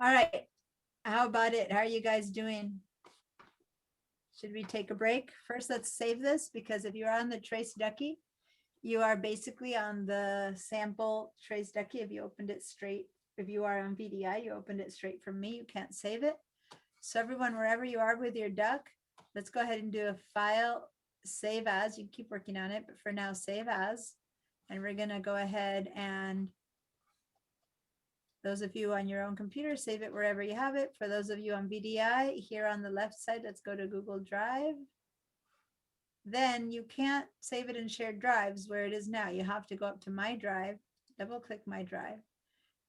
All right. How about it? How are you guys doing? Should we take a break? First, let's save this because if you're on the Trace Ducky, you are basically on the sample Trace Ducky. If you opened it straight, if you are on VDI, you opened it straight from me, you can't save it. So everyone, wherever you are with your duck, let's go ahead and do a file, save as. You can keep working on it, but for now, save as. And we're gonna go ahead and those of you on your own computer, save it wherever you have it. For those of you on VDI, here on the left side, let's go to Google Drive. Then you can't save it in shared drives where it is now. You have to go up to My Drive, double click My Drive,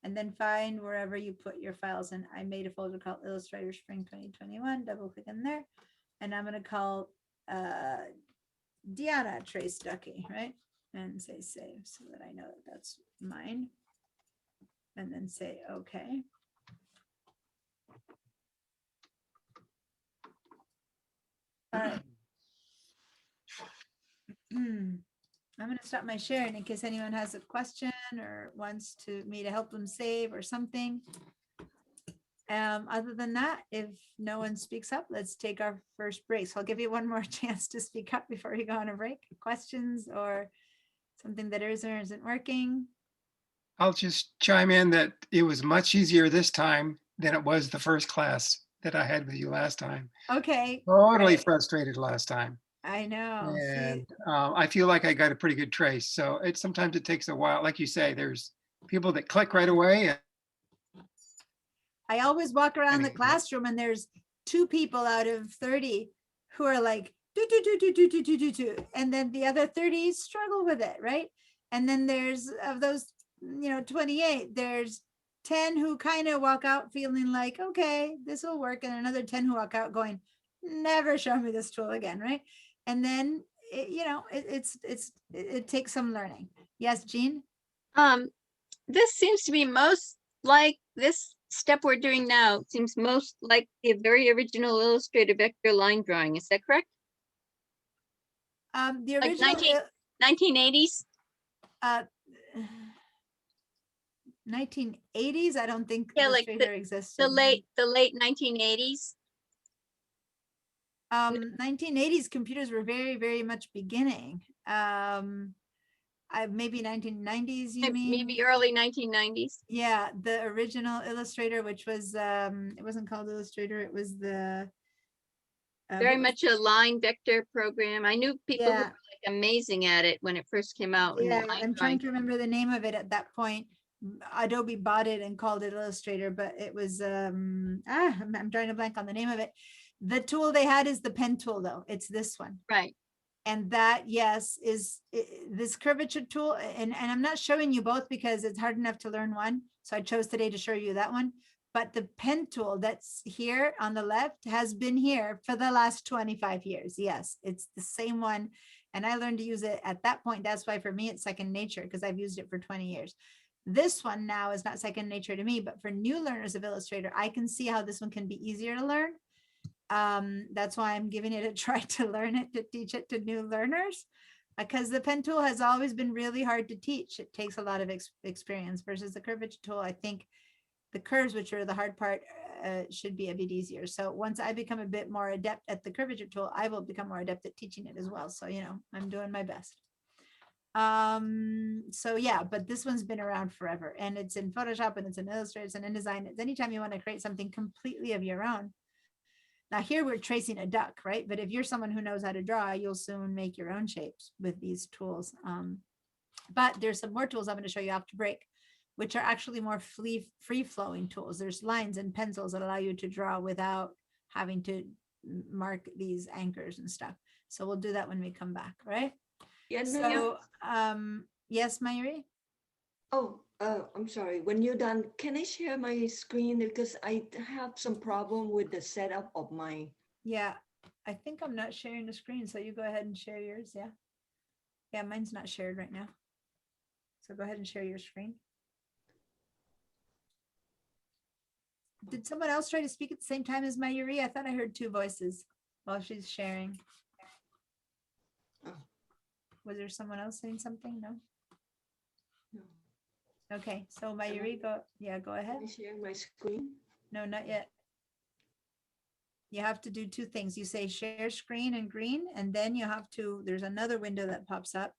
and then find wherever you put your files. And I made a folder called Illustrator Spring 2021, double click in there. And I'm gonna call Deanna Trace Ducky, right? And say save so that I know that that's mine. And then say, okay. All right. I'm going to stop my sharing in case anyone has a question or wants me to help them save or something. Other than that, if no one speaks up, let's take our first break. So I'll give you one more chance to speak up before we go on a break. Questions or something that is or isn't working. I'll just chime in that it was much easier this time than it was the first class that I had with you last time. Okay. Totally great. frustrated last time. I know. See, And I feel like I got a pretty good trace. So sometimes it takes a while. Like you say, there's people that click right away. And I always walk around the Anyway. classroom and there's 2 people out of 30 who are like, do, do, do, do, do, do, do, do, do. And then the other 30 struggle with it, right? And then there's, of those, 28, there's 10 who kind of walk out feeling like, okay, this will work. And another 10 who walk out going, never show me this tool again, right? And then, it takes some learning. Yes, Jean? This seems to be most like this step we're doing now seems most like the very original Illustrator vector line drawing. Is that correct? The Like original, 1980s? 1980s, I don't think Yeah, like Illustrator existed. The late 1980s. 1980s computers were very, very much beginning. Maybe 1990s, you mean? Maybe early 1990s. Yeah, the original Illustrator, which was, it wasn't called Illustrator, it was the. Very much a line vector program. I knew people who Yeah. were like amazing at it when it first came out. and the Yeah, line I'm drawing- trying to remember the name of it at that point. Adobe bought it and called it Illustrator, but it was, I'm drawing a blank on the name of it. The tool they had is the pen tool though. It's this one. Right. And that, yes, is this curvature tool. And I'm not showing you both because it's hard enough to learn one. So I chose today to show you that one. But the pen tool that's here on the left has been here for the last 25 years. Yes, it's the same one. And I learned to use it at that point. That's why for me, it's second nature because I've used it for 20 years. This one now is not second nature to me, but for new learners of Illustrator, I can see how this one can be easier to learn. That's why I'm giving it a try to learn it, to teach it to new learners, because the pen tool has always been really hard to teach. It takes a lot of experience versus the curvature tool. I think the curves, which are the hard part, should be a bit easier. So once I become a bit more adept at the curvature tool, I will become more adept at teaching it as well. So, I'm doing my best. So yeah, but this one's been around forever and it's in Photoshop and it's in Illustrator, it's in InDesign. It's anytime you want to create something completely of your own. Now here we're tracing a duck, right? But if you're someone who knows how to draw, you'll soon make your own shapes with these tools. But there's some more tools I'm going to show you after break, which are actually more free-flowing tools. There's lines and pencils that allow you to draw without having to mark these anchors and stuff. So we'll do that when we come back, right? Yeah, So, yes, Mayuri? Oh, I'm sorry. When you're done, can I share my screen? Because I have some problem with the setup of my. Yeah, I think I'm not sharing the screen. So you go ahead and share yours. Yeah. Yeah, mine's not shared right now. So go ahead and share your screen. Did someone else try to speak at the same time as Mayuri? I thought I heard two voices while she's sharing. Oh. Was there someone else saying something? No? No. Okay, so Mayuri, go ahead. Can I share my screen? No, not yet. You have to do two things. You say share screen in green, and then you have to, there's another window that pops up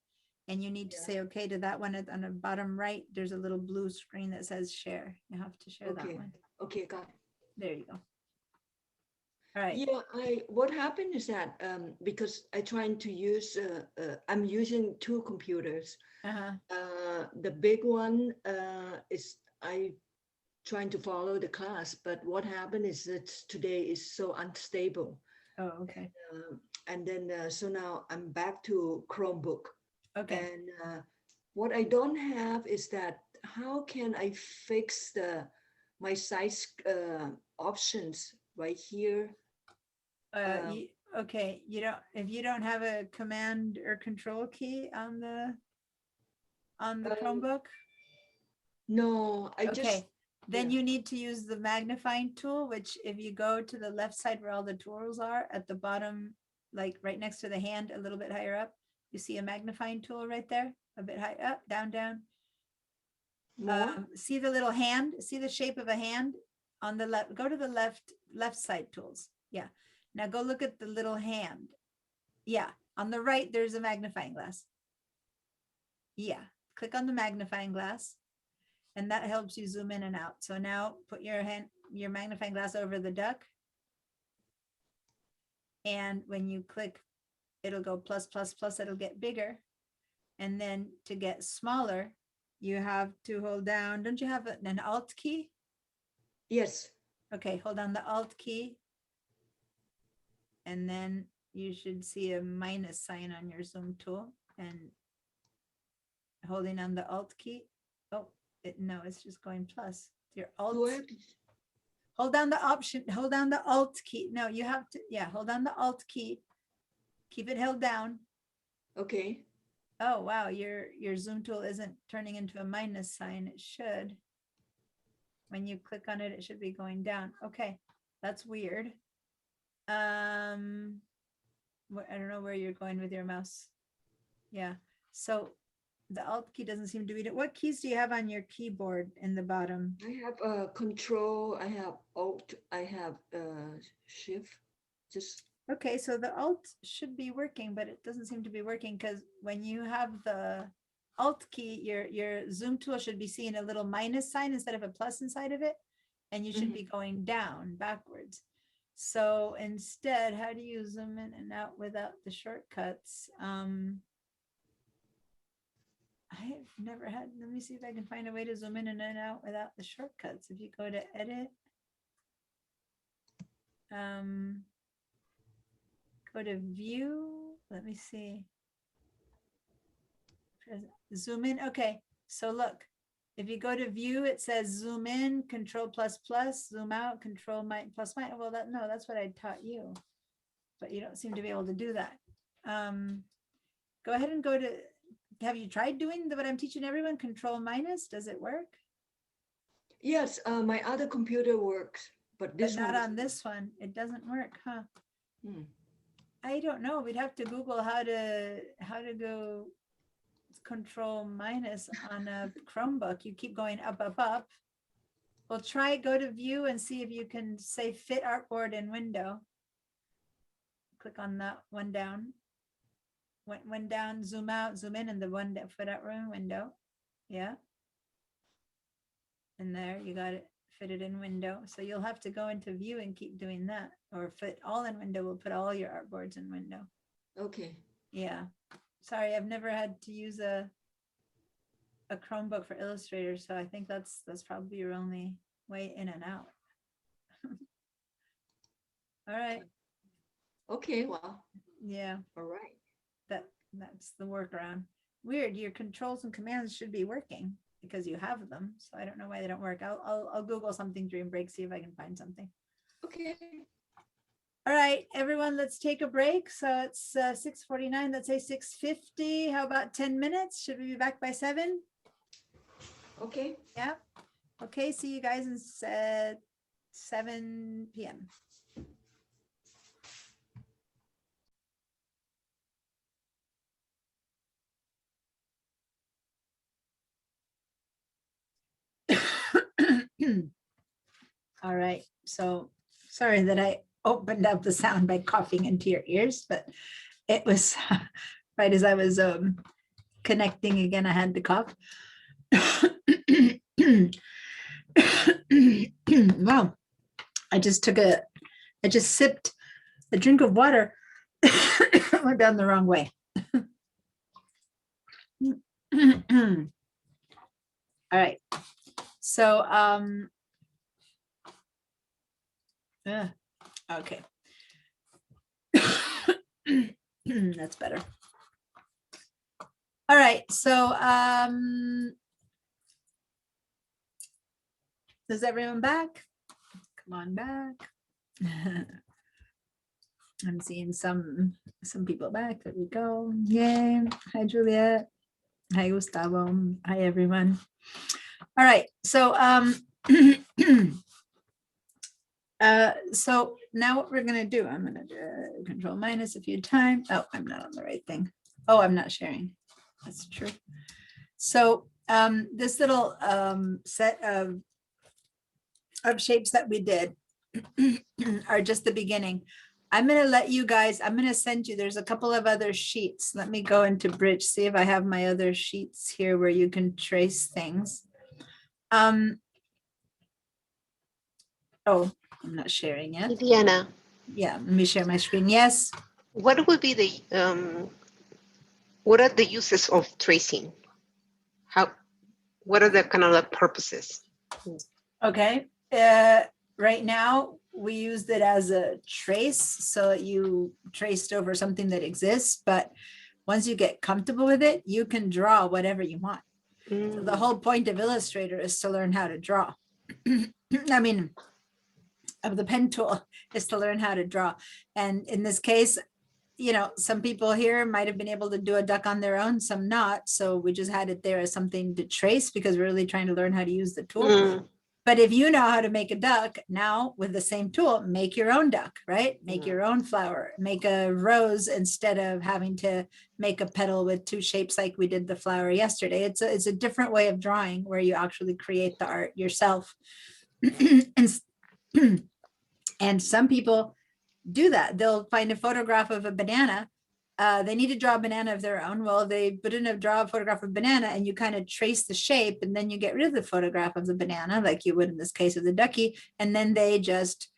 and you need to say okay to that one on the bottom right. There's a little blue screen that says share. You have to share that Okay. one. Okay, got it. There you go. All right. Yeah, what happened is that because I trying to use I'm using two computers. The big one is I trying to follow the class, but what happened is that today is so unstable. Oh, okay. And then so now I'm back to Chromebook. Okay. And what I don't have is that how can I fix my size options right here? Okay, if you don't have a command or control key on the Chromebook. No, I Okay, just then you need to use the magnifying tool, which if you go to the left side where all the tools are at the bottom, like right next to the hand, a little bit higher up, you see a magnifying tool right there, a bit high up, down, down. more. See the little hand, see the shape of a hand on the left, go to the left side tools. Yeah. Now go look at the little hand. Yeah. On the right, there's a magnifying glass. Yeah. Click on the magnifying glass and that helps you zoom in and out. So now put your magnifying glass over the duck. And when you click, it'll go plus, plus, plus, it'll get bigger. And then to get smaller, you have to hold down. Don't you have an Alt key? Yes. Okay, hold on the Alt key. And then you should see a minus sign on your zoom tool and holding on the Alt key. Oh, no, it's just going plus. Your Alt. Hold down the option, hold down the Alt key. No, you have to, yeah, hold on the Alt key. Keep it held down. Okay. Oh, wow, your zoom tool isn't turning into a minus sign. It should. When you click on it, it should be going down. Okay, that's weird. I don't know where you're going with your mouse. Yeah, so the Alt key doesn't seem to read it. What keys do you have on your keyboard in the bottom? I have Control, I have Alt, I have Shift. Just okay, so the Alt should be working, but it doesn't seem to be working because when you have the Alt key, your zoom tool should be seeing a little minus sign instead of a plus inside of it, and you should be going down backwards. So instead, how do you zoom in and out without the shortcuts? I've never had, let me see if I can find a way to zoom in and out without the shortcuts. If you go to edit, go to view, let me see. Zoom in, okay. So look, if you go to view, it says zoom in, control plus plus, zoom out, control plus minus. Well, no, that's what I taught you, but you don't seem to be able to do that. Go ahead and go to, have you tried doing what I'm teaching everyone, control minus? Does it work? yes, my other computer works, but this not one on this one. It doesn't work, huh? Hmm. I don't know. We'd have to Google how to go control minus on a Chromebook. You keep going up, up, up. Well, try go to view and see if you can say fit artboard in window. Click on that one down. One down, zoom out, zoom in, and the one that fit artboard window. Yeah. And there you got it. Fit it in window. So you'll have to go into view and keep doing that. Or fit all in window. We'll put all your artboards in window. Okay. Yeah. Sorry, I've never had to use a Chromebook for Illustrator, so I think that's probably your only way in and out. All right. Okay, well. Yeah. All right. That's the workaround. Weird, your controls and commands should be working because you have them. So I don't know why they don't work. I'll Google something during break, see if I can find something. Okay. All right, everyone, let's take a break. So it's 6:49, let's say 6:50. How about 10 minutes? Should we be back by 7? Okay. Yeah. Okay, see you guys in 7 p.m. All right. So sorry that I opened up the sound by coughing into your ears, but it was right as I was connecting again, I had to cough. Wow. I just sipped a drink of water. Went down the wrong way. All right. So, okay. That's better. All right. So, is everyone back? Come on back. I'm seeing some people back. There we go. Yay. Hi, Juliet. Hi, Gustavo. Hi, everyone. All right. So, so now what we're going to do, I'm going to control minus a few times. Oh, I'm not on the right thing. Oh, I'm not sharing. That's true. So this little set of shapes that we did are just the beginning. I'm going to let you guys, I'm going to send you, there's a couple of other sheets. Let me go into Bridge, see if I have my other sheets here where you can trace things. Oh, I'm not sharing yet. Diana, Yeah, let me share my screen. Yes. what would be the what are the uses of tracing? What are the kind of the purposes? Okay. Right now, we used it as a trace, so you traced over something that exists, but once you get comfortable with it, you can draw whatever you want. So the whole point of Illustrator is to learn how to draw. I mean, of the pen tool is to learn how to draw. And in this case, you know, some people here might have been able to do a duck on their own, some not. So we just had it there as something to trace because we're really trying to learn how to use the tool. But if you know how to make a duck now with the same tool, make your own duck, right? Make your own flower, make a rose instead of having to make a petal with two shapes like we did the flower yesterday. It's a different way of drawing where you actually create the art yourself. And some people do that. They'll find a photograph of a banana. They need to draw a banana of their own. Well, they put in draw a photograph of banana and you kind of trace the shape and then you get rid of the photograph of the banana like you would in this case of the ducky. And then they just,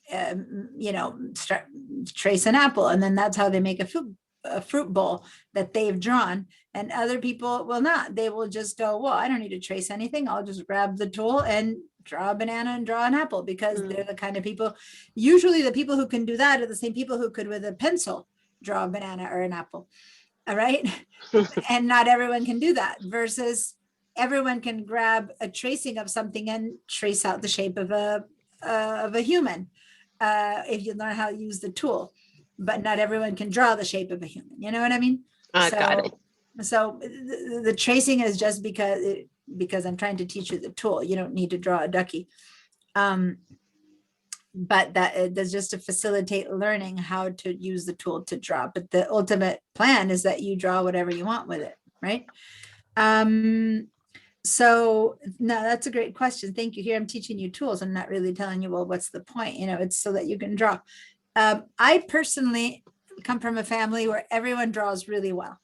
you know, start trace an apple. And then that's how they make a fruit bowl that they've drawn. And other people will not. They will just go, well, I don't need to trace anything. I'll just grab the tool and draw a banana and draw an apple because they're the kind of people, usually the people who can do that are the same people who could with a pencil draw a banana or an apple. All right. And not everyone can do that versus everyone can grab a tracing of something and trace out the shape of a human if you learn how to use the tool, but not everyone can draw the shape of a human. You know what I mean? Got it. So the tracing is just because I'm trying to teach you the tool. You don't need to draw a ducky. But that's just to facilitate learning how to use the tool to draw. But the ultimate plan is that you draw whatever you want with it, right? So no, that's a great question. Thank you. Here I'm teaching you tools. I'm not really telling you, well, what's the point? You know, it's so that you can draw. I personally come from a family where everyone draws really well.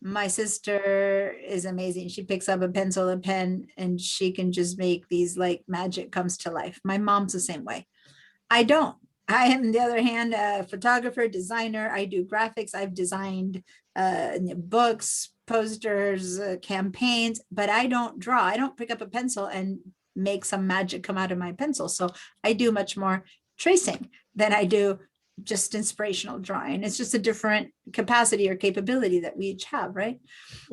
My sister is amazing. She picks up a pencil, a pen, and she can just make these like magic comes to life. My mom's the same way. I don't. I am, on the other hand, a photographer, designer. I do graphics. I've designed books, posters, campaigns, but I don't draw. I don't pick up a pencil and make some magic come out of my pencil. So I do much more tracing than I do just inspirational drawing. It's just a different capacity or capability that we each have, right?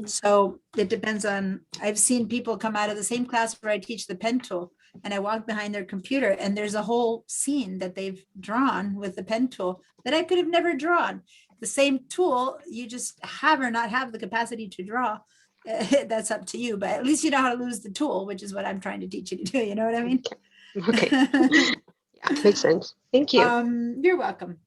So it depends on, I've seen people come out of the same class where I teach the pen tool and I walk behind their computer and there's a whole scene that they've drawn with the pen tool that I could have never drawn. The same tool, you just have or not have the capacity to draw. That's up to you, but at least you know how to use the tool, which is what I'm trying to teach you to do. You know what I mean? Okay. Yeah, makes sense. Thank you. You're welcome.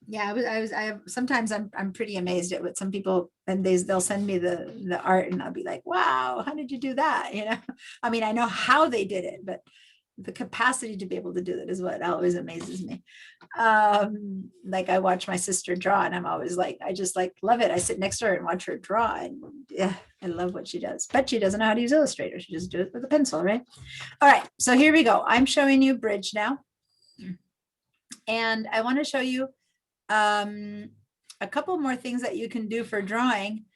Yeah, sometimes I'm pretty amazed at what some people, and they'll send me the art and I'll be like, wow, how did you do that? You know, I mean, I know how they did it, but the capacity to be able to do it is what always amazes me. Like I watch my sister draw and I'm always like, I just like love it. I sit next to her and watch her draw, and yeah, I love what she does, but she doesn't know how to use Illustrator. She just do it with a pencil, right? All right, so here we go. I'm showing you Bridge now. And I want to show you a couple more things that you can do for drawing.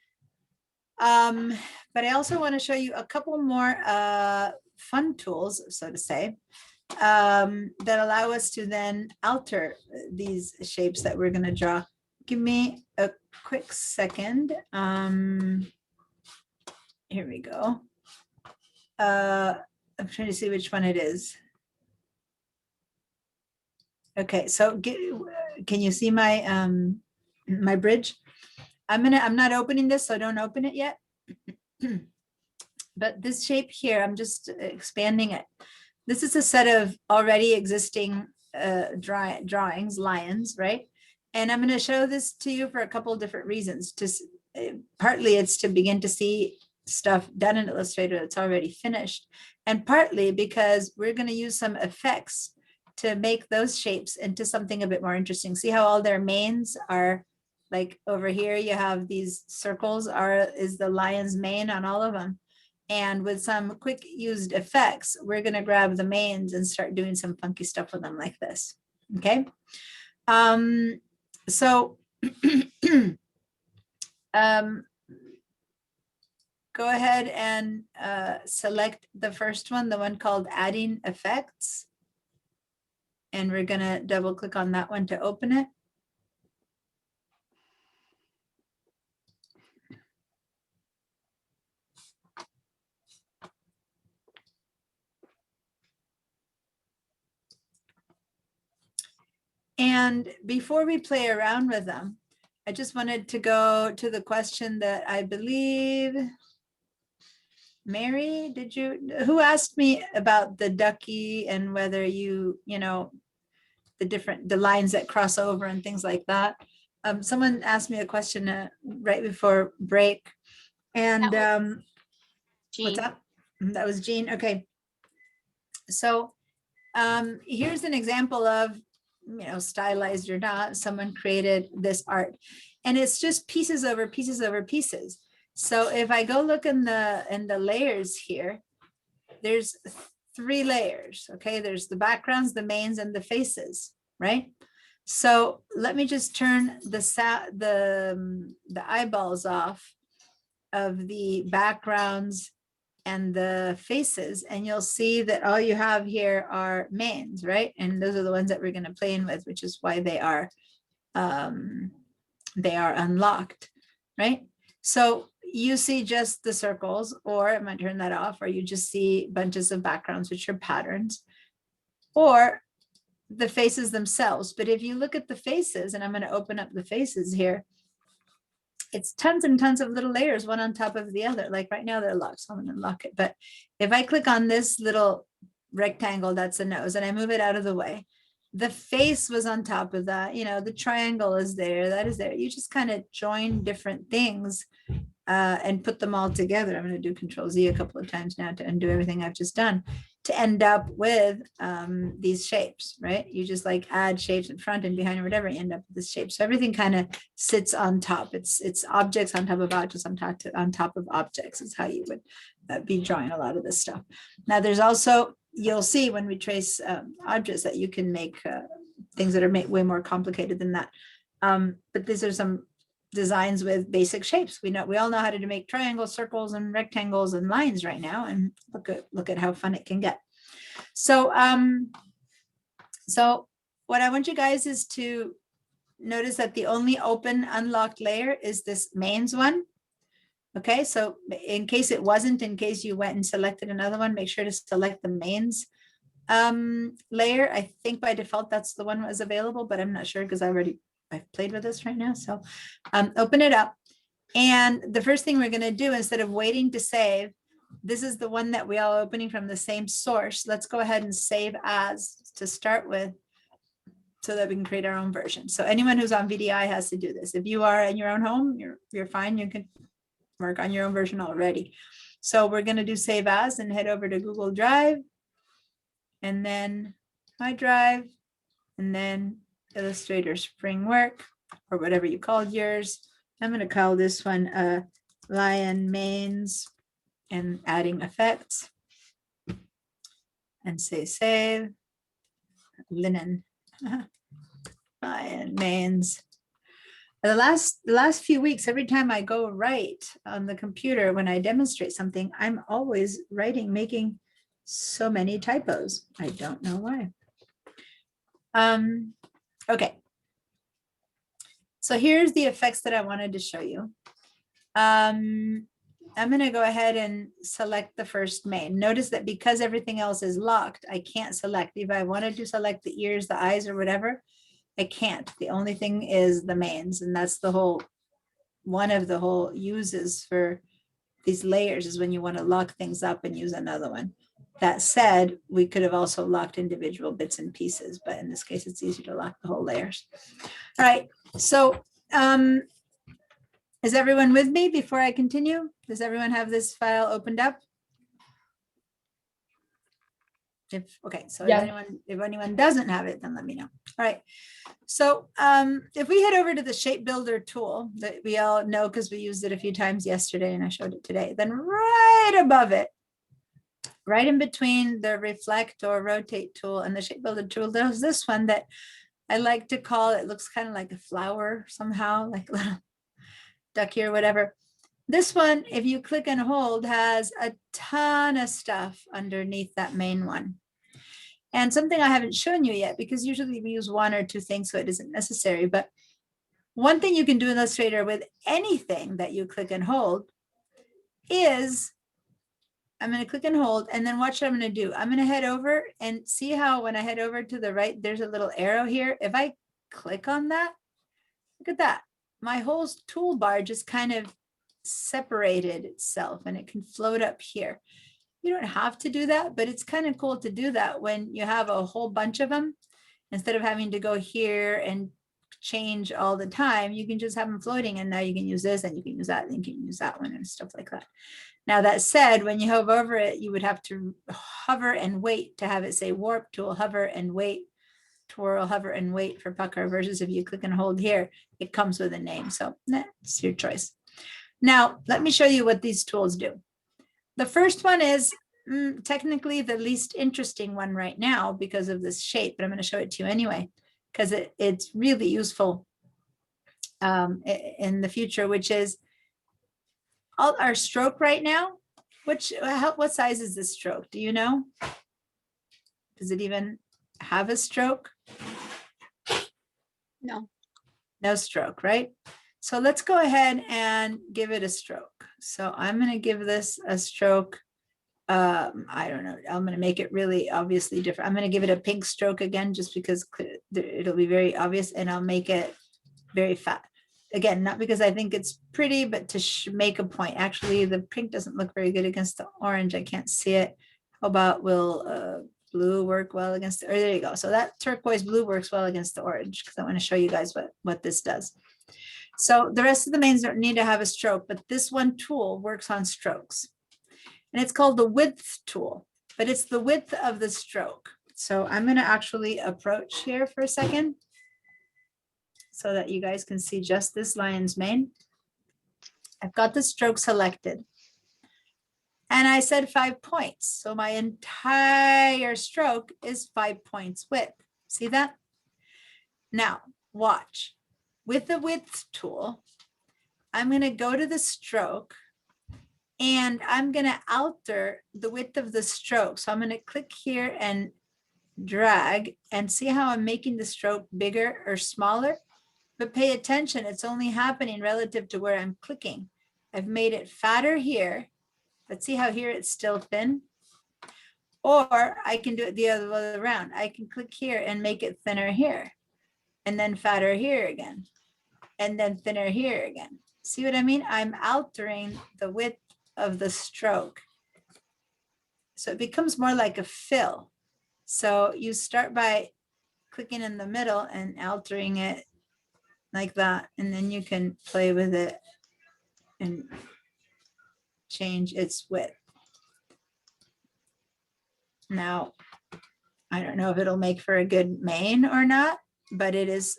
But I also want to show you a couple more fun tools, so to say, that allow us to then alter these shapes that we're going to draw. Give me a quick second. Here we go. I'm trying to see which one it is. Okay, so can you see my my bridge? I'm not opening this, so don't open it yet. But this shape here, I'm just expanding it. This is a set of already existing drawings, lions, right? And I'm going to show this to you for a couple of different reasons. Partly it's to begin to see stuff done in Illustrator that's already finished, and partly because we're going to use some effects to make those shapes into something a bit more interesting. See how all their manes are, like over here you have these circles is the lion's mane on all of them. And with some quick used effects, we're going to grab the manes and start doing some funky stuff with them like this. Okay. So go ahead and select the first one, the one called adding effects. And we're going to double click on that one to open it. And before we play around with them, I just wanted to go to the question that I believe, Mary, who asked me about the ducky and whether you know, the lines that cross over and things like that. Someone asked me a question right before break, and what's up? That was Jean. Okay. So here's an example of, you know, stylized or not, someone created this art, and it's just pieces over pieces over pieces. So if I go look in the layers here, there's 3 layers. Okay, there's the backgrounds, the mains, and the faces, right? So let me just turn the eyeballs off of the backgrounds and the faces, and you'll see that all you have here are mains, right? And those are the ones that we're going to play in with, which is why they are unlocked, right? So you see just the circles, or I might turn that off, or you just see bunches of backgrounds, which are patterns, or the faces themselves. But if you look at the faces, and I'm going to open up the faces here, it's tons and tons of little layers, one on top of the other. Like right now they're locked, so I'm going to unlock it. But if I click on this little rectangle, that's a nose, and I move it out of the way, the face was on top of that. You know, the triangle is there, that is there. You just kind of join different things and put them all together. I'm going to do Control-Z a couple of times now to undo everything I've just done, to end up with these shapes, right? You just like add shapes in front and behind or whatever, you end up with this shape. So everything kind of sits on top. It's objects on top of objects on top of objects is how you would be drawing a lot of this stuff. Now there's also, you'll see when we trace objects that you can make things that are way more complicated than that. But these are some designs with basic shapes. We all know how to make triangles, circles, and rectangles and lines right now, and look at how fun it can get. So so what I want you guys is to notice that the only open unlocked layer is this mains one. Okay, so in case it wasn't, in case you went and selected another one, make sure to select the mains layer. I think by default that's the one that was available, but I'm not sure because I've played with this right now. So open it up. And the first thing we're going to do, instead of waiting to save, this is the one that we all opening from the same source. Let's go ahead and save as. to start with so that we can create our own version. So anyone who's on VDI has to do this. If you are in your own home, you're fine. You can work on your own version already. So we're going to do save as and head over to Google Drive and then my drive and then Illustrator Spring Work or whatever you called yours. I'm going to call this one Lion Manes and adding effects and say save linen Lion Manes. The last few weeks, every time I go write on the computer when I demonstrate something, I'm always writing, making so many typos. I don't know why. Okay. So here's the effects that I wanted to show you. I'm going to go ahead and select the first main. Notice that because everything else is locked, I can't select. If I wanted to select the ears, the eyes, or whatever, I can't. The only thing is the mains, and that's the whole, one of the whole uses for these layers is when you want to lock things up and use another one. That said, we could have also locked individual bits and pieces, but in this case, it's easier to lock the whole layers. All right, so is everyone with me before I continue? Does everyone have this file opened up? Okay, so Yeah. if anyone doesn't have it, then let me know. All right. So if we head over to the shape builder tool that we all know because we used it a few times yesterday and I showed it today, then right above it, right in between the reflect or rotate tool and the shape builder tool, there's this one that I like to call, it looks kind of like a flower somehow, like a little ducky or whatever. This one, if you click and hold, has a ton of stuff underneath that main one. And something I haven't shown you yet, because usually we use one or two things, so it isn't necessary. But one thing you can do in Illustrator with anything that you click and hold is, I'm going to click and hold, and then watch what I'm going to do. I'm going to head over and see how when I head over to the right, there's a little arrow here. If I click on that, look at that. My whole toolbar just kind of separated itself and it can float up here. You don't have to do that, but it's kind of cool to do that when you have a whole bunch of them. Instead of having to go here and change all the time, you can just have them floating and now you can use this and you can use that and you can use that one and stuff like that. Now that said, when you hover over it, you would have to hover and wait to have it say warp tool, hover and wait, twirl, hover and wait for pucker, versus if you click and hold here, it comes with a name. So that's your choice. Now, let me show you what these tools do. The first one is technically the least interesting one right now because of this shape, but I'm going to show it to you anyway, because it's really useful in the future, which is our stroke right now. What size is this stroke? Do you know? Does it even have a stroke? No. No stroke, right? So let's go ahead and give it a stroke. So I'm going to give this a stroke. I don't know. I'm going to make it really obviously different. I'm going to give it a pink stroke again, just because it'll be very obvious, and I'll make it very fat. Again, not because I think it's pretty, but to make a point. Actually, the pink doesn't look very good against the orange. I can't see it. How about will blue work well against it? Or there you go. So that turquoise blue works well against the orange, because I want to show you guys what this does. So the rest of the mains don't need to have a stroke, but this one tool works on strokes. And it's called the width tool, but it's the width of the stroke. So I'm going to actually approach here for a second so that you guys can see just this lion's mane. I've got the stroke selected. And I said 5 points. So my entire stroke is 5 points width. See that? Now, watch. With the width tool, I'm going to go to the stroke and I'm going to alter the width of the stroke. So I'm going to click here and drag and see how I'm making the stroke bigger or smaller. But pay attention, it's only happening relative to where I'm clicking. I've made it fatter here, but see how here it's still thin? Or I can do it the other way around. I can click here and make it thinner here, and then fatter here again, and then thinner here again. See what I mean? I'm altering the width of the stroke. So it becomes more like a fill. So you start by clicking in the middle and altering it like that, and then you can play with it and change its width. Now, I don't know if it'll make for a good main or not, but it is,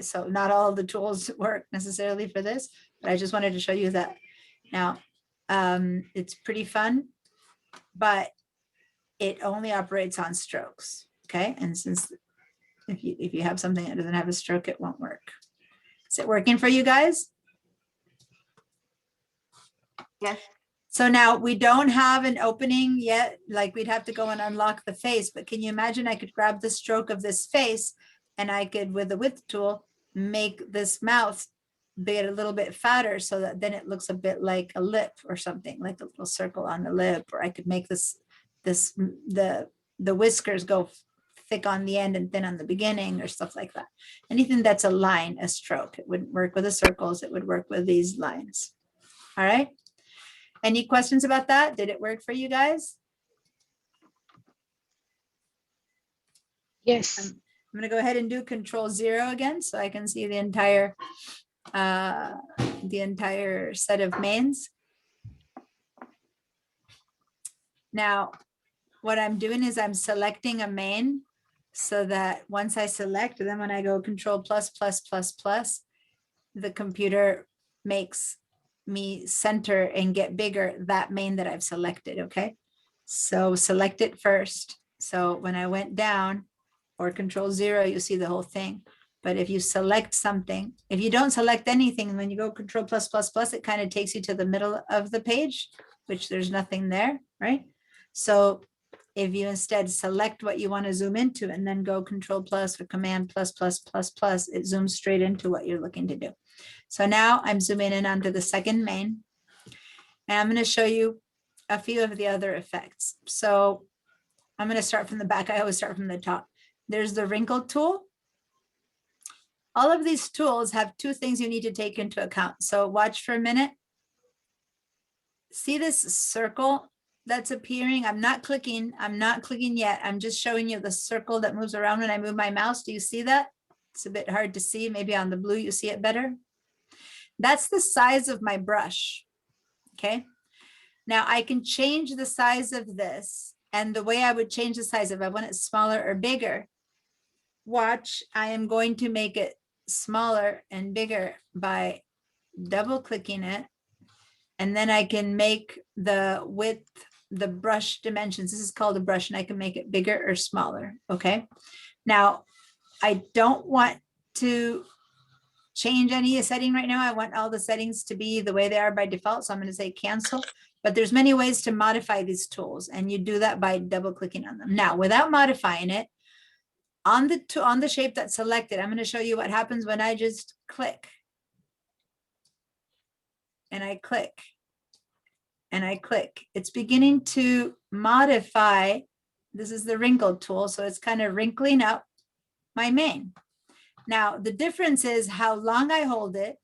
so not all the tools work necessarily for this, but I just wanted to show you that. Now, it's pretty fun, but it only operates on strokes, okay? And since if you have something that doesn't have a stroke, it won't work. Is it working for you guys? Yes. So now we don't have an opening yet, like we'd have to go and unlock the face, but can you imagine I could grab the stroke of this face and I could, with the width tool, make this mouth be a little bit fatter so that then it looks a bit like a lip or something, like a little circle on the lip, or I could make the whiskers go thick on the end and thin on the beginning or stuff like that. Anything that's a line, a stroke, it wouldn't work with the circles, it would work with these lines. All right. Any questions about that? Did it work for you guys? Yes. I'm going to go ahead and do Control-0 again so I can see the entire set of mains. Now, what I'm doing is I'm selecting a main so that once I select, then when I go Control++++, the computer makes me center and get bigger that main that I've selected, okay? So select it first. So when I went down or Control-0, you see the whole thing. But if you select something, if you don't select anything, when you go Control+++, it kind of takes you to the middle of the page, which there's nothing there, right? So if you instead select what you want to zoom into and then go Control+ or Command++++, it zooms straight into what you're looking to do. So now I'm zooming in onto the second main, and I'm going to show you a few of the other effects. So I'm going to start from the back. I always start from the top. There's the wrinkle tool. All of these tools have two things you need to take into account. So watch for a minute. See this circle that's appearing? I'm not clicking yet. I'm just showing you the circle that moves around when I move my mouse. Do you see that? It's a bit hard to see. Maybe on the blue you see it better. That's the size of my brush, okay? Now I can change the size of this, and the way I would change the size, if I want it smaller or bigger, watch, I am going to make it smaller and bigger by double clicking it, and then I can make the width, the brush dimensions, this is called a brush, and I can make it bigger or smaller, okay? Now, I don't want to change any setting right now. I want all the settings to be the way they are by default. So I'm going to say cancel, but there's many ways to modify these tools, and you do that by double clicking on them. Now, without modifying it, on the shape that's selected, I'm going to show you what happens when I just click. And I click. And I click. It's beginning to modify. This is the wrinkle tool. So it's kind of wrinkling up my main. Now, the difference is how long I hold it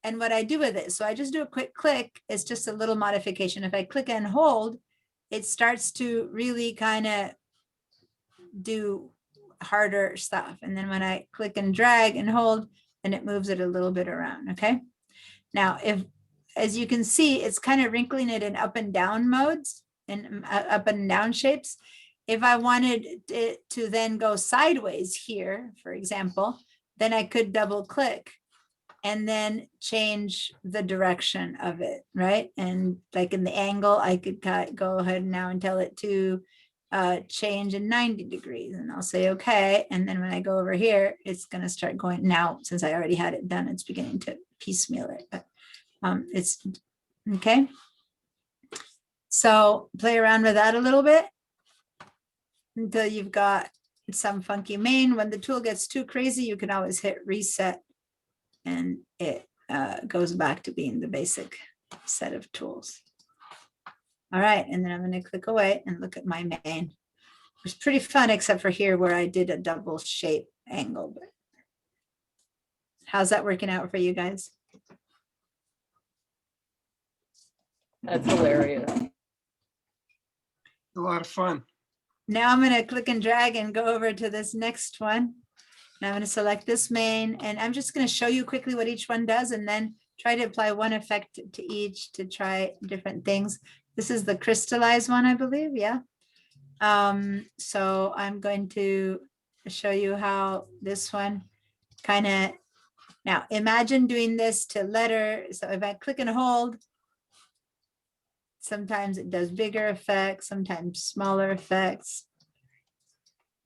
and what I do with it. So I just do a quick click. It's just a little modification. If I click and hold, it starts to really kind of do harder stuff. And then when I click and drag and hold, then it moves it a little bit around, okay? Now, as you can see, it's kind of wrinkling it in up and down modes and up and down shapes. If I wanted it to then go sideways here, for example, then I could double click and then change the direction of it, right? And like in the angle, I could go ahead now and tell it to change in 90 degrees, and I'll say, okay. And then when I go over here, it's gonna start going now, since I already had it done, it's beginning to piecemeal it, but it's okay. So play around with that a little bit until you've got some funky main. When the tool gets too crazy, you can always hit reset and it goes back to being the basic set of tools. All right, and then I'm going to click away and look at my main. It was pretty fun, except for here where I did a double shape angle. But how's that working out for you guys? That's hilarious. A lot of fun. Now I'm going to click and drag and go over to this next one. And I'm going to select this main, and I'm just going to show you quickly what each one does and then try to apply one effect to each to try different things. This is the crystallized one, I believe. Yeah. So I'm going to show you how this one kind of, now imagine doing this to letter. So if I click and hold, sometimes it does bigger effects, sometimes smaller effects.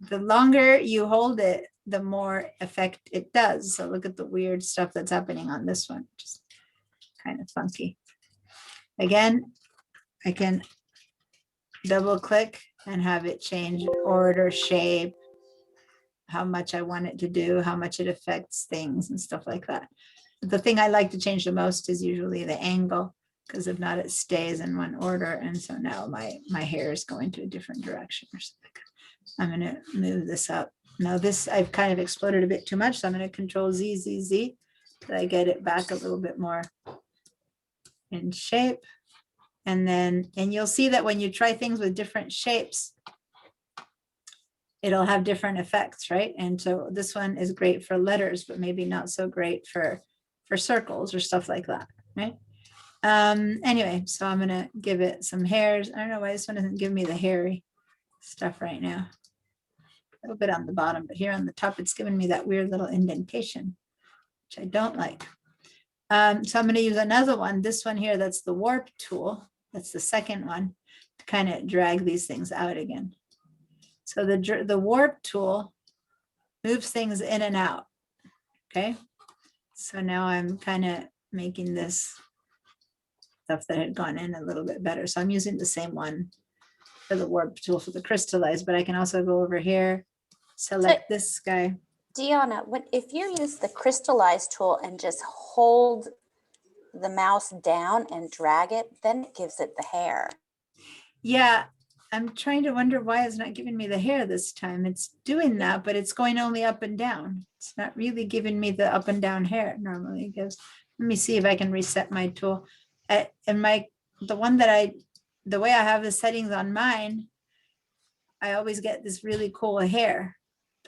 The longer you hold it, the more effect it does. So look at the weird stuff that's happening on this one, just kind of funky. Again, I can double click and have it change order, shape, how much I want it to do, how much it affects things and stuff like that. The thing I like to change the most is usually the angle, because if not, it stays in one order. And so now my hair is going to a different direction or something. I'm going to move this up. Now this, I've kind of exploded a bit too much. So I'm going to control Z, Z, Z, so I get it back a little bit more in shape. And then, and you'll see that when you try things with different shapes, it'll have different effects, right? And so this one is great for letters, but maybe not so great for circles or stuff like that, right? Anyway, so I'm going to give it some hairs. I don't know why this one isn't giving me the hairy stuff right now. A little bit on the bottom, but here on the top, it's giving me that weird little indentation, which I don't like. So I'm going to use another one, this one here, that's the warp tool. That's the second one, to kind of drag these things out again. So the warp tool moves things in and out. Okay. So now I'm kind of making this stuff that had gone in a little bit better. So I'm using the same one for the warp tool for the crystallized, but I can also go over here, select this guy. Deanna, if you use the crystallize tool and just hold the mouse down and drag it, then it gives it the hair. Yeah, I'm trying to wonder why it's not giving me the hair this time. It's doing that, but it's going only up and down. It's not really giving me the up and down hair it normally gives. Let me see if I can reset my tool. And the way I have the settings on mine, I always get this really cool hair,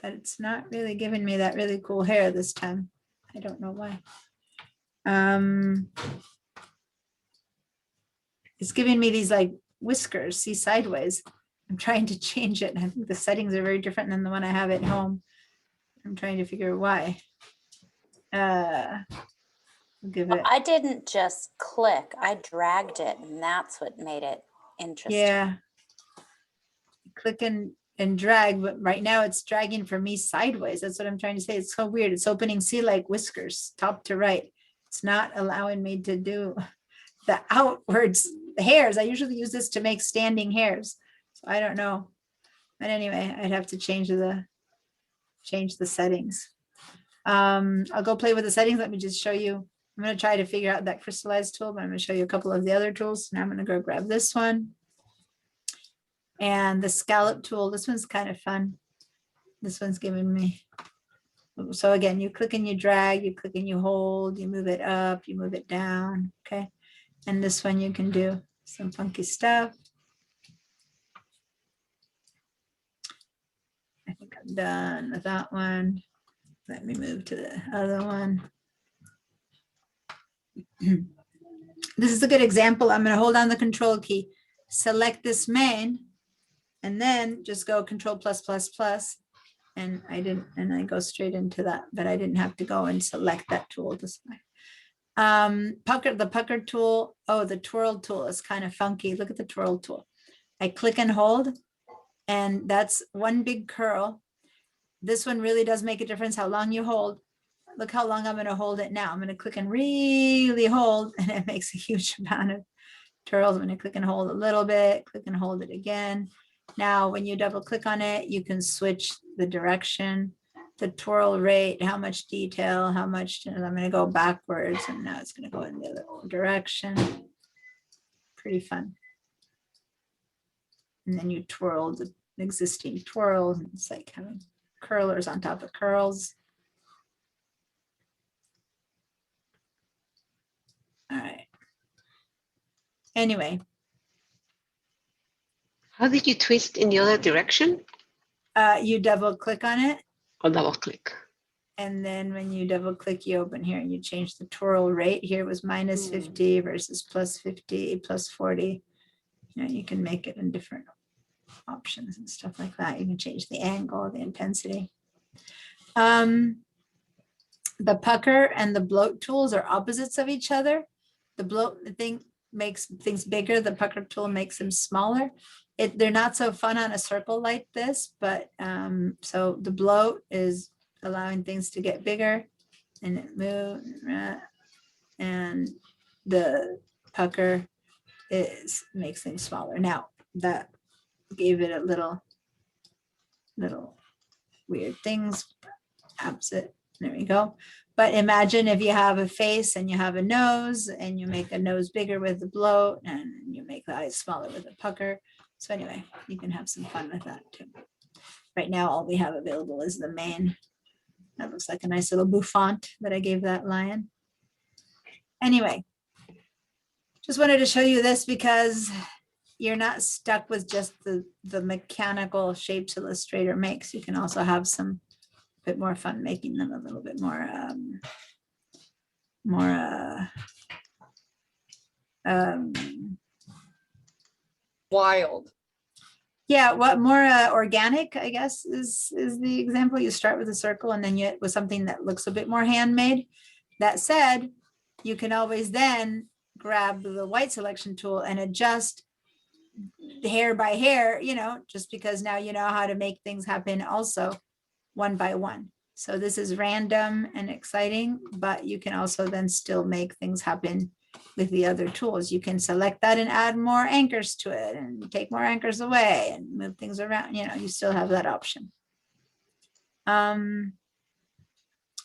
but it's not really giving me that really cool hair this time. I don't know why. It's giving me these like whiskers, see, sideways. I'm trying to change it. I think the settings are very different than the one I have at home. I'm trying to figure out why. Give it. I didn't just click, I dragged it, and that's what made it interesting. Yeah. Click and drag, but right now it's dragging for me sideways. That's what I'm trying to say. It's so weird. It's opening, see, like whiskers, top to right. It's not allowing me to do the outwards hairs. I usually use this to make standing hairs. So I don't know. But anyway, I'd have to change the settings. I'll go play with the settings. Let me just show you. I'm going to try to figure out that crystallized tool, but I'm going to show you a couple of the other tools. Now I'm going to go grab this one. And the scallop tool, this one's kind of fun. This one's giving me. So again, you click and you drag, you click and you hold, you move it up, you move it down. Okay. And this one you can do some funky stuff. I think I'm done with that one. Let me move to the other one. This is a good example. I'm going to hold on the control key, select this main, and then just go control plus plus plus. And I go straight into that, but I didn't have to go and select that tool this way. The pucker tool. Oh, the twirl tool is kind of funky. Look at the twirl tool. I click and hold, and that's one big curl. This one really does make a difference how long you hold. Look how long I'm going to hold it now. I'm going to click and really hold, and it makes a huge amount of twirls. I'm going to click and hold a little bit, click and hold it again. Now, when you double click on it, you can switch the direction, the twirl rate, how much detail, how much, and I'm going to go backwards, and now it's going to go in the other direction. Pretty fun. And then you twirl the existing twirls. It's like having curlers on top of curls. All right. Anyway. How did you twist in the other direction? You double click on it. Or double click? And then when you double click, you open here and you change the twirl rate. Here was minus 50 versus plus 50, plus 40. You know, you can make it in different options and stuff like that. You can change the angle, the intensity. The pucker and the bloat tools are opposites of each other. The bloat thing makes things bigger. The pucker tool makes them smaller. They're not so fun on a circle like this, but so the bloat is allowing things to get bigger and it move, and the pucker makes things smaller. Now that gave it a little weird things. Opposite. There we go. But imagine if you have a face and you have a nose and you make a nose bigger with the bloat and you make the eyes smaller with the pucker. So anyway, you can have some fun with that too. Right now, all we have available is the main. That looks like a nice little bouffant that I gave that lion. Anyway, just wanted to show you this because you're not stuck with just the mechanical shapes Illustrator makes. You can also have some bit more fun making them a little bit more Wild. yeah, what more organic, I guess, is the example. You start with a circle and then you with something that looks a bit more handmade. That said, you can always then grab the white selection tool and adjust hair by hair, you know, just because now you know how to make things happen also one by one. So this is random and exciting, but you can also then still make things happen with the other tools. You can select that and add more anchors to it and take more anchors away and move things around. You know, you still have that option. All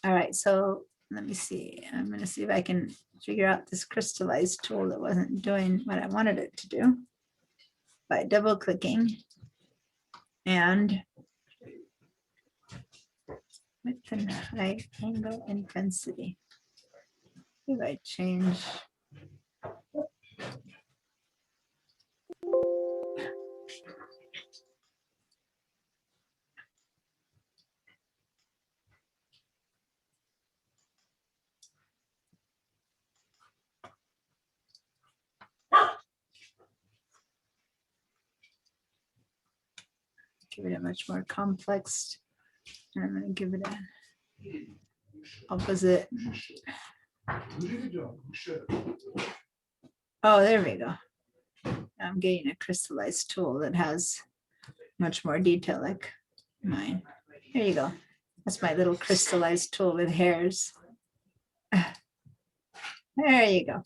right, so let me see. I'm going to see if I can figure out this crystallized tool that wasn't doing what I wanted it to do by double clicking and width and height, angle, intensity. If I change. Give it a much more complex. And I'm going to give it a opposite. Oh, there we go. I'm getting a crystallized tool that has much more detail like mine. There you go. That's my little crystallized tool with hairs. There you go.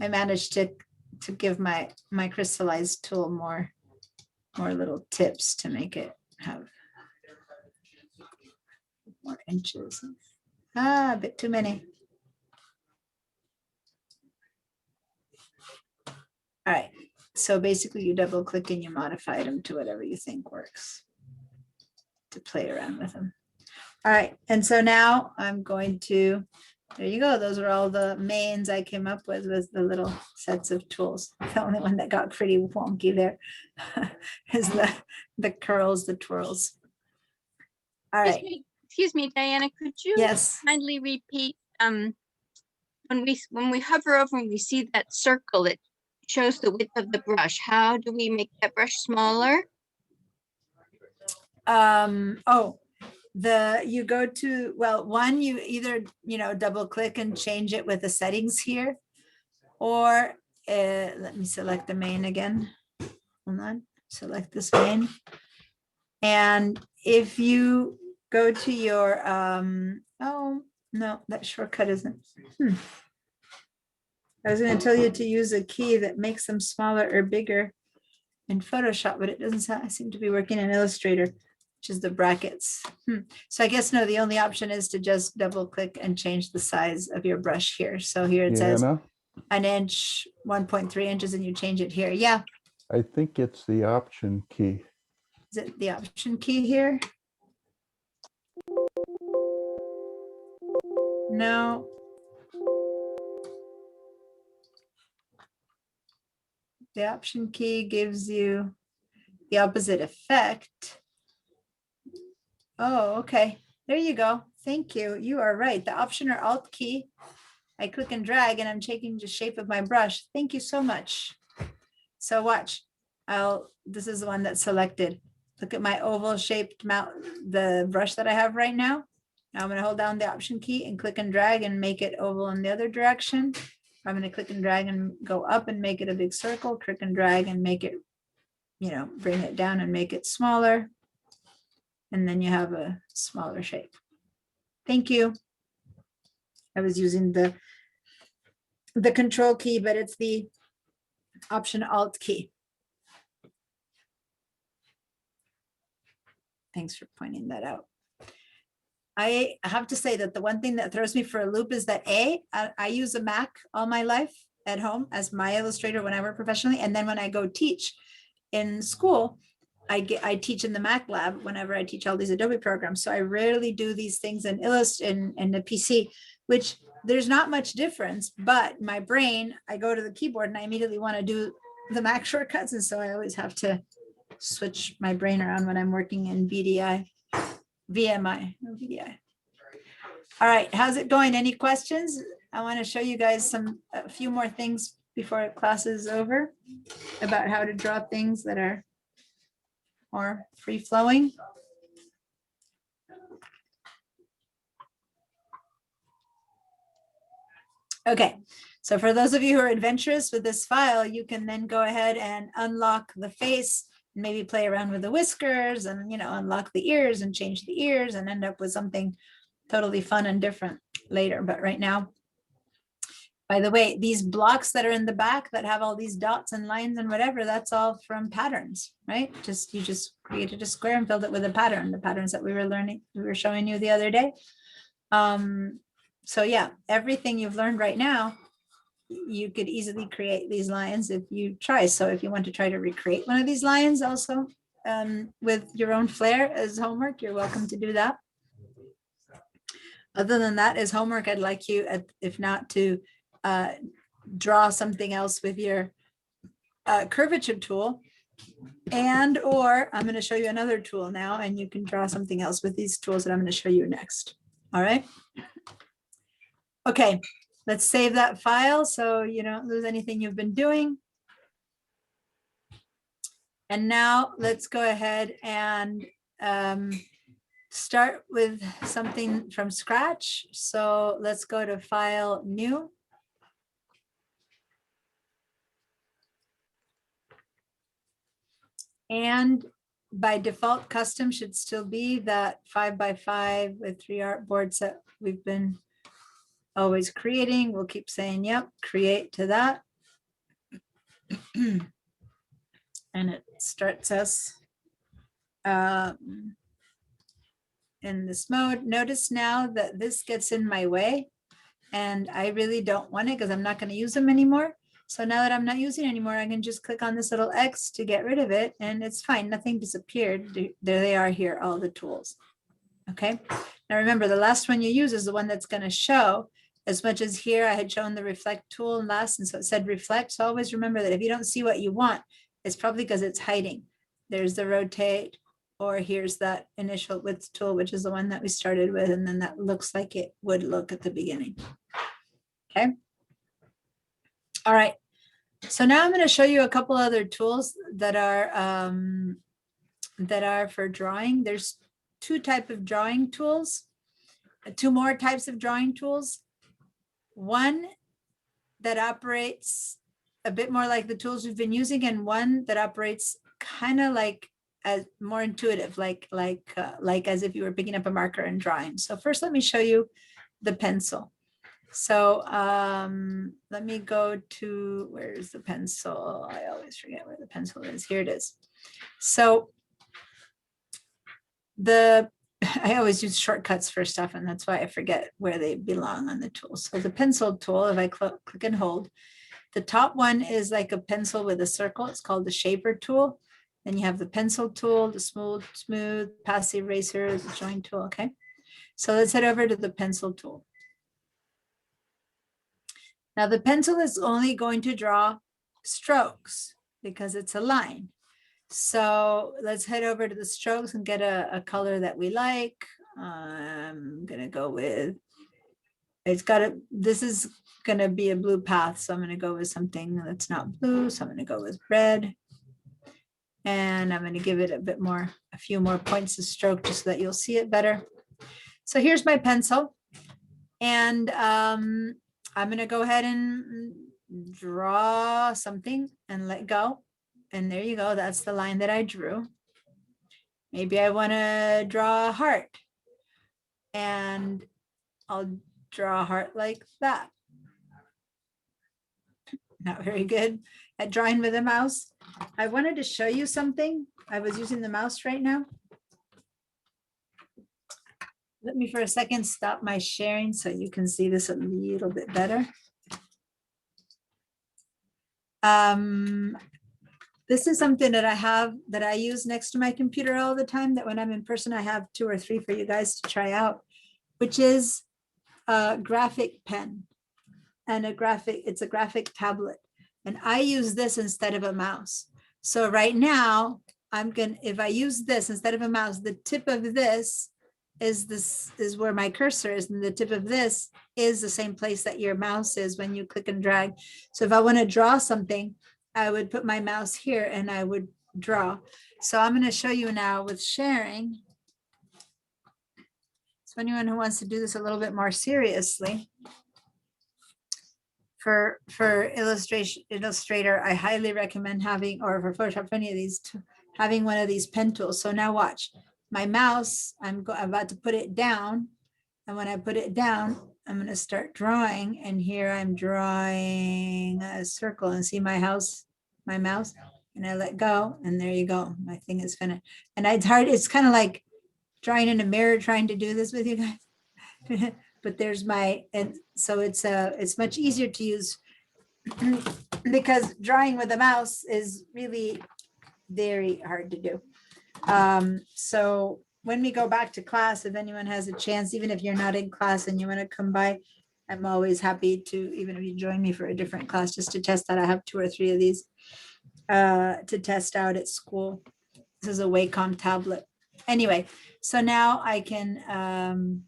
I managed to give my crystallized tool more little tips to make it have more inches. A bit too many. All right, so basically you double click and you modify them to whatever you think works to play around with them. All right, and so now I'm going to, there you go. Those are all the mains I came up with the little sets of tools. The only one that got pretty wonky there is the curls, the twirls. All right. Excuse me, Diana, could you Yes. kindly repeat when we hover over and we see that circle, it shows the width of the brush. How do we make that brush smaller? You go to, well, one, you either, double click and change it with the settings here, or let me select the main again. Hold on, select this main. And if you go to your, oh, no, that shortcut isn't. I was going to tell you to use a key that makes them smaller or bigger in Photoshop, but it doesn't seem to be working in Illustrator, which is the brackets. So I guess, no, the only option is to just double click and change the size of your brush here. So here it says an inch, 1.3 inches, and you change it here. Yeah. I think it's the option key. Is it the option key here? No. The option key gives you the opposite effect. Oh, okay. There you go. Thank you. You are right. The Option or Alt key, I click and drag and I'm changing the shape of my brush. Thank you so much. So watch, this is the one that's selected. Look at my oval shaped mount, the brush that I have right now. Now I'm going to hold down the Option key and click and drag and make it oval in the other direction. I'm going to click and drag and go up and make it a big circle, click and drag and make it, bring it down and make it smaller. And then you have a smaller shape. Thank you. I was using the Control key, but it's the Option Alt key. Thanks for pointing that out. I have to say that the one thing that throws me for a loop is that I use a Mac all my life at home as my Illustrator when I work professionally. And then when I go teach in school, I teach in the Mac lab whenever I teach all these Adobe programs. So I rarely do these things in in the PC, which there's not much difference, but my brain, I go to the keyboard and I immediately want to do the Mac shortcuts. And so I always have to switch my brain around when I'm working in VMI. All right, how's it going? Any questions? I want to show you guys a few more things before class is over about how to draw things that are more free flowing. Okay, so for those of you who are adventurous with this file, you can then go ahead and unlock the face, maybe play around with the whiskers and, unlock the ears and change the ears and end up with something totally fun and different later. But right now, by the way, these blocks that are in the back that have all these dots and lines and whatever, that's all from patterns, right? You just created a square and filled it with a pattern, the patterns that we were showing you the other day. So yeah, everything you've learned right now, you could easily create these lines if you try. So if you want to try to recreate one of these lines also with your own flair as homework, you're welcome to do that. Other than that, as homework, I'd like you, if not to draw something else with your curvature tool, or I'm going to show you another tool now, and you can draw something else with these tools that I'm going to show you next. All right. Okay, let's save that file so you don't lose anything you've been doing. And now let's go ahead and start with something from scratch. So let's go to File, New. And by default, custom should still be that 5x5 with 3 artboards that we've been always creating. We'll keep saying, yep, create to that. And it starts us in this mode. Notice now that this gets in my way and I really don't want it because I'm not going to use them anymore. So now that I'm not using it anymore, I can just click on this little X to get rid of it and it's fine. Nothing disappeared. There they are here, all the tools. Okay. Now remember, the last one you use is the one that's going to show. As much as here I had shown the reflect tool last, and so it said reflect. So always remember that if you don't see what you want, it's probably because it's hiding. There's the rotate, or here's that initial width tool, which is the one that we started with, and then that looks like it would look at the beginning. Okay. All right. So now I'm going to show you a couple other tools that are for drawing. There's two types of drawing tools, two more types of drawing tools. One that operates a bit more like the tools we've been using, and one that operates kind of like as more intuitive, like as if you were picking up a marker and drawing. So first, let me show you the pencil. So let me go to, where's the pencil? I always forget where the pencil is. Here it is. So I always use shortcuts for stuff, and that's why I forget where they belong on the tool. So the pencil tool, if I click and hold, the top one is like a pencil with a circle. It's called the shaper tool. Then you have the pencil tool, the smooth, pass eraser, the join tool. Okay. So let's head over to the pencil tool. Now the pencil is only going to draw strokes because it's a line. So let's head over to the strokes and get a color that we like. I'm gonna go with, this is gonna be a blue path. So I'm gonna go with something that's not blue. So I'm gonna go with red. And I'm gonna give it a few more points of stroke just so that you'll see it better. So here's my pencil. And I'm gonna go ahead and draw something and let go. And there you go, that's the line that I drew. Maybe I wanna draw a heart. And I'll draw a heart like that. Not very good at drawing with a mouse. I wanted to show you something. I was using the mouse right now. Let me for a second stop my sharing so you can see this a little bit better. This is something that I use next to my computer all the time, that when I'm in person, I have 2 or 3 for you guys to try out, which is a graphic pen and it's a graphic tablet. And I use this instead of a mouse. So right now, if I use this instead of a mouse, the tip of this is where my cursor is, and the tip of this is the same place that your mouse is when you click and drag. So if I want to draw something, I would put my mouse here and I would draw. So I'm going to show you now with sharing. So anyone who wants to do this a little bit more seriously, for Illustrator, I highly recommend having, or for Photoshop, for any of these, having one of these pen tools. So now watch. My mouse, I'm about to put it down. And when I put it down, I'm going to start drawing. And here I'm drawing a circle, and see my mouse, and I let go. And there you go. My thing is finished. And it's hard. It's kind of like drawing in a mirror, trying to do this with you guys. But there's and so it's much easier to use because drawing with a mouse is really very hard to do. So when we go back to class, if anyone has a chance, even if you're not in class and you want to come by, I'm always happy to, even if you join me for a different class, just to test that. I have 2 or 3 of these to test out at school. This is a Wacom tablet. Anyway, so now I can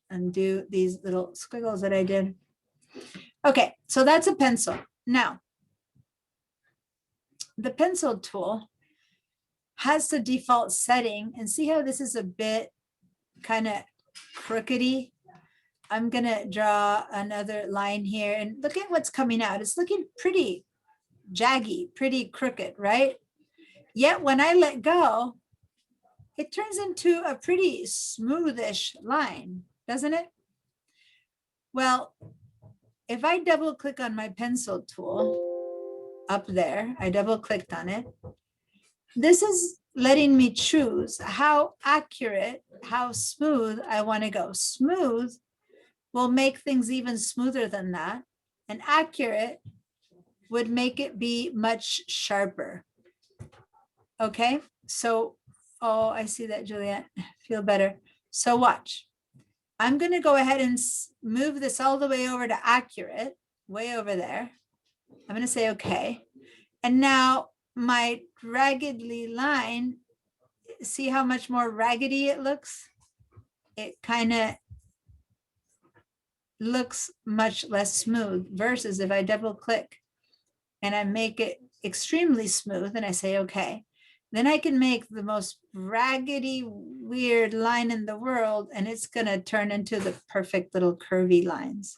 undo these little squiggles that I did. Okay, so that's a pencil. Now, the pencil tool has the default setting, and see how this is a bit kind of crookedy. I'm gonna draw another line here, and look at what's coming out. It's looking pretty jaggy, pretty crooked, right? Yet when I let go, it turns into a pretty smoothish line, doesn't it? Well, if I double click on my pencil tool up there, I double clicked on it. This is letting me choose how accurate, how smooth I want to go. Smooth will make things even smoother than that, and accurate would make it be much sharper. Okay, so, oh, I see that, Juliet. Feel better. So watch. I'm going to go ahead and move this all the way over to accurate, way over there. I'm going to say okay. And now my raggedly line, see how much more raggedy it looks? It kind of looks much less smooth, versus if I double click and I make it extremely smooth and I say okay, then I can make the most raggedy, weird line in the world, and it's going to turn into the perfect little curvy lines.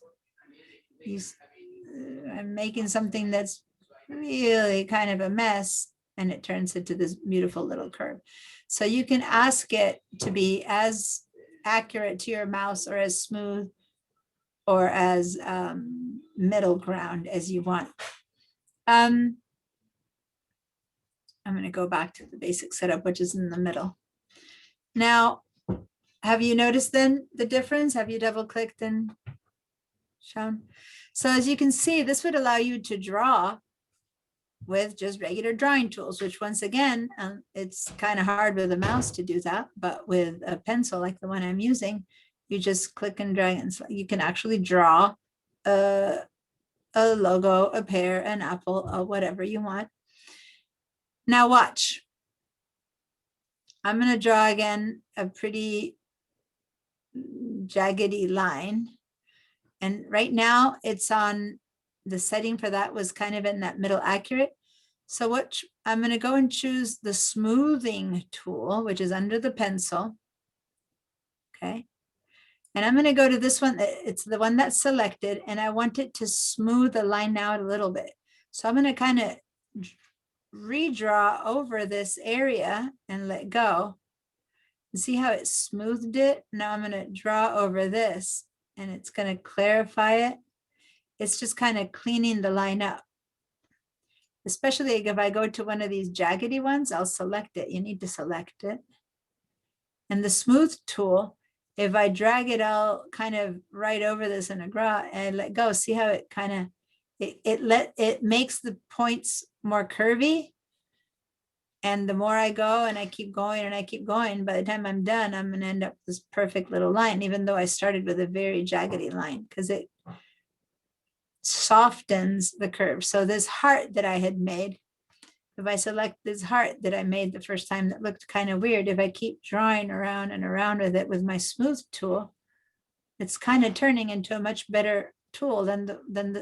I'm making something that's really kind of a mess, and it turns into this beautiful little curve. So you can ask it to be as accurate to your mouse, or as smooth, or as middle ground as you want. I'm going to go back to the basic setup, which is in the middle. Now, have you noticed then the difference? Have you double clicked and shown? So as you can see, this would allow you to draw with just regular drawing tools, which once again, it's kind of hard with a mouse to do that, but with a pencil like the one I'm using, you just click and drag, and you can actually draw a logo, a pear, an apple, or whatever you want. Now watch. I'm going to draw again a pretty jaggedy line. And right now it's on, the setting for that was kind of in that middle accurate. So what I'm going to go and choose the smoothing tool, which is under the pencil. Okay. And I'm going to go to this one. It's the one that's selected, and I want it to smooth the line out a little bit. So I'm going to kind of redraw over this area and let go. See how it smoothed it? Now I'm going to draw over this, and it's going to clarify it. It's just kind of cleaning the line up. Especially if I go to one of these jaggedy ones, I'll select it. You need to select it. And the smooth tool, if I drag it all kind of right over this and let go, see how it kind of, it makes the points more curvy. And the more I go and I keep going and I keep going, by the time I'm done, I'm going to end up with this perfect little line, even though I started with a very jaggedy line, because it softens the curve. So this heart that I had made, if I select this heart that I made the first time that looked kind of weird, if I keep drawing around and around with it with my smooth tool, it's kind of turning into a much better tool than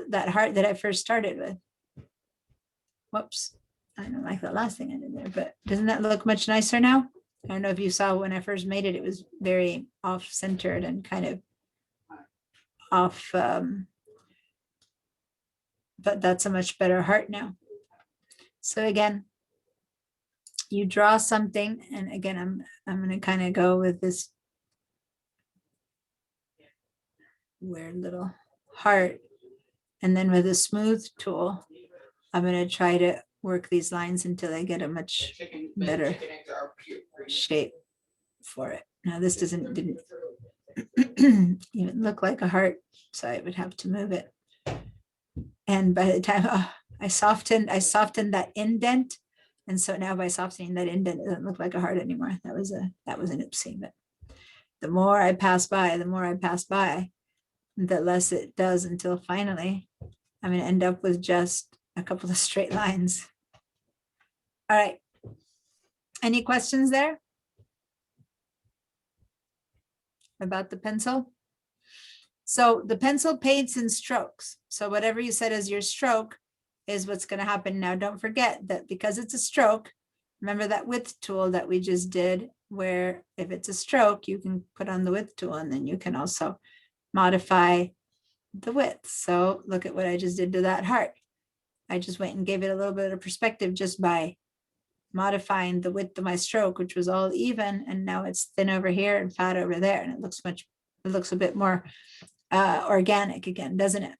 that heart that I first started with. Whoops. I don't like the last thing I did there, but doesn't that look much nicer now? I don't know if you saw when I first made it, it was very off-centered and kind of off, but that's a much better heart now. So again, you draw something, and again, I'm going to kind of go with this weird little heart, and then with a smooth tool, I'm going to try to work these lines until I get a much better shape for it. Now this didn't even look like a heart, so I would have to move it. And by the time I softened that indent, and so now by softening that indent, it doesn't look like a heart anymore. That was an oopsie. But the more I pass by, the less it does, until finally I'm going to end up with just a couple of straight lines. All right. Any questions there about the pencil? So the pencil paints in strokes. So whatever you set as your stroke is what's going to happen. Now, don't forget that because it's a stroke, remember that width tool that we just did, where if it's a stroke, you can put on the width tool, and then you can also modify the width. So look at what I just did to that heart. I just went and gave it a little bit of perspective just by modifying the width of my stroke, which was all even, and now it's thin over here and fat over there, and it looks a bit more organic again, doesn't it?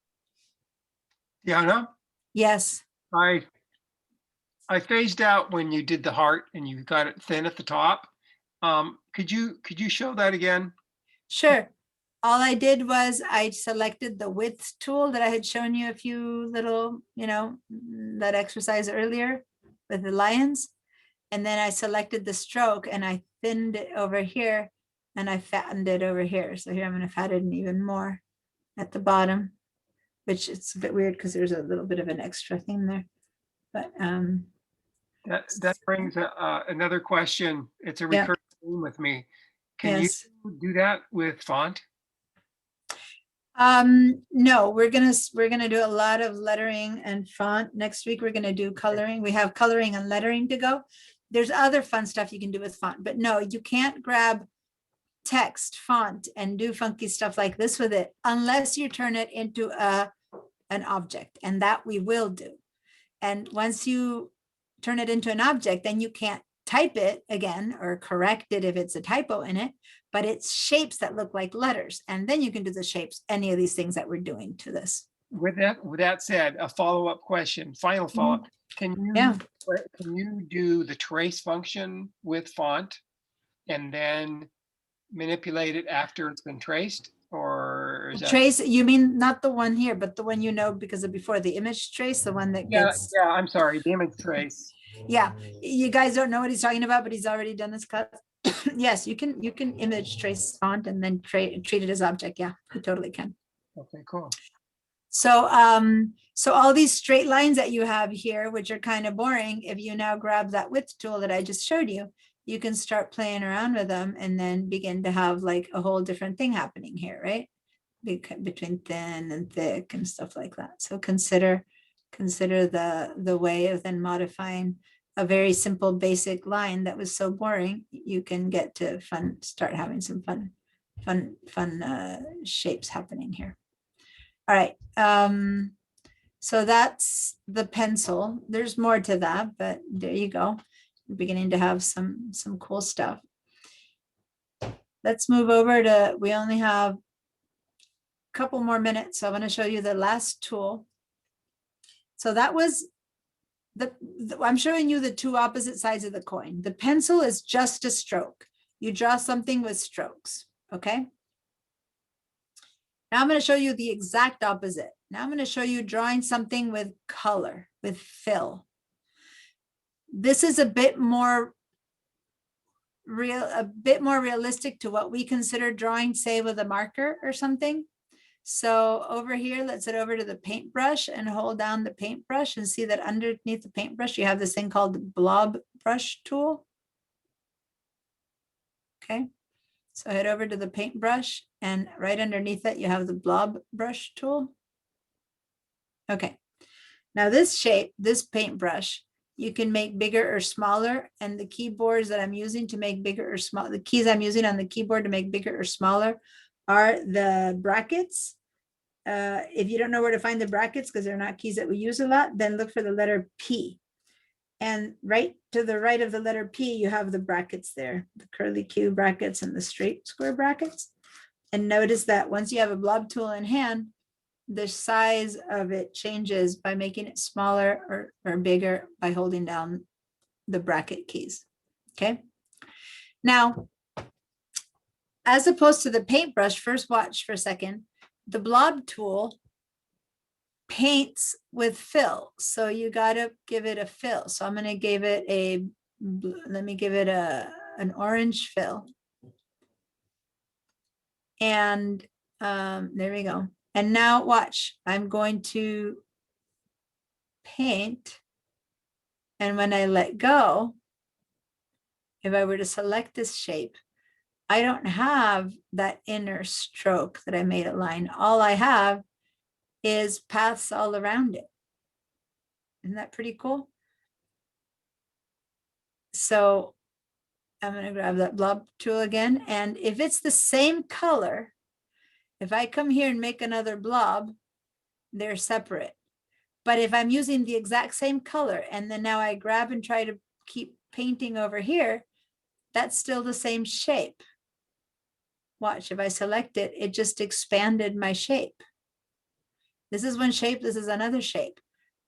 Diana, Yes. I phased out when you did the heart and you got it thin at the top. Could you show that again? Sure. All I did was I selected the width tool that I had shown you a few little, that exercise earlier with the lions. And then I selected the stroke and I thinned it over here and I fattened it over here. So here I'm going to fatten it even more at the bottom, which it's a bit weird because there's a little bit of an extra thing there. But that brings another question. It's a recurring theme with me. Can you do that with font? No, we're gonna do a lot of lettering and font. Next week we're gonna do coloring. We have coloring and lettering to go. There's other fun stuff you can do with font, but no, you can't grab text font and do funky stuff like this with it unless you turn it into an object, and that we will do. And once you turn it into an object, then you can't type it again or correct it if it's a typo in it, but it's shapes that look like letters. And then you can do the shapes, any of these things that we're doing to this. With that said, a follow-up question, final follow-up. Can you do the trace function with font and then manipulate it after it's been traced? Or is that... Trace, you mean not the one here, but the one because of before, the image trace, the one that gets... Yeah, I'm sorry, the image trace. Yeah, you guys don't know what he's talking about, but he's already done this class. Yes, you can image trace font and then treat it as object. Yeah, you totally can. Okay, cool. So So all these straight lines that you have here, which are kind of boring, if you now grab that width tool that I just showed you, you can start playing around with them and then begin to have like a whole different thing happening here, right? Between thin and thick and stuff like that. So consider the way of then modifying a very simple basic line that was so boring. You can get to start having some fun shapes happening here. All right. So that's the pencil. There's more to that, but there you go. We're beginning to have some cool stuff. Let's move over to, we only have a couple more minutes. So I'm going to show you the last tool. So that was I'm showing you the two opposite sides of the coin. The pencil is just a stroke. You draw something with strokes, okay? Now I'm going to show you the exact opposite. Now I'm going to show you drawing something with color, with fill. This is a bit more realistic to what we consider drawing, say with a marker or something. So over here, let's head over to the paintbrush and hold down the paintbrush and see that underneath the paintbrush, you have this thing called the blob brush tool. Okay, so head over to the paintbrush and right underneath it, you have the blob brush tool. Okay, now this shape, this paintbrush, you can make bigger or smaller, and the keyboards that I'm using to make bigger or small, the keys I'm using on the keyboard to make bigger or smaller are the brackets. If you don't know where to find the brackets because they're not keys that we use a lot, then look for the letter P. And right to the right of the letter P, you have the brackets there, the curly Q brackets and the straight square brackets. And notice that once you have a blob tool in hand, the size of it changes by making it smaller or bigger by holding down the bracket keys. Okay. Now, as opposed to the paintbrush, first watch for a second, the blob tool paints with fill. So you got to give it a fill. So I'm going to give it let me give it an orange fill. And there we go. And now watch, I'm going to paint. And when I let go, if I were to select this shape, I don't have that inner stroke that I made a line. All I have is paths all around it. Isn't that pretty cool? So I'm going to grab that blob tool again. And if it's the same color, if I come here and make another blob, they're separate. But if I'm using the exact same color and then now I grab and try to keep painting over here, that's still the same shape. Watch, if I select it, it just expanded my shape. This is one shape, this is another shape.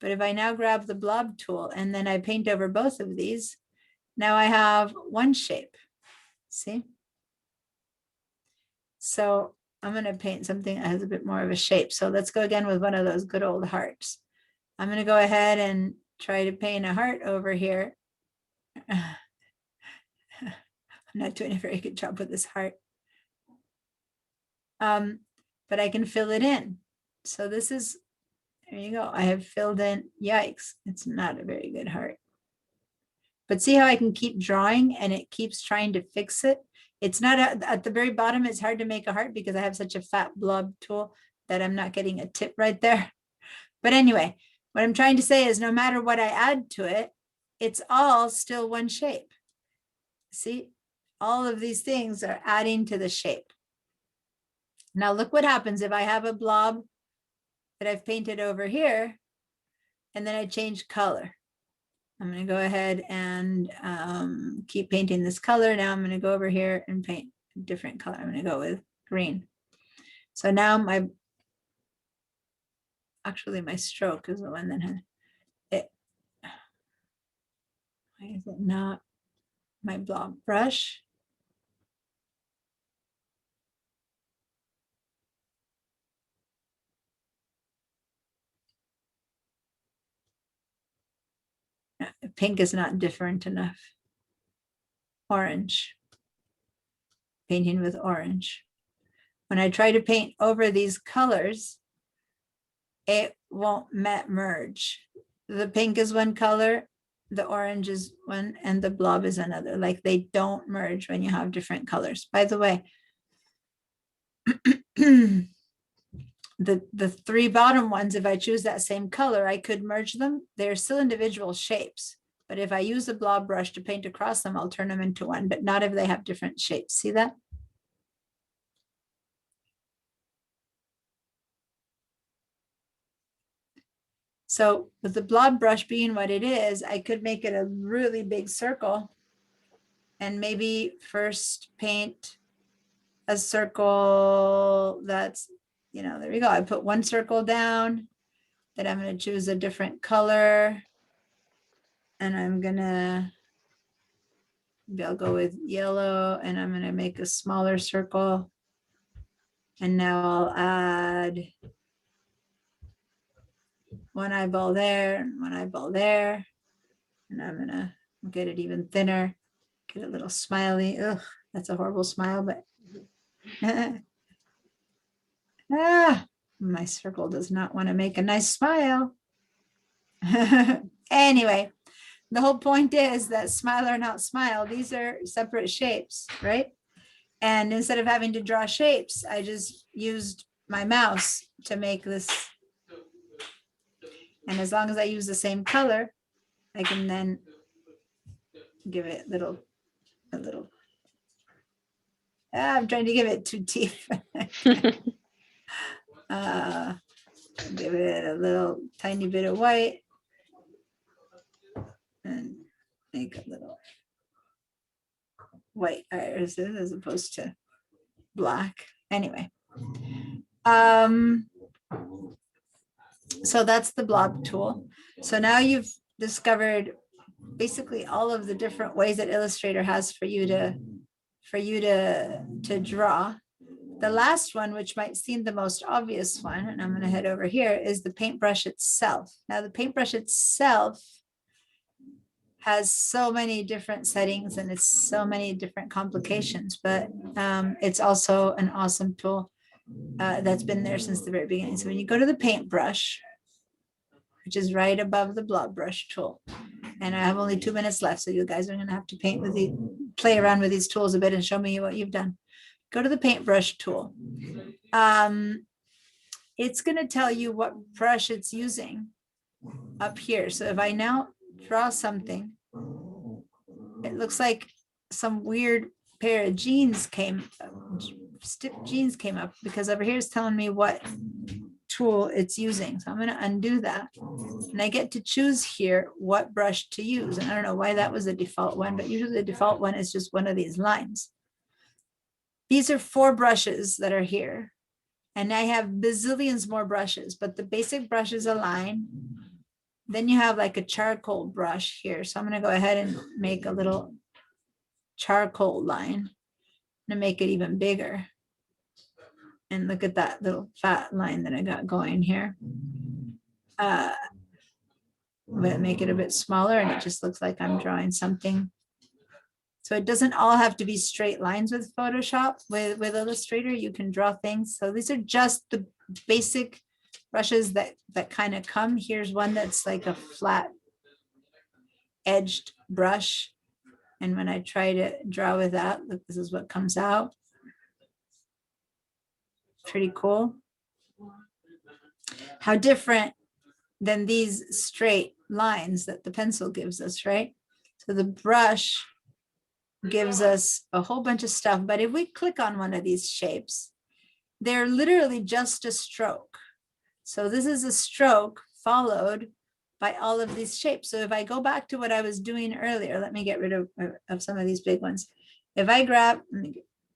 But if I now grab the blob tool and then I paint over both of these, now I have one shape. See? So I'm going to paint something that has a bit more of a shape. So let's go again with one of those good old hearts. I'm going to go ahead and try to paint a heart over here. I'm not doing a very good job with this heart. But I can fill it in. So this is, there you go. I have filled in, yikes, it's not a very good heart. But see how I can keep drawing and it keeps trying to fix it. It's not at the very bottom. It's hard to make a heart because I have such a fat blob tool that I'm not getting a tip right there. But anyway, what I'm trying to say is no matter what I add to it, it's all still one shape. See, all of these things are adding to the shape. Now look what happens if I have a blob that I've painted over here and then I change color. I'm going to go ahead and keep painting this color. Now I'm going to go over here and paint a different color. I'm going to go with green. So now actually my stroke is the one that had it. Why is it not my blob brush? Pink is not different enough. Orange. Painting with orange. When I try to paint over these colors, it won't merge. The pink is one color, the orange is one, and the blob is another. Like they don't merge when you have different colors. By the way, the three bottom ones, if I choose that same color, I could merge them. They're still individual shapes. But if I use the blob brush to paint across them, I'll turn them into one, but not if they have different shapes. See that? So with the blob brush being what it is, I could make it a really big circle and maybe first paint a circle that's, there we go. I put one circle down, then I'm going to choose a different color. And I'm going to, maybe I'll go with yellow, and I'm going to make a smaller circle. And now I'll add one eyeball there and one eyeball there. And I'm going to get it even thinner, get a little smiley. Ugh, that's a horrible smile, but my circle does not want to make a nice smile. Anyway, the whole point is that smile or not smile, these are separate shapes, right? And instead of having to draw shapes, I just used my mouse to make this. And as long as I use the same color, I can then give it a little. I'm trying to give it two teeth. Give it a little tiny bit of white and make a little white irises as opposed to black. Anyway, so that's the blob tool. So now you've discovered basically all of the different ways that Illustrator has for you to draw. The last one, which might seem the most obvious one, and I'm going to head over here, is the paintbrush itself. Now, the paintbrush itself has so many different settings and it's so many different complications, but it's also an awesome tool that's been there since the very beginning. So when you go to the paintbrush, which is right above the blob brush tool, and I have only 2 minutes left, so you guys are going to have to play around with these tools a bit and show me what you've done. Go to the paintbrush tool. It's going to tell you what brush it's using up here. So if I now draw something, it looks like some weird pair of stiff jeans came up, because over here is telling me what tool it's using. So I'm going to undo that. And I get to choose here what brush to use. And I don't know why that was the default one, but usually the default one is just one of these lines. These are 4 brushes that are here. And I have bazillions more brushes, but the basic brush is a line. Then you have like a charcoal brush here. So I'm going to go ahead and make a little charcoal line and make it even bigger. And look at that little fat line that I got going here. But make it a bit smaller, and it just looks like I'm drawing something. So it doesn't all have to be straight lines with Photoshop. With Illustrator, you can draw things. So these are just the basic brushes that kind of come. Here's one that's like a flat edged brush. And when I try to draw with that, look, this is what comes out. Pretty cool. How different than these straight lines that the pencil gives us, right? So the brush gives us a whole bunch of stuff, but if we click on one of these shapes, they're literally just a stroke. So this is a stroke followed by all of these shapes. So if I go back to what I was doing earlier, let me get rid of some of these big ones. If I grab,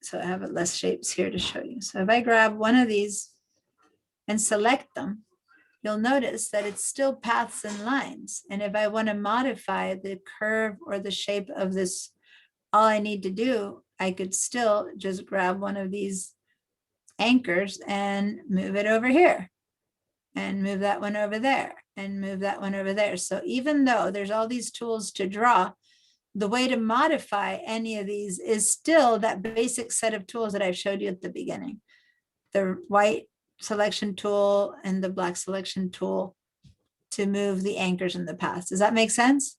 so I have less shapes here to show you. So if I grab one of these and select them, you'll notice that it's still paths and lines. And if I want to modify the curve or the shape of this, all I need to do, I could still just grab one of these anchors and move it over here and move that one over there and move that one over there. So even though there's all these tools to draw, the way to modify any of these is still that basic set of tools that I've showed you at the beginning. The white selection tool and the black selection tool to move the anchors in the path. Does that make sense?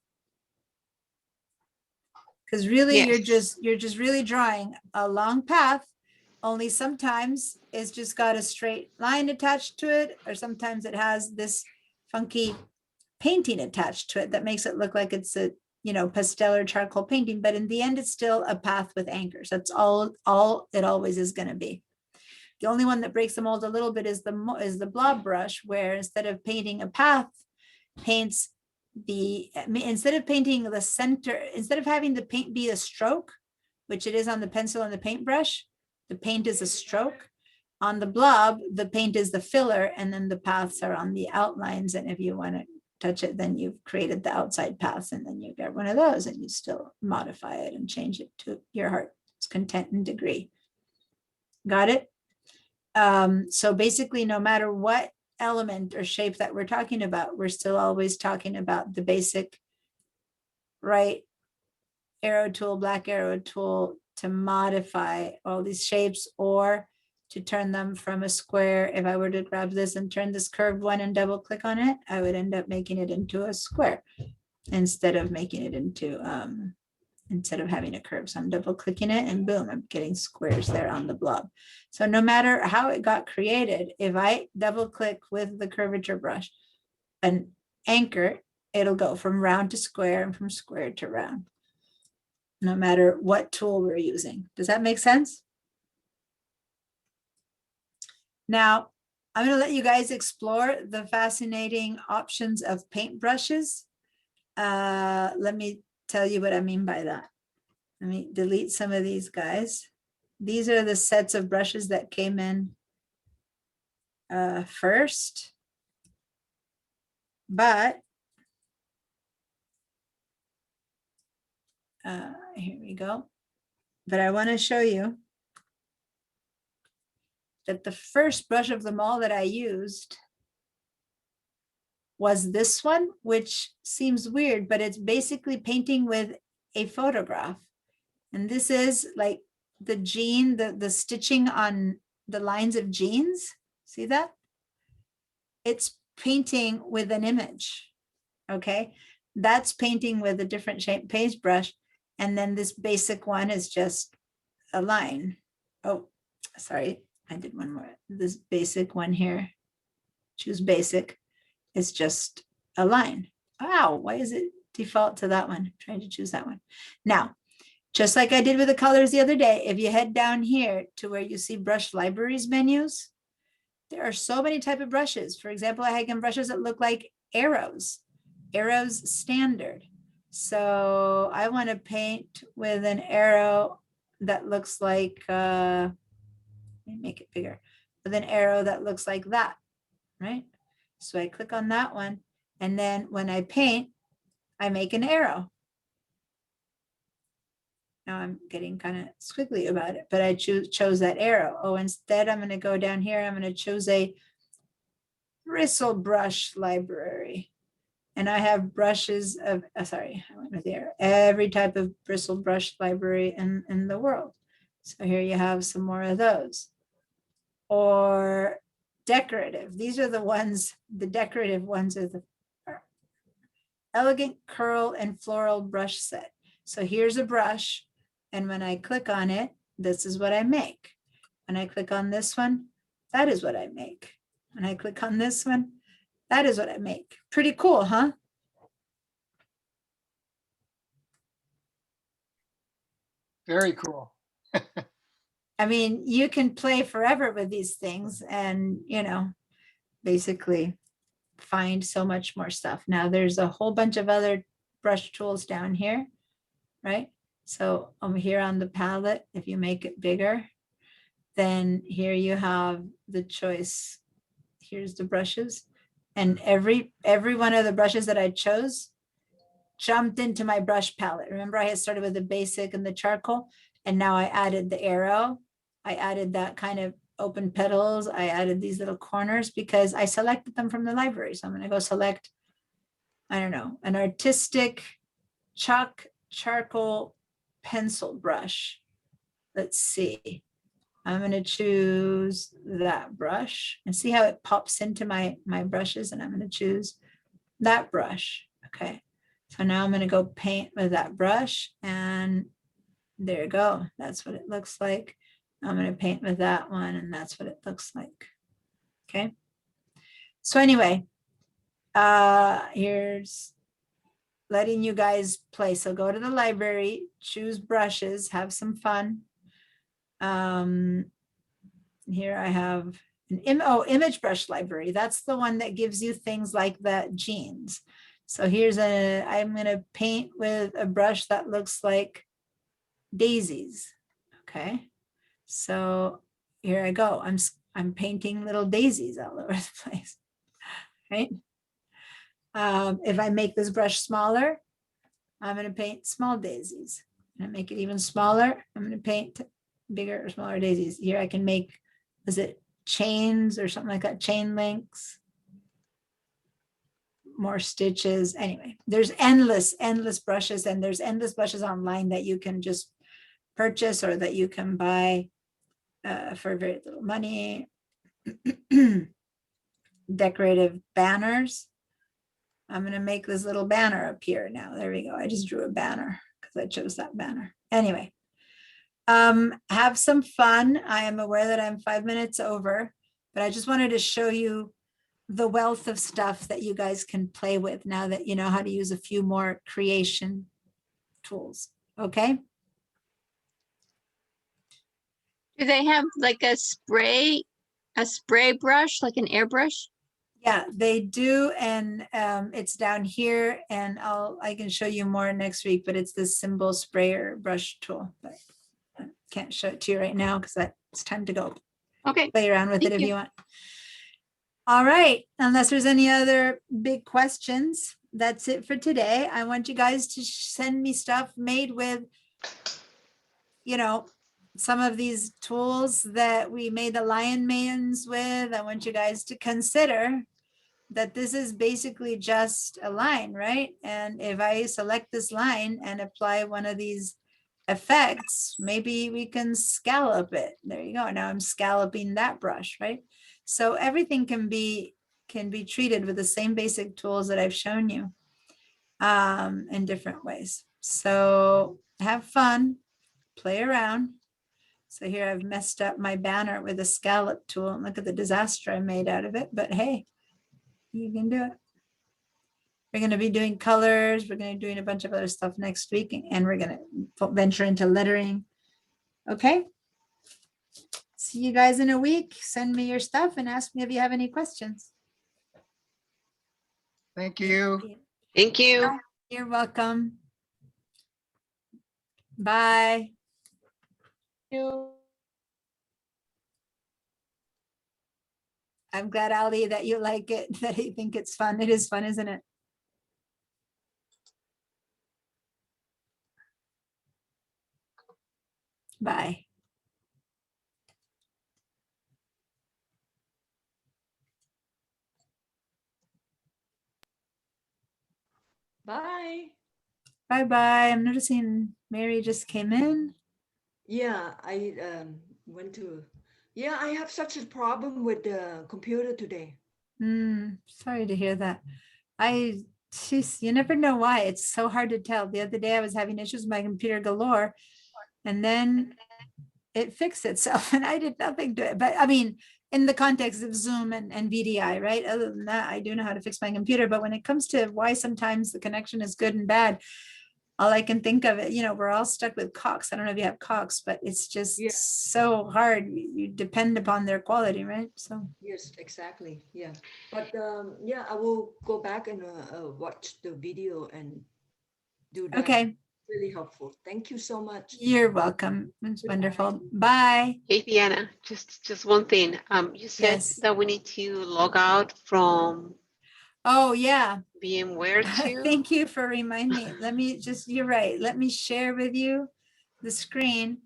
Because really Yes. you're just really drawing a long path, only sometimes it's just got a straight line attached to it, or sometimes it has this funky painting attached to it that makes it look like it's a, you know, pastel or charcoal painting, but in the end it's still a path with anchors. That's all it always is going to be. The only one that breaks the mold a little bit is the blob brush, where instead of painting a path, paints instead of painting the center, instead of having the paint be a stroke, which it is on the pencil and the paintbrush, the paint is a stroke. On the blob, the paint is the filler, and then the paths are on the outlines. And if you want to touch it, then you've created the outside paths, and then you get one of those, and you still modify it and change it to your heart's content and degree. Got it? So basically, no matter what element or shape that we're talking about, we're still always talking about the basic right arrow tool, black arrow tool to modify all these shapes, or to turn them from a square. If I were to grab this and turn this curved one and double click on it, I would end up making it into a square instead of making it into, instead of having a curve. So I'm double clicking it and boom, I'm getting squares there on the blob. So no matter how it got created, if I double click with the curvature brush, an anchor, it'll go from round to square and from square to round, no matter what tool we're using. Does that make sense? Now, I'm going to let you guys explore the fascinating options of paintbrushes. Let me tell you what I mean by that. Let me delete some of these guys. These are the sets of brushes that came in first. But here we go. But I want to show you that the first brush of them all that I used was this one, which seems weird, but it's basically painting with a photograph. And this is like the jean, the stitching on the lines of jeans. See that? It's painting with an image. Okay. That's painting with a different shape paintbrush. And then this basic one is just a line. Oh, sorry. I did one more. This basic one here, choose basic, is just a line. Wow, why is it default to that one? I'm trying to choose that one. Now, just like I did with the colors the other day, if you head down here to where you see brush libraries menus, there are so many type of brushes. For example, I have brushes that look like arrows standard. So I want to paint with an arrow that looks like, let me make it bigger, with an arrow that looks like that, right? So I click on that one, and then when I paint, I make an arrow. Now I'm getting kind of squiggly about it, but I chose that arrow. Oh, instead I'm going to go down here. I'm going to choose a bristle brush library. And I have brushes of, sorry, I went with the arrow, every type of bristle brush library in the world. So here you have some more of those. Or decorative. These are the ones, the decorative ones are the elegant curl and floral brush set. So here's a brush. And when I click on it, this is what I make. When I click on this one, that is what I make. When I click on this one, that is what I make. Pretty cool, huh? Very cool. I mean, you can play forever with these things and, you know, basically find so much more stuff. Now there's a whole bunch of other brush tools down here, right? So over here on the palette, if you make it bigger, then here you have the choice. Here's the brushes. And every one of the brushes that I chose jumped into my brush palette. Remember, I had started with the basic and the charcoal, and now I added the arrow. I added that kind of open petals. I added these little corners because I selected them from the library. So I'm going to go select, I don't know, an artistic chalk charcoal pencil brush. Let's see. I'm going to choose that brush and see how it pops into my brushes. And I'm going to choose that brush. Okay. So now I'm going to go paint with that brush, and there you go. That's what it looks like. I'm going to paint with that one, and that's what it looks like. Okay. So anyway, here's letting you guys play. So go to the library, choose brushes, have some fun. Here I have an image brush library. That's the one that gives you things like the jeans. So here's I'm going to paint with a brush that looks like daisies. Okay. So here I go. I'm painting little daisies all over the place. Right. If I make this brush smaller, I'm going to paint small daisies. And make it even smaller, I'm going to paint bigger or smaller daisies. Here I can make, is it chains or something like that? Chain links, more stitches. Anyway, there's endless brushes, and there's endless brushes online that you can just purchase or that you can buy for very little money. Decorative banners. I'm going to make this little banner appear now. There we go. I just drew a banner because I chose that banner. Anyway, have some fun. I am aware that I'm 5 minutes over, but I just wanted to show you the wealth of stuff that you guys can play with now that you know how to use a few more creation tools. Okay. Do they have like a spray brush, like an airbrush? Yeah, they do. And it's down here, and I can show you more next week, but it's the symbol sprayer brush tool. But I can't show it to you right now because it's time to go. Okay. Play around with it Thank if you. you want. All right, unless there's any other big questions, that's it for today. I want you guys to send me stuff made with, you know, some of these tools that we made the lion manes with. I want you guys to consider that this is basically just a line, right? And if I select this line and apply one of these effects, maybe we can scallop it. There you go. Now I'm scalloping that brush, right? So everything can be treated with the same basic tools that I've shown you in different ways. So have fun, play around. So here I've messed up my banner with a scallop tool, and look at the disaster I made out of it, but hey, you can do it. We're going to be doing colors. We're going to be doing a bunch of other stuff next week, and we're going to venture into lettering. Okay. See you guys in a week. Send me your stuff and ask me if you have any questions. Thank you. Thank you. You're welcome. Bye. I'm glad, Ali, that you like it, that you think it's fun. It is fun, isn't it? Bye. Bye. Bye-bye. I'm noticing Mary just came in. Yeah, I went to, yeah, I have such a problem with the computer today. Sorry to hear that. You never know why. It's so hard to tell. The other day I was having issues with my computer galore, and then it fixed itself and I did nothing to it. But I mean, in the context of Zoom and VDI, right? Other than that, I do know how to fix my computer. But when it comes to why sometimes the connection is good and bad, all I can think of it, we're all stuck with Cox. I don't know if you have Cox, but it's just so hard. You depend upon their quality, right? So yes, exactly. Yeah, but yeah, I will go back and watch the video and do that. Okay. Really helpful. Thank you so much. You're welcome. It's wonderful. Bye. Hey, Diana, just one thing. You said that we need to log out from Oh, yeah. VMware too. Thank you for reminding me. You're right. Let me share with you the screen.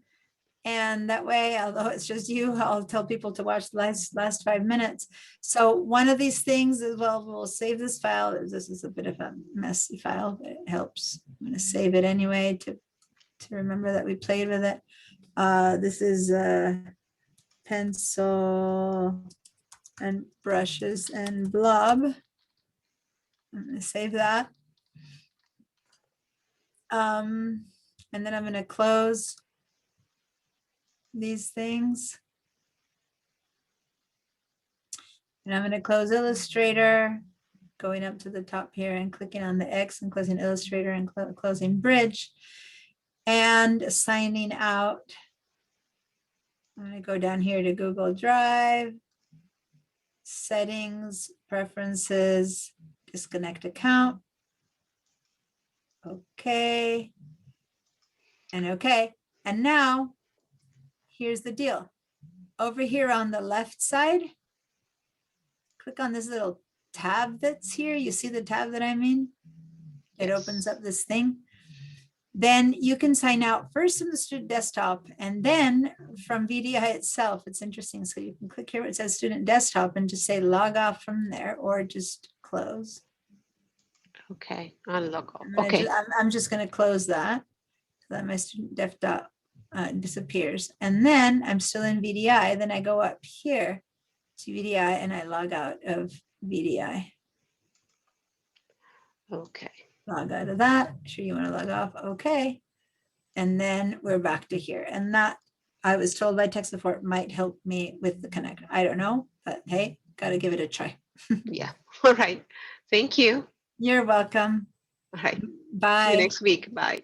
And that way, although it's just you, I'll tell people to watch the last 5 minutes. So one of these things is, well, we'll save this file. This is a bit of a messy file, but it helps. I'm going to save it anyway to remember that we played with it. This is pencil and brushes and blob. I'm going to save that. And then I'm going to close these things. And I'm going to close Illustrator, going up to the top here and clicking on the X and closing Illustrator and closing Bridge and signing out. I'm going to go down here to Google Drive, settings, preferences, disconnect account. Okay. And okay. And now here's the deal. Over here on the left side, click on this little tab that's here. You see the tab that I mean? It opens up this thing. Then you can sign out first from the student desktop and then from VDI itself. It's interesting. So you can click here where it says student desktop and just say log off from there or just close. Okay, I'll log off. Okay. I'm just going to close that so that my student desktop disappears. And then I'm still in VDI. Then I go up here to VDI and I log out of VDI. Okay. Log out of that. Sure you want to log off. Okay. And then we're back to here. And that I was told by tech support might help me with the connect. I don't know, but hey, got to give it a try. Yeah. All right. Thank you. You're welcome. All right. Bye. See you next week. Bye.